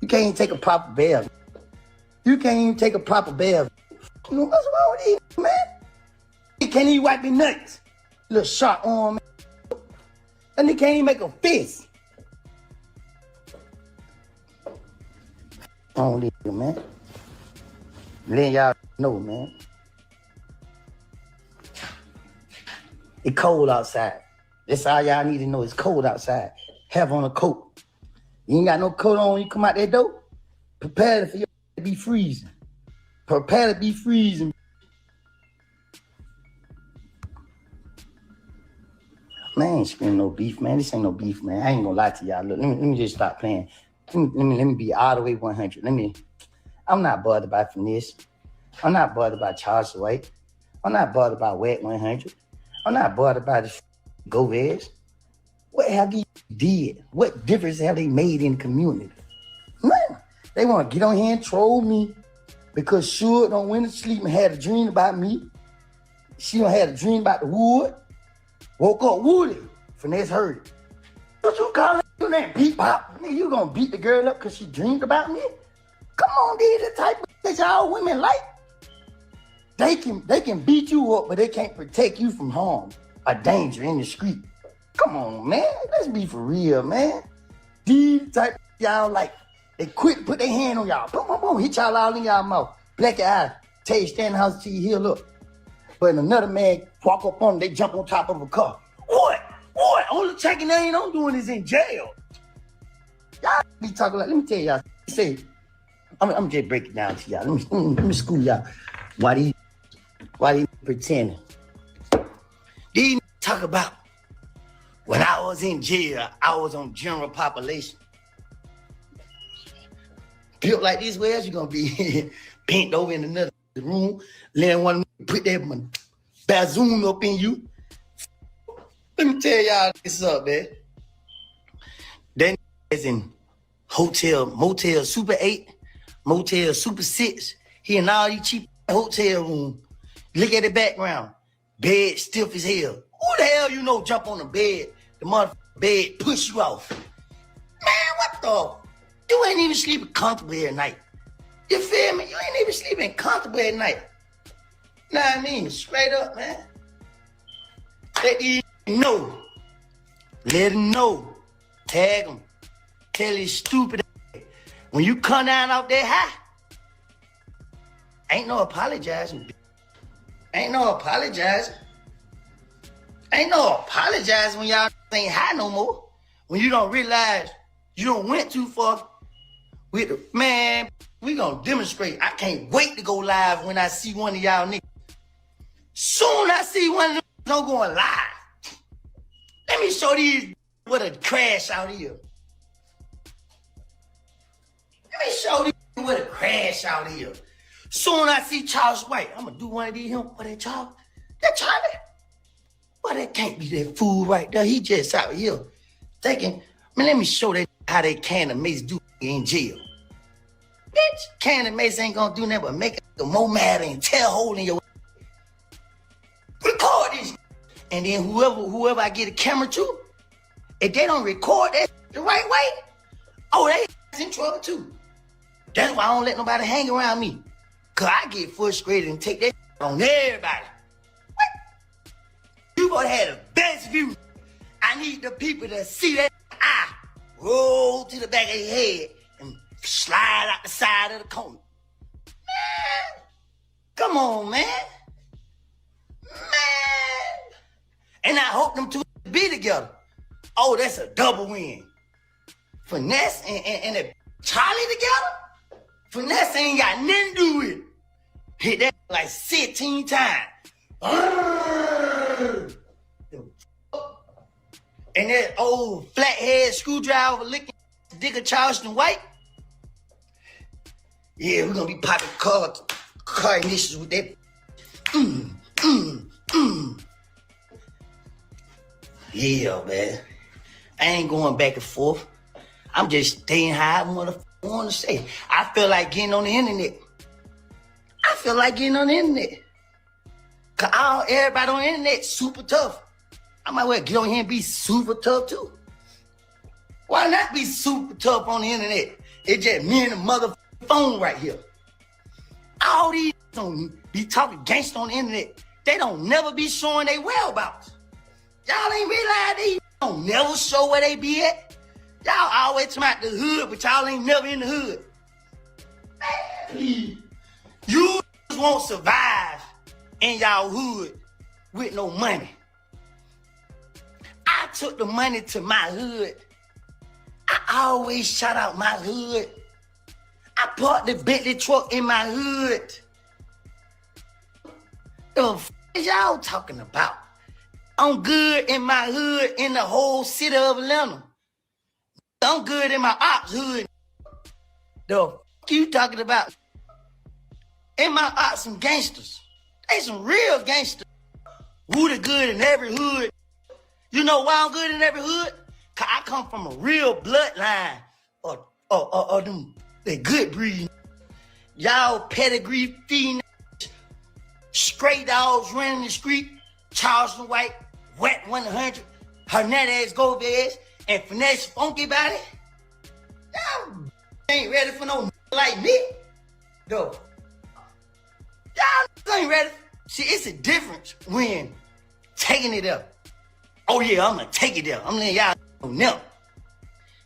You can't even take a proper bath. You can't even take a proper bath. You know, what's wrong with you, man? You can't even wipe your nuts. Little sharp arm, man. And you can't even make a fist. I don't leave you, man. Letting y'all know, man. It's cold outside. That's all y'all need to know. It's cold outside. Have on a coat. You ain't got no coat on when you come out that door? Prepare for your to be freezing. Prepare to be freezing. Man, I ain't screaming no beef, man. This ain't no beef, man. I ain't gonna lie to y'all. Look, let me just stop playing. Let me be all the way 100. I'm not bothered by finesse. I'm not bothered by Charleston White. I'm not bothered by Wack100. I'm not bothered by the Gomez. What have they did? What difference have they made in the community? Nothing. They want to get on here and troll me because Sure don't went to sleep and had a dream about me. She don't had a dream about the wood. Woke up woody. Finesse heard it. What you call it? You name beat pop? Nigga, you gonna beat the girl up because she dreamed about me? Come on, these the type of that y'all women like. They can beat you up, but they can't protect you from harm or danger in the street. Come on, man. Let's be for real, man. These type of y'all like, they quit, put their hand on y'all. Boom, boom, boom, hit y'all all in y'all mouth. Black your eye. Tell you stand in the house till you heal up. But another man walk up on them, they jump on top of a car. What? Only checking they ain't on doing is in jail. Y'all be talking like, let me tell y'all. Say, I'm just break it down to y'all. Let me school y'all. Why they pretending? These talk about when I was in jail, I was on general population. Built like this, where else you gonna be? Bent over in another room, letting one put that bazoon up in you. Let me tell y'all this up, man. That is in Motel Super 8, Motel Super 6. He in all these cheap hotel rooms. Look at the background. Bed stiff as hell. Who the hell you know jump on the bed, the motherfucking bed push you off? Man, what the? You ain't even sleeping comfortable at night. You feel me? You ain't even sleeping comfortable at night. Know what I mean? Straight up, man. Let these know. Let them know. Tag them. Tell his stupid ass. When you come down off that high, ain't no apologizing. Ain't no apologizing. Ain't no apologizing when y'all ain't high no more. When you don't realize you don't went too far. Man, we gonna demonstrate. I can't wait to go live when I see one of y'all niggas one of them don't go live. Let me show these what a crash out here. Let me show these what a crash out here. Soon I see Charles White, I'm gonna do one of these him. What that Charlie? That Charlie? Well, that can't be that fool right there. He just out here thinking, man, let me show that how they can and Mace do in jail. Bitch, can and Mace ain't gonna do nothing but make it more mad and tear a hole in your record this. And then whoever I get a camera to, if they don't record that the right way, oh, they in trouble too. That's why I don't let nobody hang around me. Cause I get frustrated and take that on everybody. What? You gonna have the best view. I need the people to see that eye roll to the back of your head and slide out the side of the corner. Man, come on, man. Man. And I hope them two be together. Oh, that's a double win. Finesse and a Charlie together? Finesse ain't got nothing to do with it. Hit that like 16 times. And that old flathead screwdriver licking digger Charleston White. Yeah, we're gonna be popping car ignitions with that. Yeah, man. I ain't going back and forth. I'm just staying how I want to say. I feel like getting on the internet. Cause everybody on the internet super tough. I might well get on here and be super tough too. Why not be super tough on the internet? It's just me and the motherfucking phone right here. All these don't be talking gangster on the internet. They don't never be showing their whereabouts. Y'all ain't realize they don't never show where they be at. Y'all always talking about the hood, but y'all ain't never in the hood. Man, you won't survive in y'all hood with no money. I took the money to my hood. I always shout out my hood. I parked the Bentley truck in my hood. The f is y'all talking about? I'm good in my hood in the whole city of Atlanta. I'm good in my ops hood. The f you talking about? In my ops, some gangsters. They some real gangsters. Who the good in every hood? You know why I'm good in every hood? Cause I come from a real bloodline or them, they good breed. Y'all pedigree feeding, stray dogs running the street, Charleston White, Wack100, Hernandez Gomez, and Finesse Funky Body. Y'all ain't ready for no like me. Though. Y'all ain't ready. See, it's a difference when taking it up. Oh yeah, I'm gonna take it there. I'm letting y'all know.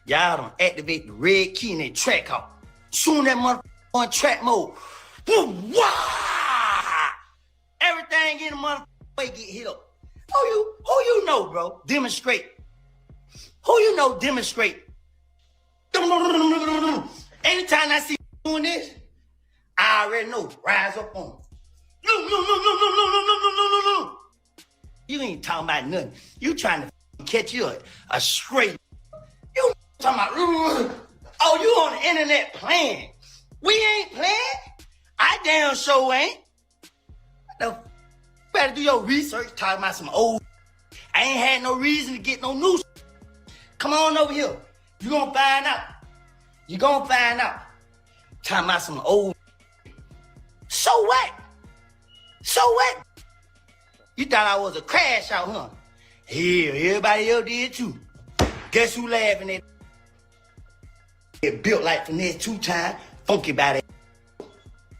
Y'all don't activate the red key in that track out. Soon that motherfucker on track mode. Woo-wah! Everything in the motherfucker way get hit up. Who you know, bro? Demonstrate. Who you know demonstrate? Anytime I see you doing this, I already know. Rise up on. No. You ain't talking about nothing. You trying to catch you a straight. You talking about, oh, you on the internet playing. We ain't playing. I damn sure ain't. The better do your research, talking about some old. I ain't had no reason to get no news. Come on over here. You gonna find out. Talking about some old. So what? You thought I was a crash out, huh? Hell, everybody else did too. Guess who laughing at? It built like Finesse 2 times, funky body.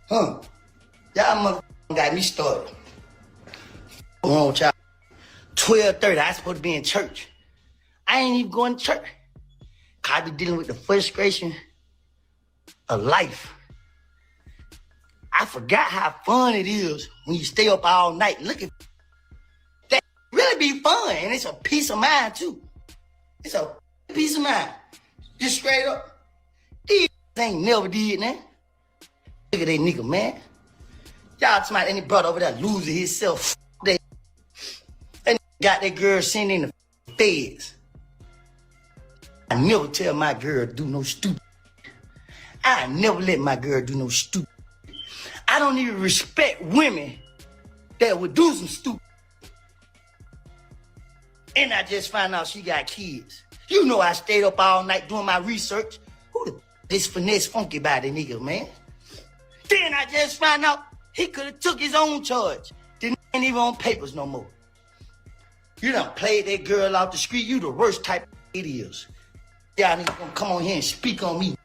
Huh? Y'all motherfuckers got me started. Hold on, y'all. 12:30, I supposed to be in church. I ain't even going to church. Cause I be dealing with the frustration of life. I forgot how fun it is when you stay up all night looking. That really be fun, and it's a peace of mind too. It's a peace of mind. Just straight up. These ain't never did, man. Look at that nigga, man. Y'all talking about any brother over there losing himself. got that girl sent in the feds. I never tell my girl do no stupid. I never let my girl do no stupid. I don't even respect women that would do some stupid. And I just found out she got kids. You know I stayed up all night doing my research. Who the this finesse funky body nigga, man? Then I just found out he could have took his own charge. Didn't ain't even on papers no more. You done played that girl out the street. You the worst type of it is. Y'all niggas gonna come on here and speak on me.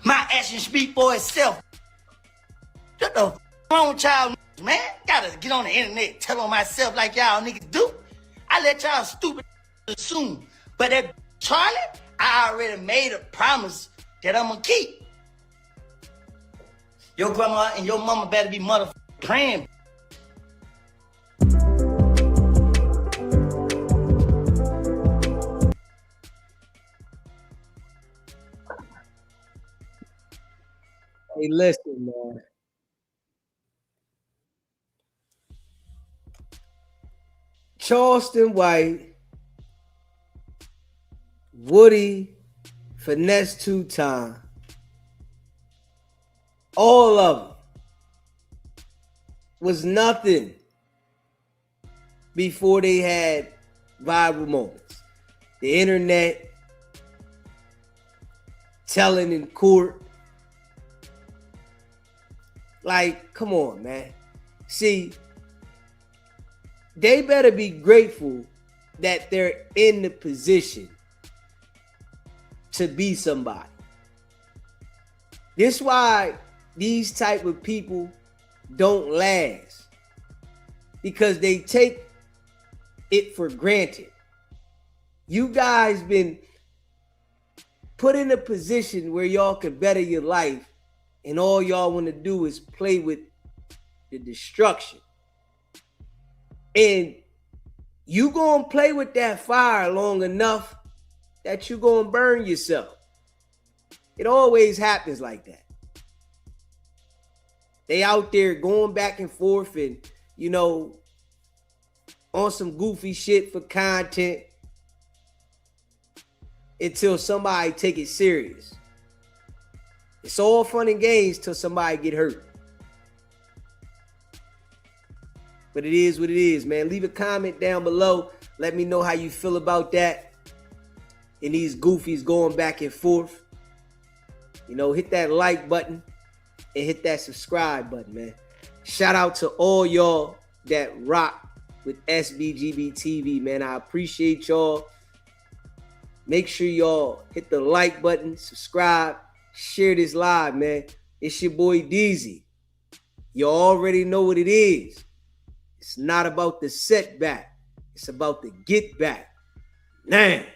My action speak for itself. What the wrong child, man? Gotta get on the internet, tell on myself like y'all niggas do. I let y'all stupid assume. But that Charlie, I already made a promise that I'm gonna keep. Your grandma and your mama better be motherfucking praying. Hey, listen, man. Charleston White, Woody, Finesse 2-Time, all of them was nothing before they had viral moments. The internet, telling in court. Like, come on, man. See, they better be grateful that they're in the position to be somebody. This is why these type of people don't last, because they take it for granted. You guys been put in a position where y'all can better your life, and all y'all want to do is play with the destruction. And you gonna play with that fire long enough that you gonna burn yourself. It always happens like that. They out there going back and forth and, you know, on some goofy shit for content until somebody take it serious. It's all fun and games till somebody get hurt. But it is what it is, man. Leave a comment down below. Let me know how you feel about that. And these goofies going back and forth. You know, hit that like button and hit that subscribe button, man. Shout out to all y'all that rock with SBGB TV, man. I appreciate y'all. Make sure y'all hit the like button, subscribe, share this live, man. It's your boy Deezy. You already know what it is. It's not about the setback. It's about the get back. Man.